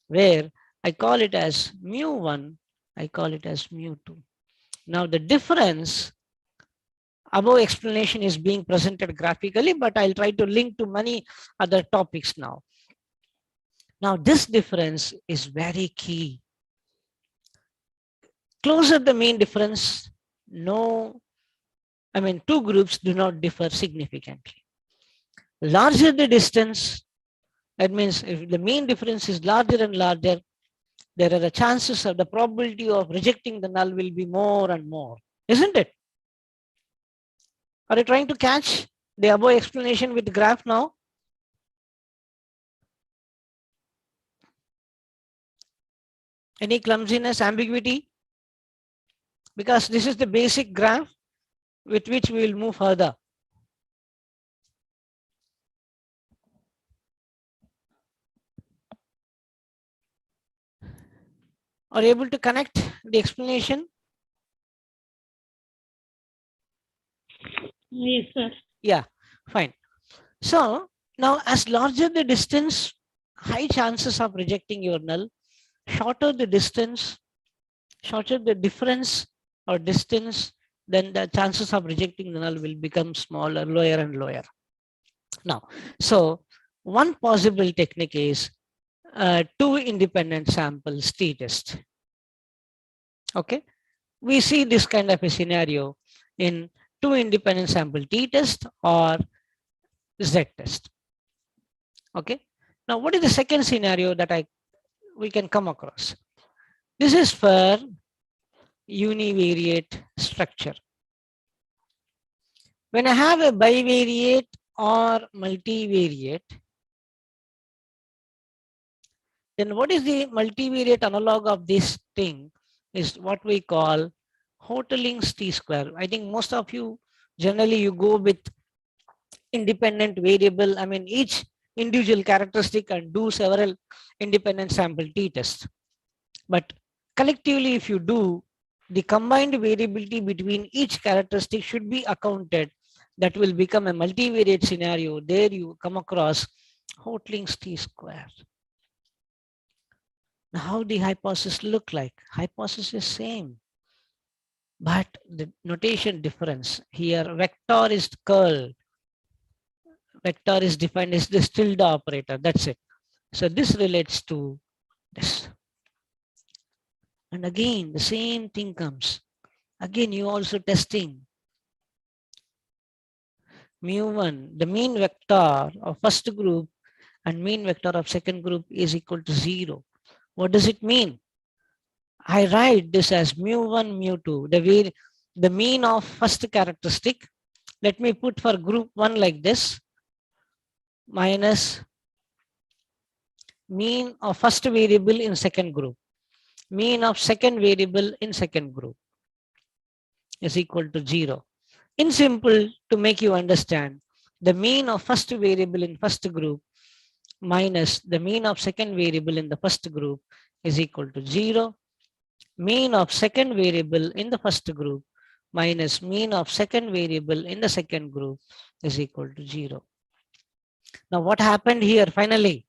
where I call it as mu1, I call it as mu2. Now, the difference above explanation is being presented graphically, but I'll try to link to many other topics now. Now, this difference is very key. Closer the mean difference, two groups do not differ significantly. Larger the distance, that means if the mean difference is larger and larger, there are the chances of the probability of rejecting the null will be more and more, isn't it? Are you trying to catch the above explanation with the graph now? Any clumsiness, ambiguity? Because this is the basic graph with which we will move further. Are you able to connect the explanation? Yes, sir. Yeah, fine. So now as larger the distance, high chances of rejecting your null. Shorter the distance, shorter the difference or distance, then the chances of rejecting the null will become smaller, lower and lower. Now, so one possible technique is two independent samples t-test. Okay, we see this kind of a scenario in two independent sample t-test or z-test. Okay, now what is the second scenario that we can come across? This is for univariate structure. When I have a bivariate or multivariate, then what is the multivariate analog of this thing is what we call Hoteling's t-square. I think most of you generally you go with independent variable. I mean each individual characteristic and do several independent sample t-tests. But collectively if you do, the combined variability between each characteristic should be accounted. That will become a multivariate scenario. There you come across Hoteling's t-square. Now, how the hypothesis look like? Hypothesis is same, but the notation difference. Here vector is curl. Vector is defined as the tilde operator. That's it. So this relates to this. And again, the same thing comes. Again, you also testing mu1, the mean vector of first group and mean vector of second group is equal to 0. What does it mean? I write this as mu1, mu2, the mean of first characteristic. Let me put for group 1 like this, minus mean of first variable in second group, mean of second variable in second group is equal to 0. In simple, to make you understand, the mean of first variable in first group minus the mean of second variable in the first group is equal to 0. Mean of second variable in the first group minus mean of second variable in the second group is equal to 0. Now what happened here finally?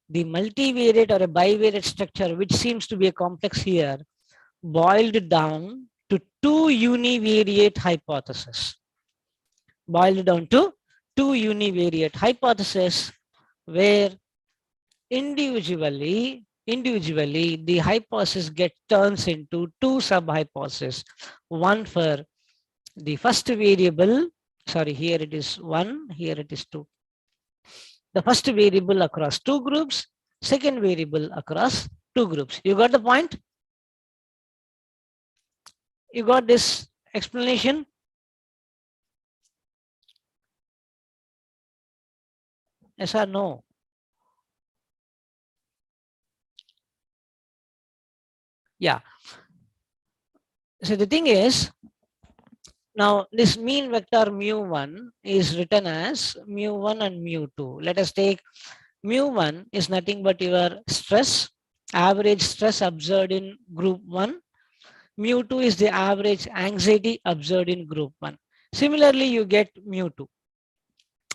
The multivariate or a bivariate structure, which seems to be a complex here, boiled down to two univariate hypotheses. Boiled down to two univariate hypotheses where individually the hypothesis turns into two sub-hypotheses. One for the first variable, sorry, here it is 1, here it is 2. The first variable across two groups, second variable across two groups. You got the point? You got this explanation? Yes or no? Yeah. So the thing is, now this mean vector mu1 is written as mu1 and mu2. Let us take mu1 is nothing but your stress, average stress observed in group 1. Mu2 is the average anxiety observed in group 1. Similarly, you get mu2.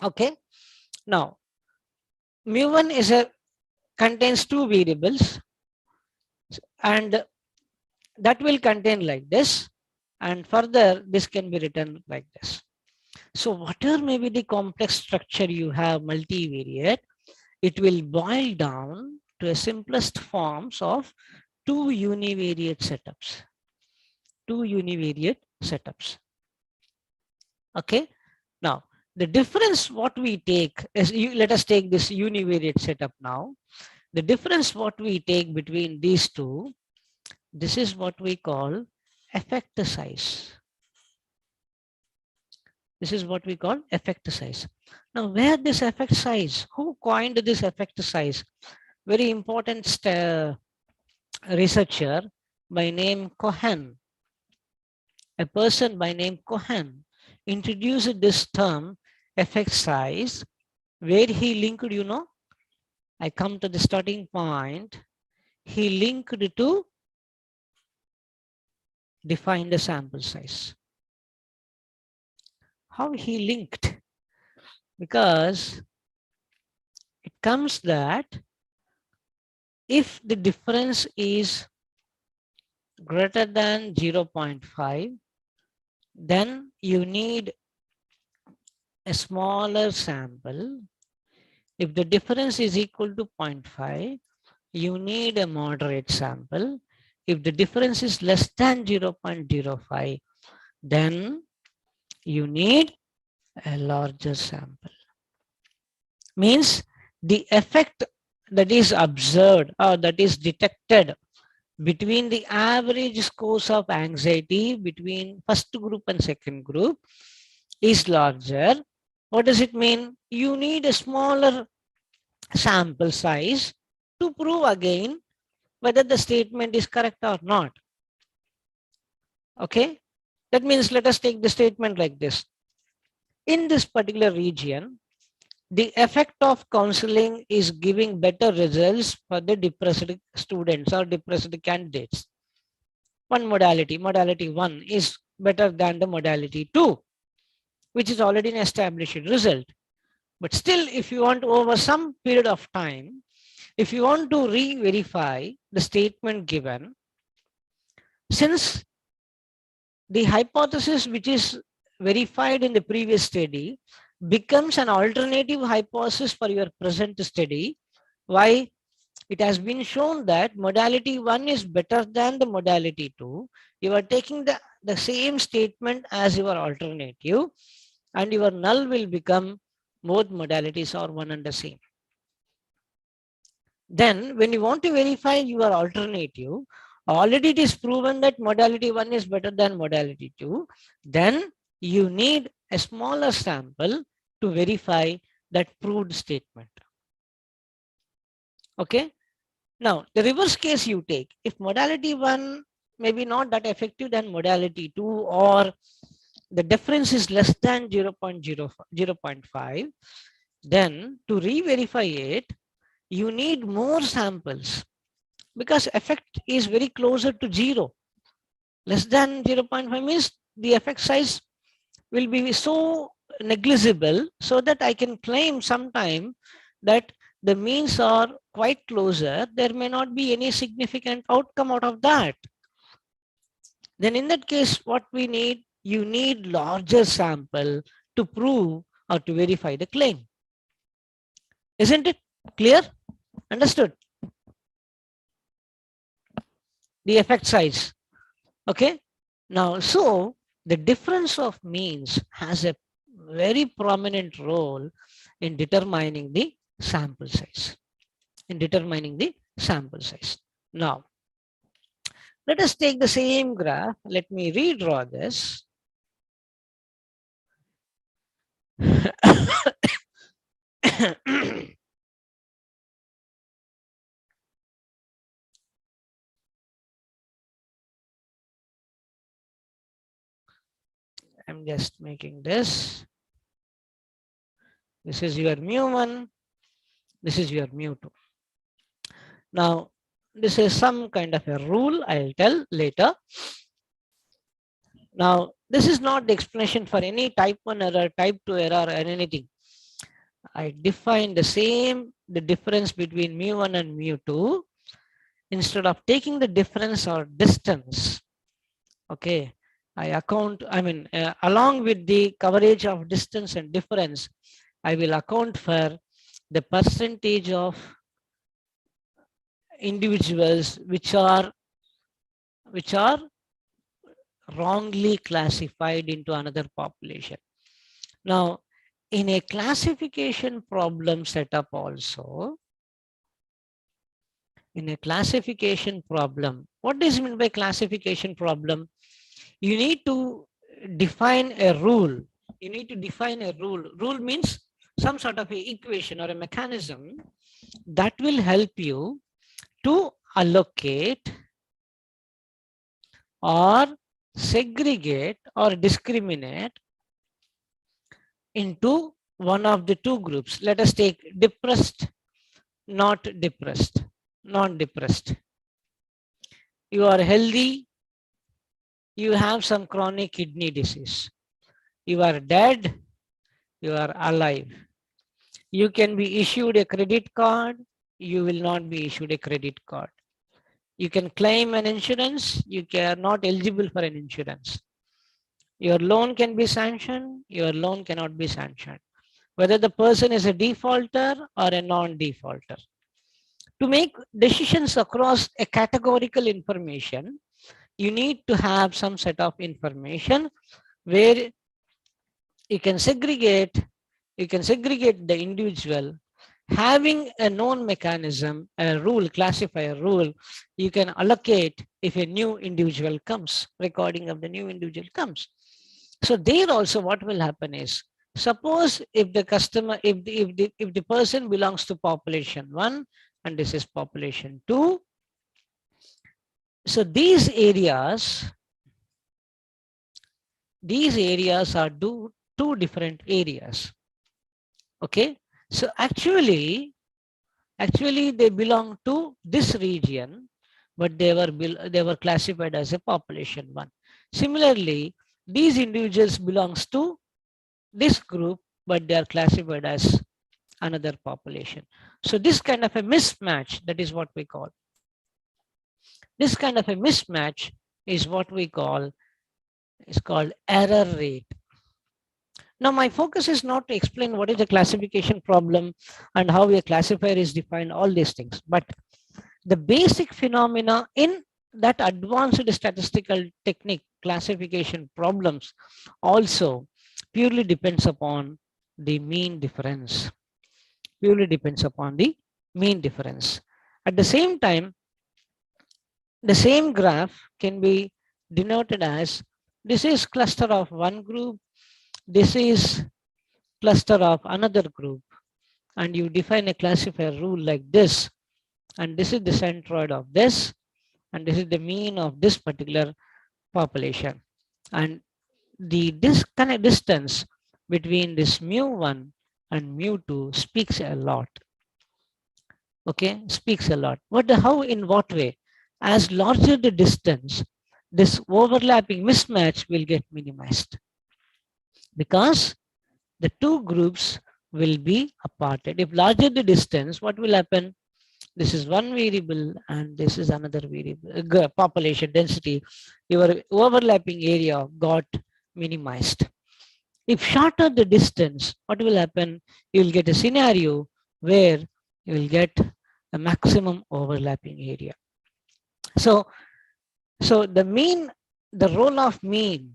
Okay. Now, mu1 contains two variables, and that will contain like this, and further this can be written like this. So whatever may be the complex structure you have multivariate, it will boil down to a simplest forms of two univariate setups. Two univariate setups. Okay. Now the difference what we take is, let us take this univariate setup now. The difference what we take between these two, this is what we call effector size. This is what we call effector size. Now where this effect size, who coined this effector size? Very important researcher by name Cohen, a person by name Cohen, introduced this term effect size, where he linked, you know, I come to the starting point, he linked to define the sample size. How he linked? Because it comes that if the difference is greater than 0.5, then you need a smaller sample. If the difference is equal to 0.5, you need a moderate sample. If the difference is less than 0.05, then you need a larger sample. Means the effect that is observed or that is detected between the average scores of anxiety between first group and second group is larger. What does it mean? You need a smaller sample size to prove again whether the statement is correct or not. Okay, that means let us take the statement like this. In this particular region, the effect of counseling is giving better results for the depressed students or depressed candidates. One modality, modality 1 is better than the modality 2, which is already an established result. But still, if you want over some period of time, if you want to re-verify the statement given, since the hypothesis which is verified in the previous study becomes an alternative hypothesis for your present study. Why? It has been shown that modality 1 is better than the modality 2. You are taking the same statement as your alternative, and your null will become both modalities are one and the same. Then when you want to verify your alternative, already it is proven that modality 1 is better than modality 2. Then you need a smaller sample to verify that proved statement. Okay. Now the reverse case you take, if modality 1 may be not that effective than modality 2, or the difference is less than 0.5, then to re-verify it, you need more samples, because effect is very closer to 0. Less than 0.5 means the effect size will be so negligible, so that I can claim sometime that the means are quite closer. There may not be any significant outcome out of that. Then in that case, what we need, you need larger sample to prove or to verify the claim. Isn't it clear? Understood? The effect size. Okay. Now, so the difference of means has a very prominent role in determining the sample size. Now, let us take the same graph. Let me redraw this. I'm just making this. This is your mu1. This is your mu2. Now, this is some kind of a rule I'll tell later. Now, this is not the explanation for any type 1 error, type 2 error, or anything. I define the difference between mu1 and mu2. Instead of taking the difference or distance, okay, along with the coverage of distance and difference, I will account for the percentage of individuals which are wrongly classified into another population. Now, in a classification problem setup also, in a classification problem, what does it mean by classification problem? You need to define a rule. Rule means some sort of a equation or a mechanism that will help you to allocate or segregate or discriminate into one of the two groups. Let us take depressed, not depressed, non-depressed. You are healthy, you have some chronic kidney disease. You are dead, you are alive. You can be issued a credit card, you will not be issued a credit card. You can claim an insurance, you are not eligible for an insurance. Your loan can be sanctioned, your loan cannot be sanctioned. Whether the person is a defaulter or a non-defaulter. To make decisions across a categorical information, you need to have some set of information where you can segregate the individual. Having a known mechanism, a rule, classifier rule, you can allocate if a new individual comes, recording of the new individual comes. So there also what will happen is, suppose if the customer, if the person belongs to population 1 and this is population 2. So these areas are two different areas. Okay. So actually they belong to this region, but they were classified as a population 1. Similarly, these individuals belongs to this group, but they are classified as another population. So this kind of a mismatch, that is what we call. This kind of a mismatch is what we call, is called error rate. Now my focus is not to explain what is the classification problem and how a classifier is defined, all these things, but the basic phenomena in that advanced statistical technique classification problems also purely depends upon the mean difference. Purely depends upon the mean difference. At the same time, the same graph can be denoted as, this is cluster of one group, this is cluster of another group, and you define a classifier rule like this, and this is the centroid of this, and this is the mean of this particular population, and the disconnect distance between this mu1 and mu2 speaks a lot. Okay, speaks a lot. But how, in what way? As larger the distance, this overlapping mismatch will get minimized, because the two groups will be aparted. If larger the distance, what will happen? This is one variable and this is another variable, population density. Your overlapping area got minimized. If shorter the distance, what will happen? You will get a scenario where you will get a maximum overlapping area. So the role of mean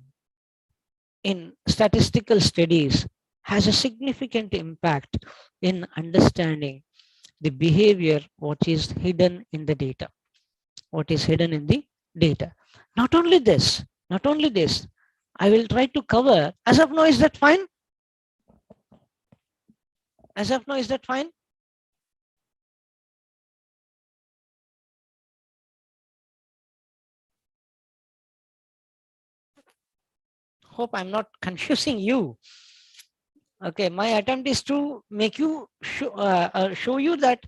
in statistical studies has a significant impact in understanding the behavior, what is hidden in the data. What is hidden in the data. Not only this, I will try to cover, as of now, is that fine? As of now, is that fine? Hope I'm not confusing you. Okay, my attempt is to make you show you that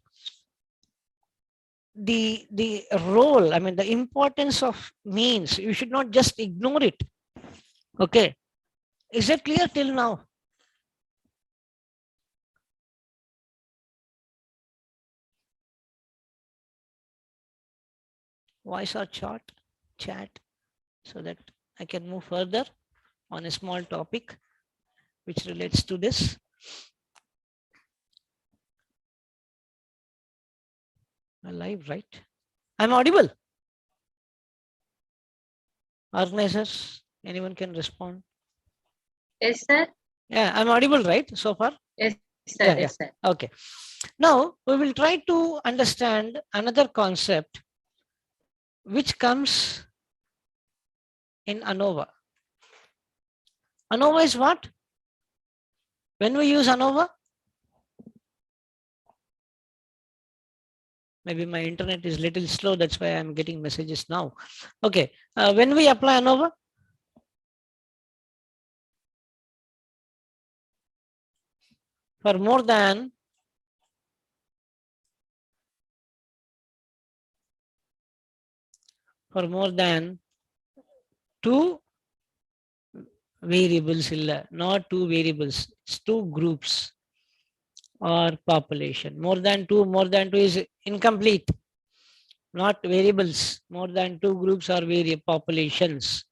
the role, I mean the importance of means, you should not just ignore it. Okay, is that clear till now? Voice or chat, so that I can move further on a small topic which relates to this. Alive, right? I'm audible. Organizers, anyone can respond? Yes, sir. Yeah, I'm audible, right? So far? Yes, sir. Yeah, Yes, sir. Okay. Now we will try to understand another concept which comes in ANOVA. ANOVA is what? When we use ANOVA? Maybe my internet is little slow. That's why I'm getting messages now. Okay. When we apply ANOVA, for more than two variables, not two variables, it's two groups or population. More than two is incomplete, not variables. More than two groups or populations.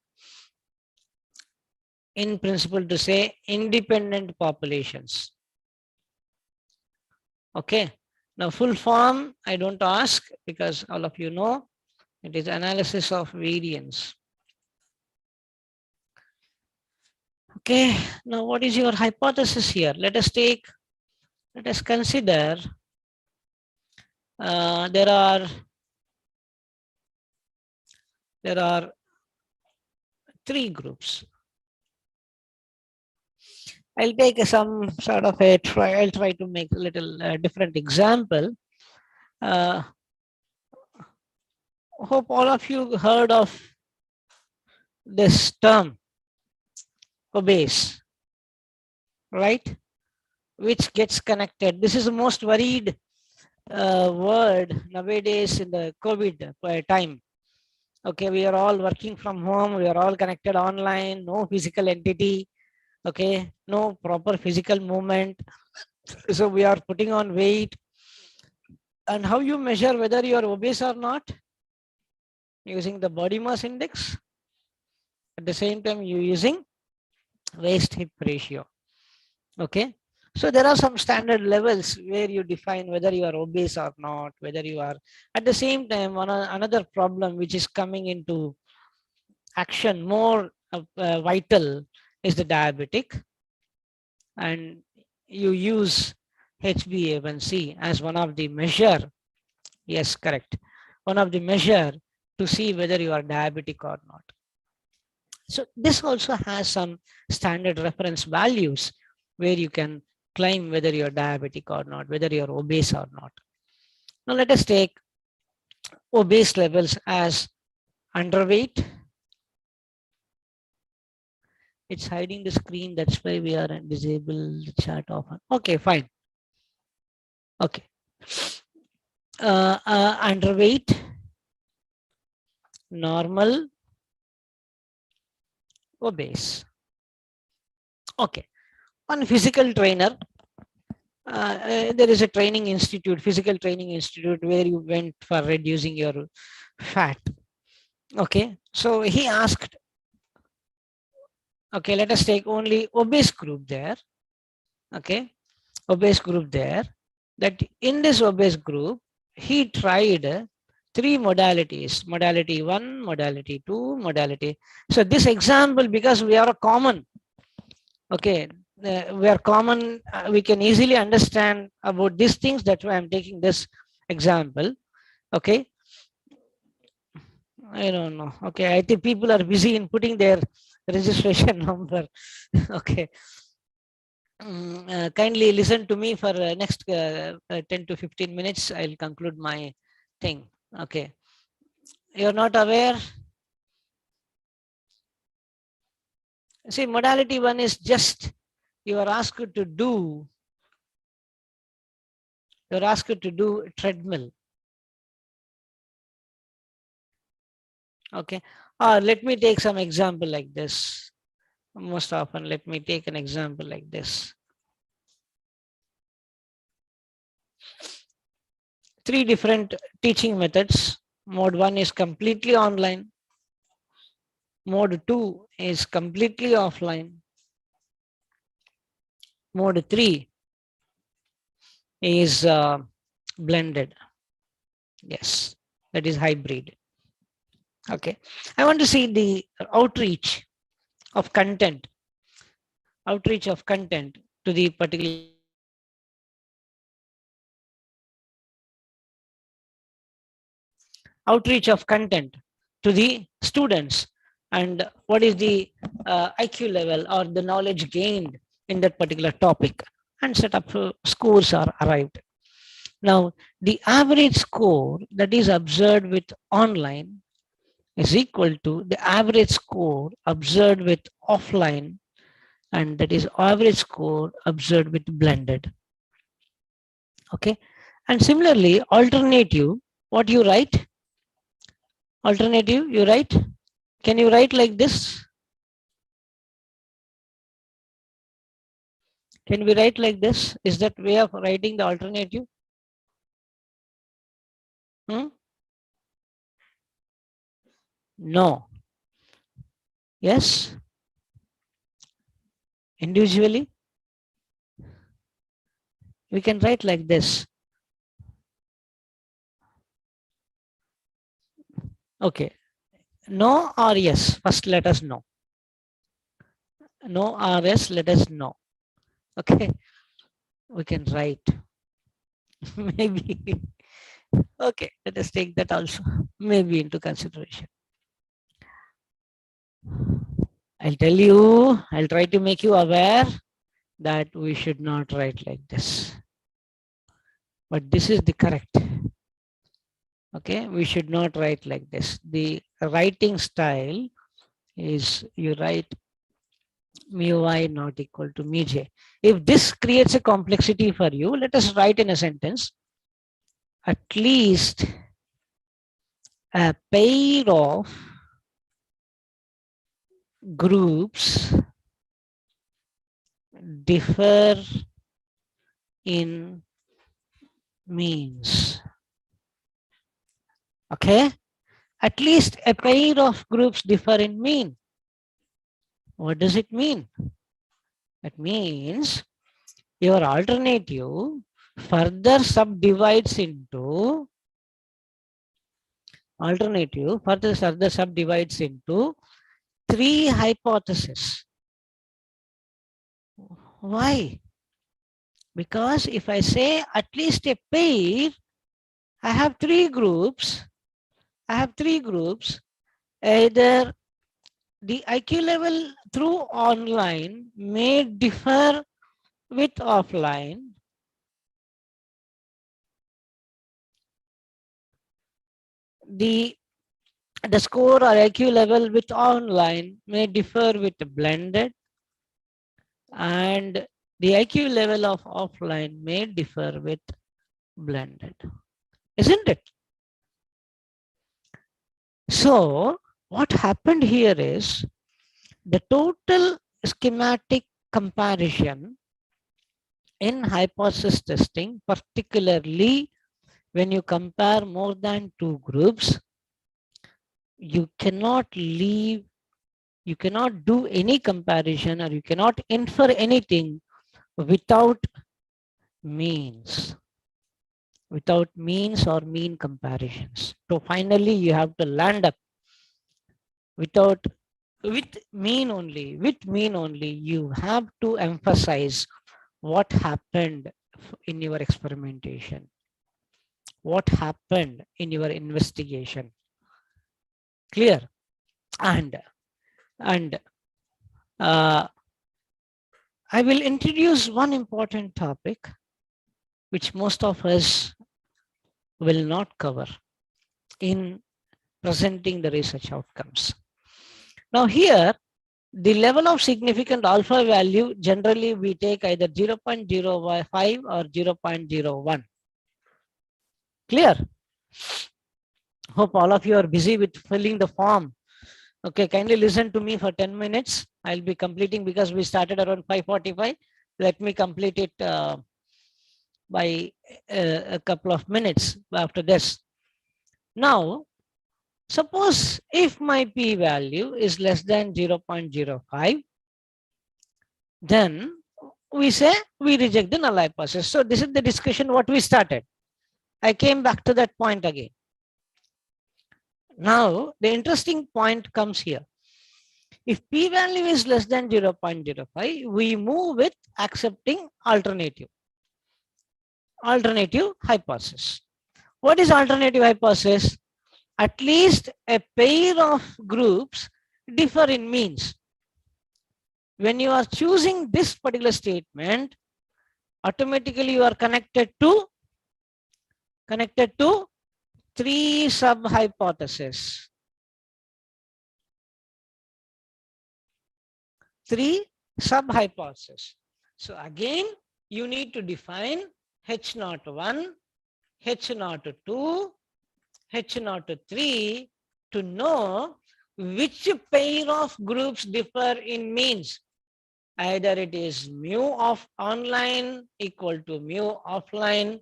In principle, to say independent populations. Okay. Now full form, I don't ask because all of you know it is analysis of variance. Okay. Now what is your hypothesis here? Let us consider there are three groups. I'll take some sort of a try. I'll try to make a little different example. Hope all of you heard of this term, obese, right? Which gets connected. This is the most worried word nowadays in the COVID time. Okay, we are all working from home. We are all connected online. No physical entity. Okay, no proper physical movement. So we are putting on weight. And how you measure whether you are obese or not? Using the body mass index. At the same time, you're using waist hip ratio. Okay. So there are some standard levels where you define whether you are obese or not, whether you are. At the same time, another problem which is coming into action more vital is the diabetic, and you use HbA1c as one of the measure. Yes, correct. One of the measure to see whether you are diabetic or not. So this also has some standard reference values where you can claim whether you're diabetic or not, whether you're obese or not. Now let us take obese levels as underweight. It's hiding the screen, that's why we are disable the chat often. Okay, fine. Okay. Underweight, normal, obese. Okay. One physical trainer, there is a training institute, physical training institute, where you went for reducing your fat. Okay, so he asked, okay, let us take only obese group there. Okay, obese group there. That in this obese group, he tried three modalities: modality 1, modality 2, modality. So this example, because we are a common, okay, we are common, we can easily understand about these things. That's why I'm taking this example. Okay, I don't know. Okay, I think people are busy in putting their registration number. Okay. Kindly listen to me for next 10 to 15 minutes. I'll conclude my thing. Okay. You're not aware? See, modality 1 is just you are asked to do. You're asked to do treadmill. Okay. Let me take some example like this. Most often, let me take an example like this. 3 different teaching methods. Mode 1 is completely online. Mode 2 is completely offline. Mode 3 is blended. Yes, that is hybrid. Okay. I want to see the outreach of content. Outreach of content to the particular. Outreach of content to the students, and what is the IQ level or the knowledge gained in that particular topic, and set up scores are arrived. Now, the average score that is observed with online is equal to the average score observed with offline, and that is average score observed with blended. Okay. And similarly, alternative, what you write? Alternative, you write? Can you write like this? Can we write like this? Is that way of writing the alternative? No. Yes? Individually? We can write like this. Okay. No or yes? First let us know. No or yes, let us know. Okay. We can write. Maybe. Okay. Let us take that also. Maybe into consideration. I'll tell you, I'll try to make you aware that we should not write like this. But this is the correct. Okay, we should not write like this. The writing style is you write mu I not equal to mu j. If this creates a complexity for you, let us write in a sentence. At least a pair of groups differ in means. Okay, at least a pair of groups differ in mean. What does it mean? It means your alternative further subdivides into three hypotheses. Why? Because if I say at least a pair, I have three groups. Either the IQ level through online may differ with offline. The score or IQ level with online may differ with blended, and the IQ level of offline may differ with blended. Isn't it? So what happened here is the total schematic comparison in hypothesis testing, particularly when you compare more than two groups, you cannot do any comparison, or you cannot infer anything without means or mean comparisons. So finally you have to land up with mean only, you have to emphasize what happened in your experimentation, what happened in your investigation. Clear? And I will introduce one important topic which most of us will not cover in presenting the research outcomes. Now here, the level of significant alpha value, generally we take either 0.05 or 0.01. Clear? Hope all of you are busy with filling the form. Okay, kindly listen to me for 10 minutes. I'll be completing because we started around 5:45. Let me complete it by a couple of minutes after this. Now, suppose if my p-value is less than 0.05, then we say we reject the null hypothesis. So this is the discussion what we started. I came back to that point again. Now, the interesting point comes here. If p-value is less than 0.05, we move with accepting alternative hypothesis. What is alternative hypothesis? At least a pair of groups differ in means. When you are choosing this particular statement, automatically you are connected to connected to 3 sub-hypotheses. 3 sub-hypotheses. So again, you need to define H01, H02, H03 to know which pair of groups differ in means. Either it is mu of online equal to mu offline,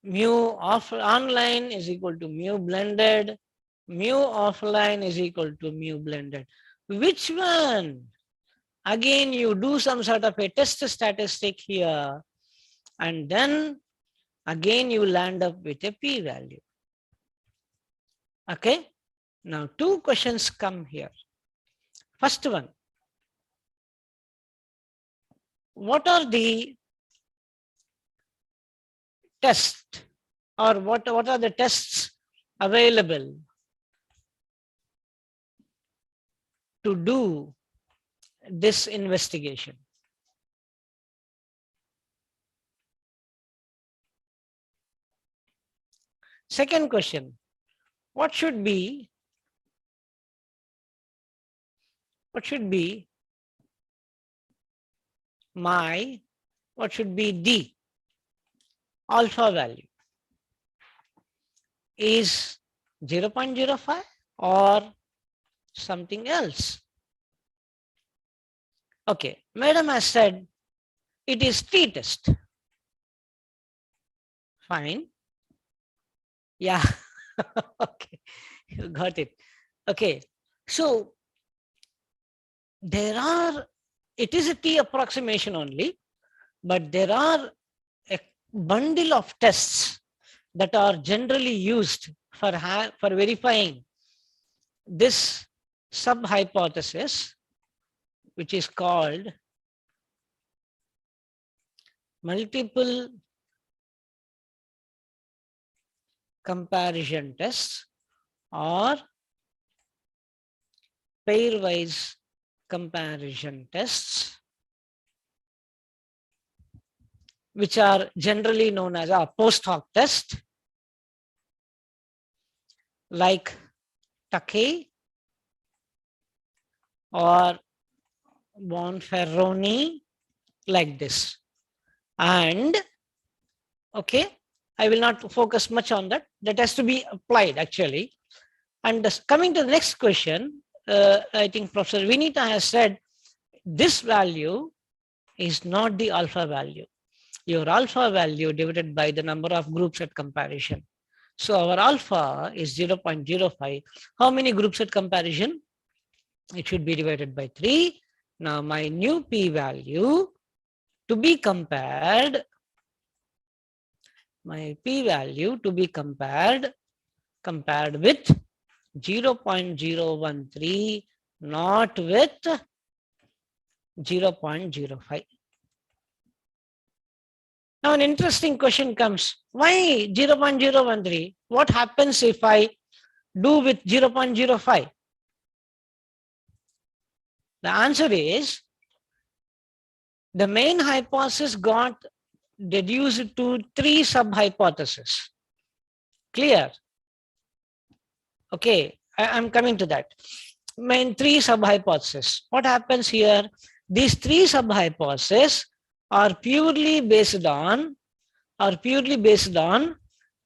mu of online is equal to mu blended, mu offline is equal to mu blended. Which one? Again, you do some sort of a test statistic here, and then again you land up with a p-value. Okay. Now 2 questions come here. First one, what are the tests, or what are the tests available to do this investigation? Second question, what should be the alpha value? Is 0.05 or something else? Okay, madam has said it is t-test. Fine. Yeah. Okay, you got it. Okay, so it is a t approximation only, but there are a bundle of tests that are generally used for verifying this sub-hypothesis, which is called multiple comparison tests or pairwise comparison tests, which are generally known as a post hoc test, like Takei or Bonferroni, like this. And okay, I will not focus much on that. That has to be applied actually. And coming to the next question, I think Professor Vinita has said this value is not the alpha value. Your alpha value divided by the number of groups at comparison. So our alpha is 0.05. How many groups at comparison? It should be divided by 3. Now my new p-value to be compared, my p-value to be compared with 0.013, not with 0.05. Now an interesting question comes. Why 0.013? What happens if I do with 0.05? The answer is the main hypothesis got reduced to 3 sub-hypotheses. Clear? Okay, I'm coming to that. Main 3 sub-hypotheses. What happens here? These 3 sub-hypotheses are purely based on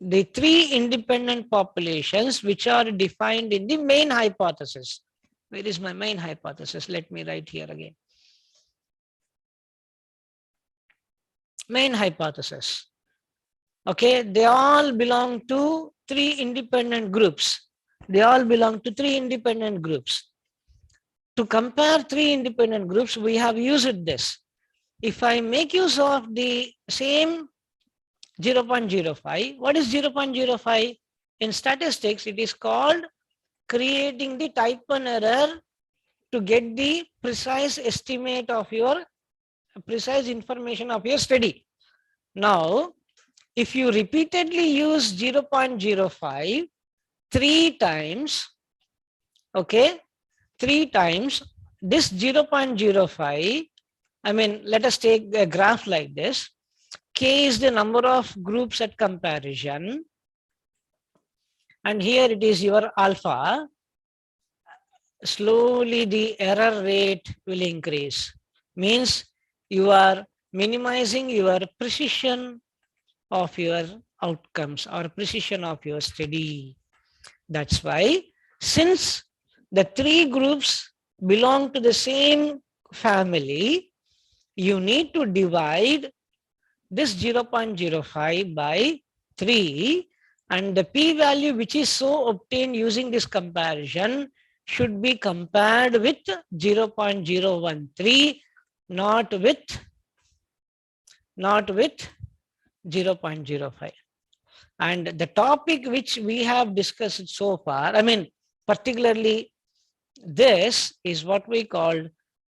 the 3 independent populations which are defined in the main hypothesis. Where is my main hypothesis? Let me write here again. Main hypothesis. Okay, they all belong to 3 independent groups. To compare 3 independent groups, we have used this. If I make use of the same 0.05, what is 0.05? In statistics, it is called creating the type 1 error to get the precise estimate of your precise information of your study. Now, if you repeatedly use 0.05 3 times, okay, 3 times, this 0.05, I mean, let us take a graph like this. K is the number of groups at comparison, and here it is your alpha, slowly the error rate will increase. Means you are minimizing your precision of your outcomes or precision of your study. That's why, since the three groups belong to the same family, you need to divide this 0.05 by 3, and the p-value which is so obtained using this comparison should be compared with 0.013, not with 0.05. And the topic which we have discussed so far, I mean, particularly this is what we call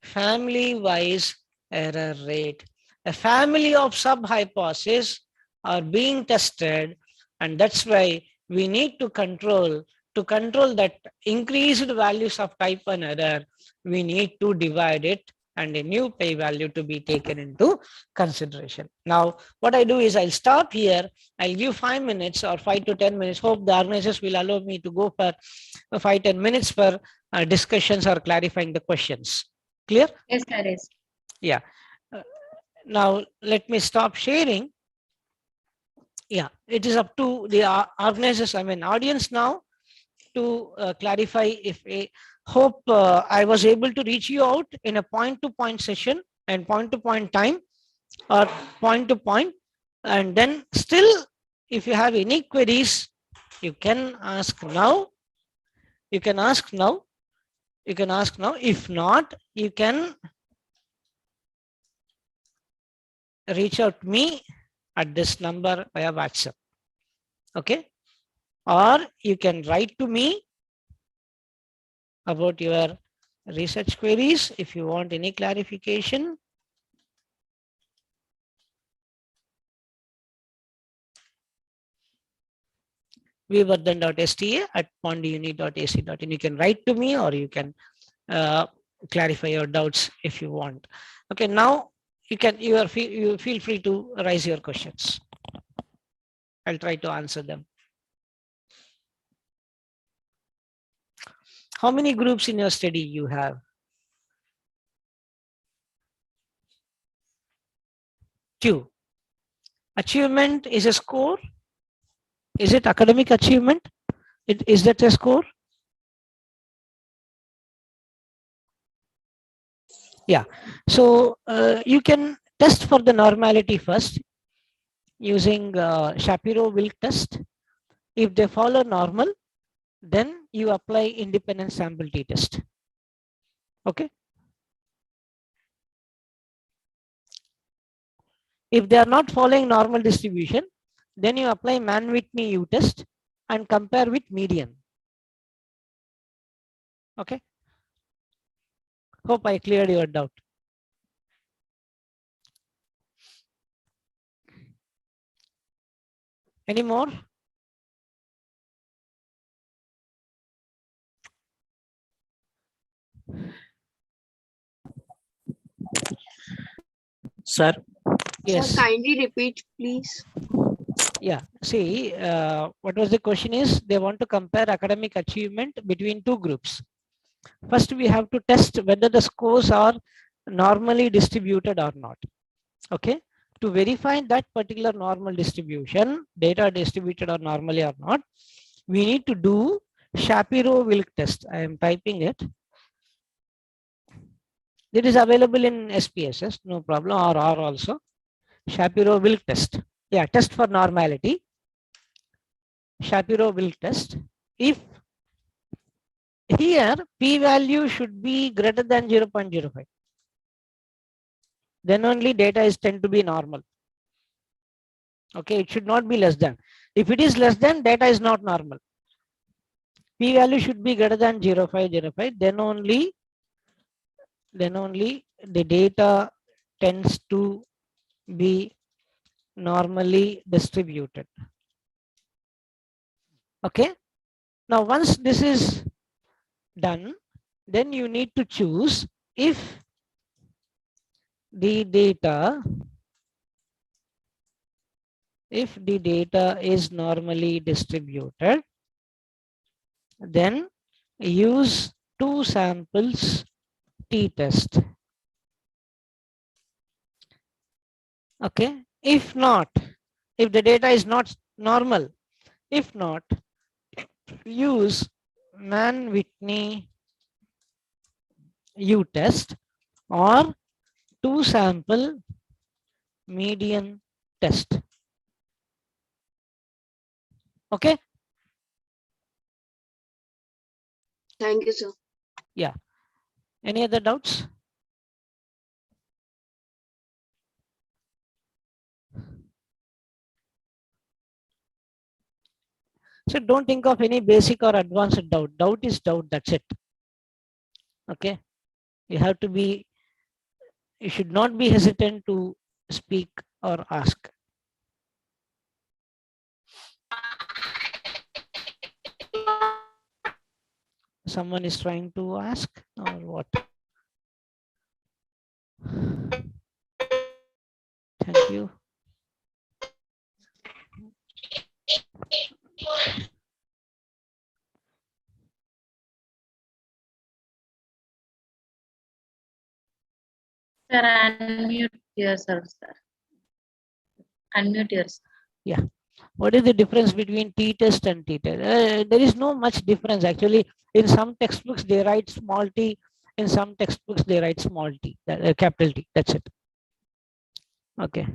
family-wise error rate. A family of sub-hypotheses are being tested, and that's why we need to control that increased values of type 1 error. We need to divide it and a new p-value to be taken into consideration. Now, what I do is I'll stop here. I'll give 5 minutes or 5 to 10 minutes. Hope the organizers will allow me to go for 5-10 minutes for discussions or clarifying the questions. Clear? Yes, sir. Yes. Yeah. Now, let me stop sharing. Yeah, it is up to the organizers, I mean, audience now to clarify. If a hope I was able to reach you out in a point-to-point session and point-to-point time or point-to-point, and then still, if you have any queries, you can ask now. You can ask now. You can ask now. If not, you can reach out to me at this number via WhatsApp. Okay. Or you can write to me about your research queries if you want any clarification. vvardhan.sta@pondiuni.ac.in. You can write to me, or you can clarify your doubts if you want. Okay, now you feel free to raise your questions. I'll try to answer them. How many groups in your study you have? 2. Achievement is a score. Is it academic achievement? Is that a score? Yeah. So you can test for the normality first using Shapiro-Wilk test. If they follow normal, then you apply independent sample t-test. Okay. If they are not following normal distribution, then you apply Mann-Whitney U-test and compare with median. Okay. Hope I cleared your doubt. Any more? Sir. Yes. Sir, kindly repeat, please. Yeah. See, what was the question is, they want to compare academic achievement between 2 groups. First, we have to test whether the scores are normally distributed or not. Okay. To verify that particular normal distribution, data distributed or normally or not, we need to do Shapiro-Wilk test. I am typing it. It is available in SPSS, no problem, or also Shapiro-Wilk test. Yeah, test for normality. Shapiro-Wilk test. If here p-value should be greater than 0.05, then only data is tend to be normal. Okay, it should not be less than. If it is less than, data is not normal. P-value should be greater than 0.05, then only the data tends to be normally distributed. Okay. Now, once this is done, then you need to choose if the data if the data is normally distributed, then use 2 samples t-test. Okay. If not, if the data is not normal, if not, use Mann-Whitney U-test or 2 sample median test. Okay. Thank you, sir. Yeah. Any other doubts? So don't think of any basic or advanced doubt. Doubt is doubt. That's it. Okay. You have to be, you should not be hesitant to speak or ask. Someone is trying to ask or what? Thank you. Sir, unmute yourself, sir. Unmute yourself. Yeah. What is the difference between t-test and t-test? There is no much difference actually. In some textbooks they write small t. In some textbooks they write small t, capital T. That's it. Okay.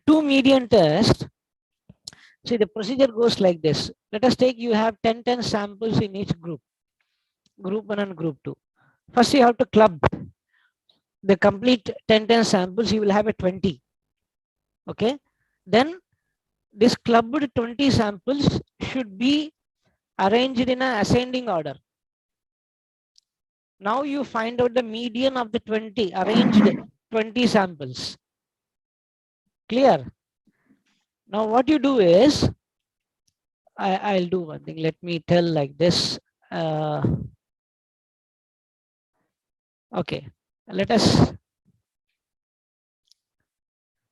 2 median test. See, the procedure goes like this. Let us take, you have 10 samples in each group. Group 1 and group 2. First you have to club the complete 10 samples. You will have a 20. Okay. Then this clubbed 20 samples should be arranged in an ascending order. Now you find out the median of the 20 arranged 20 samples. Clear? Now what you do is, I'll do one thing. Let me tell like this. Okay. Let us.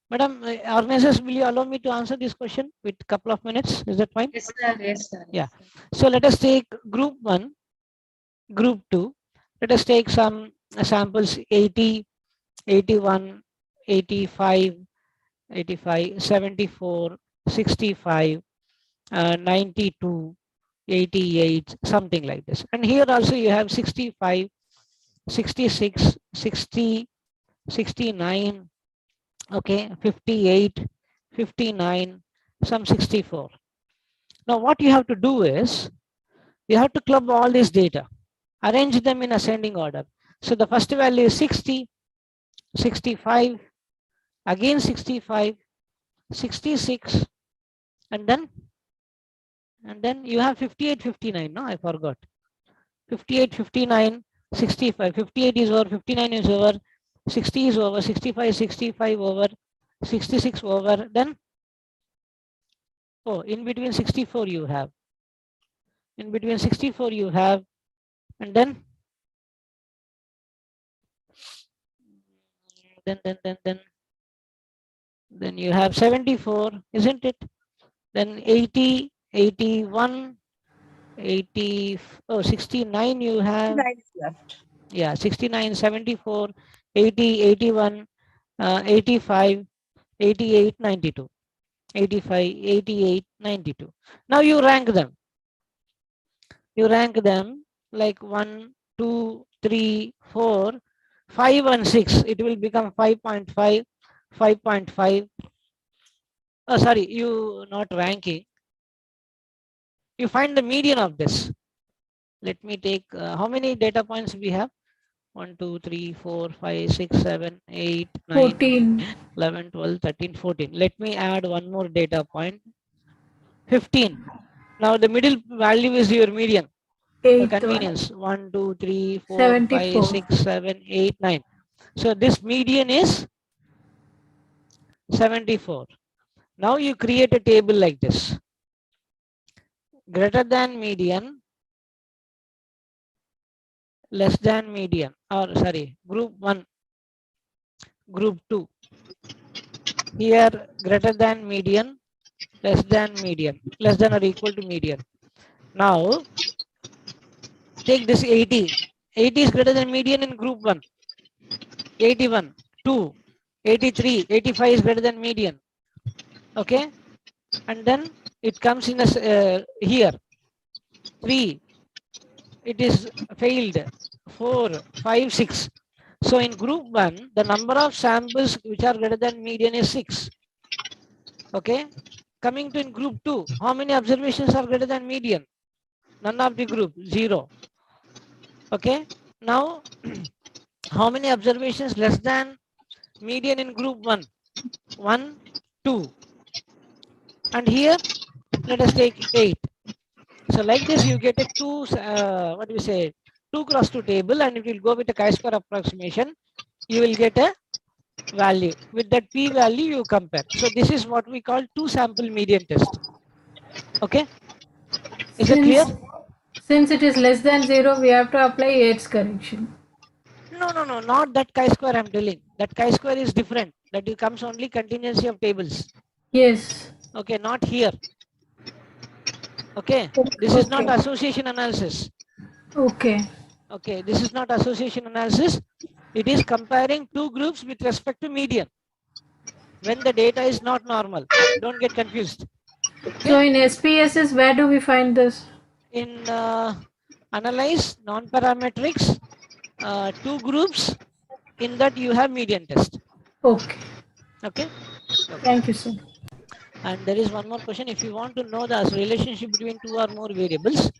Madam, organizers, will you allow me to answer this question with a couple of minutes? Is that fine? Yes, sir. Yes, sir. Yeah. So let us take group 1, group 2. Let us take some samples 80, 81, 85, 85, 74, 65, 92, 88, something like this. And here also you have 65, 66, 60, 69, okay, 58, 59, some 64. Now what you have to do is, you have to club all this data, arrange them in ascending order. So the first value is 60, 65, again 65, 66, and then you have 58, 59. No, I forgot. 58, 59, 65. 58 is over, 59 is over, 60 is over, 65, 65 over, 66 over. Then, oh, in between 64 you have. In between 64 you have, and then you have 74, isn't it? Then 80, 81, 80, oh, 69 you have. Yeah, 69, 74, 80, 81, 85, 88, 92. 85, 88, 92. Now you rank them. You rank them like 1, 2, 3, 4, 5 and 6. It will become 5.5, 5.5. Oh, sorry, you not ranking. You find the median of this. Let me take, how many data points we have? 1, 2, 3, 4, 5, 6, 7, 8, 9, 14. 11, 12, 13, 14. Let me add one more data point. 15. Now the middle value is your median. For 8 convenience. 1, 2, 3, 4, 74. 5, 6, 7, 8, 9. So this median is 74. Now you create a table like this. Greater than median, less than median, or sorry, group 1. group 2. Here greater than median, less than median, less than or equal to median. Now take this 80. 80 is greater than median in group 1. 81, 2, 83, 85 is greater than median. Okay, and then it comes in as here 3, it is failed, 4, 5, 6. So in group 1, the number of samples which are greater than median is 6. Okay, coming to in group 2, how many observations are greater than median? None of the group, 0. Okay, now how many observations less than median in group 1? 1, 2. And here let us take 8. So like this you get a 2 2 cross 2 table, and if you go with a chi-square approximation, you will get a value. With that p value you compare. So this is what we call 2 sample median test. Okay, is it clear? Since it is less than 0, we have to apply Yates correction. No, not that chi-square I'm telling. That chi-square is different. That it comes only contingency of tables. Yes. Okay, not here. Okay, this is not association analysis. Okay. Okay, this is not association analysis. It is comparing 2 groups with respect to median when the data is not normal. Don't get confused. Okay? So in SPSS, where do we find this? In analyze non-parametrics, 2 groups, in that you have median test. Okay. Okay. Thank you, sir. And there is one more question. If you want to know the relationship between 2 or more variables,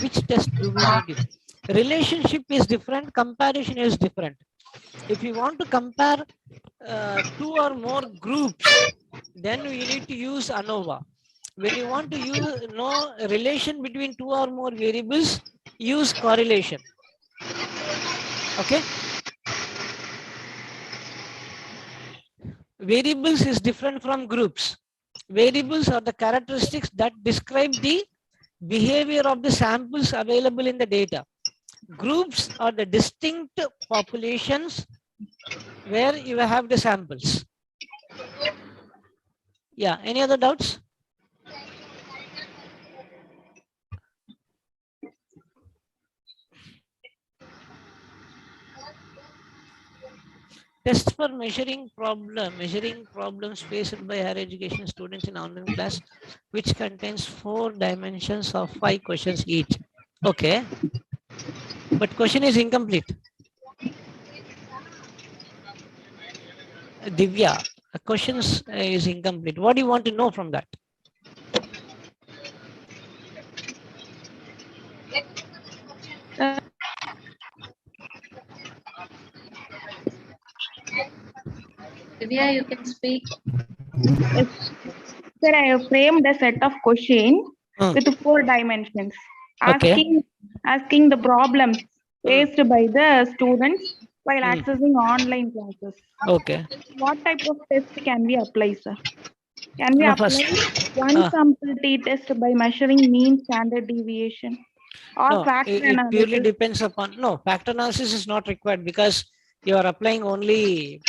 which test do we need? Relationship is different, comparison is different. If you want to compare 2 or more groups, then you need to use ANOVA. When you want to know a relation between 2 or more variables, use correlation. Okay. Variables is different from groups. Variables are the characteristics that describe the behavior of the samples available in the data. Groups are the distinct populations where you have the samples. Yeah, any other doubts? Tests for measuring problems faced by higher education students in online class, which contains 4 dimensions of 5 questions each. Okay, but question is incomplete. Divya, questions is incomplete. What do you want to know from that? Divya, you can speak. Yes. Sir, I have framed a set of questions with 4 dimensions, Okay. asking the problems faced by the students while accessing online classes. Okay. What type of test can we apply, sir? Can we No, apply one sample t-test by measuring mean standard deviation or no, factor it analysis? purely depends upon, no, factor analysis is not required because you are applying only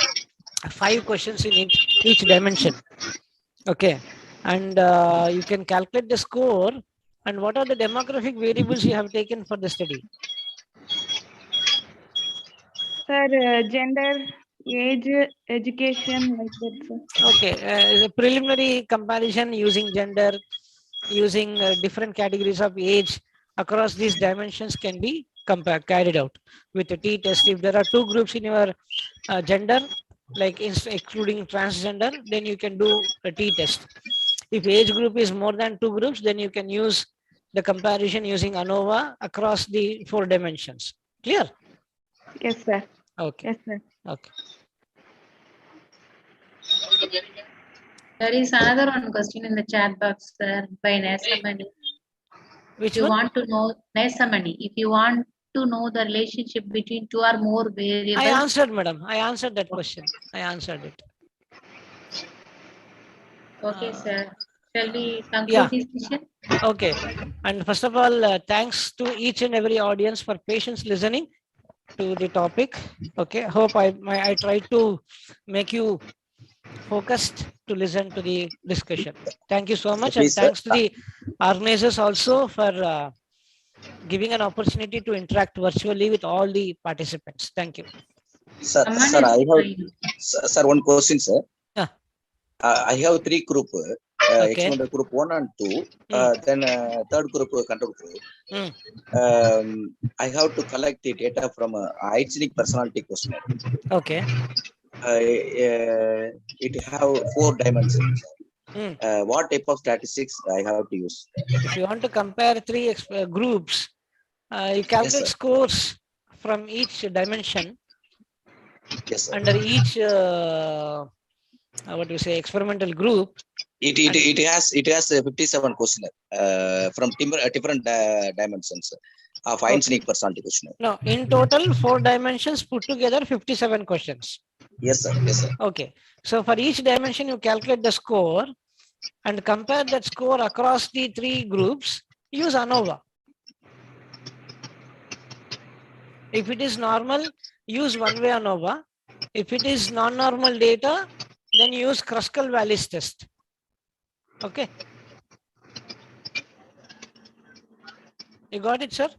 5 questions in each dimension. Okay, and you can calculate the score. And what are the demographic variables you have taken for the study? Sir, gender, age, education, like that, sir. Okay, the preliminary comparison using gender, using different categories of age across these dimensions can be carried out with a t-test. If there are 2 groups in your gender, like excluding transgender, then you can do a t-test. If age group is more than 2 groups, then you can use the comparison using ANOVA across the 4 dimensions. Clear? Yes, sir. Okay. Yes, sir. Okay. There is another one question in the chat box, sir, by Nesamani. Which if you one? want to know Nesamani, if you want to know the relationship between 2 or more variables. I answered, madam. I answered that question. I answered it. Okay, sir. Shall we conclude this session? Okay. And first of all, thanks to each and every audience for patience listening. to the topic. Okay, hope I tried to make you focused to listen to the discussion. Thank you so much, and Please, sir. thanks to the organizers also for giving an opportunity to interact virtually with all the participants. Thank you. Sir, Someone sir, is I have, trying. sir, one question, sir. Yeah. I have three group, Okay. experimental group 1 and 2, then third group, control group. I have to collect the data from a hygienic personality questionnaire. Okay. It have 4 dimensions. What type of statistics I have to use? If you want to compare three groups, you calculate sir. scores from each dimension. Yes, sir. Under each what do you say, experimental group. It has 57 questionnaire from different dimensions of hygienic personality questionnaire. No, in total 4 dimensions put together 57 questions. Yes, sir. Yes, sir. Okay. So for each dimension, you calculate the score and compare that score across the 3 groups. Use ANOVA. If it is normal, use one-way ANOVA. If it is non-normal data, then use Kruskal-Wallis test. Okay. You got it, sir?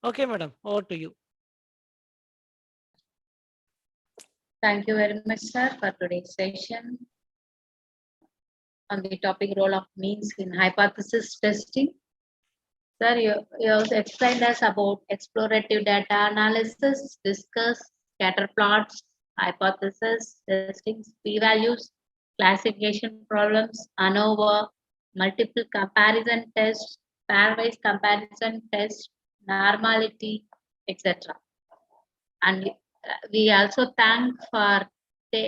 Okay, madam, over to you. Thank you very much, sir, for today's session on the topic role of means in hypothesis testing. Sir, you also explained us about explorative data analysis, discuss scatter plots, hypothesis testing, p-values, classification problems, ANOVA, multiple comparison tests, pairwise comparison test, normality, etc. And we also thank for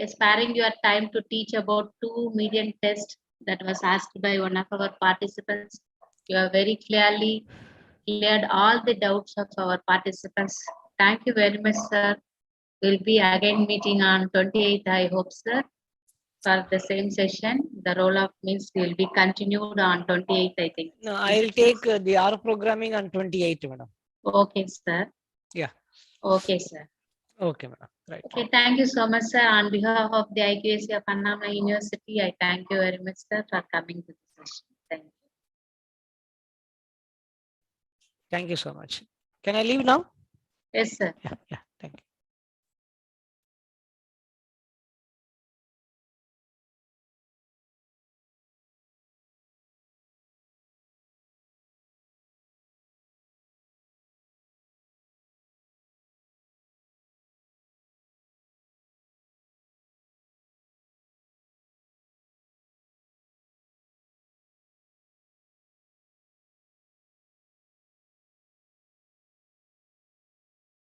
sparing your time to teach about 2 median tests that was asked by one of our participants. You have very clearly cleared all the doubts of our participants. Thank you very much, sir. We'll be again meeting on 28th, I hope, sir, for the same session. The role of means will be continued on 28th, I think. No, I'll take the R programming on 28th, madam. Okay, sir. Yeah. Okay, sir. Okay, madam. Right. Okay, thank you so much, sir. On behalf of the IQAC of Annamalai University, I thank you very much, sir, for coming to the session. Thank you. Thank you so much. Can I leave now? Yes, sir. Yeah.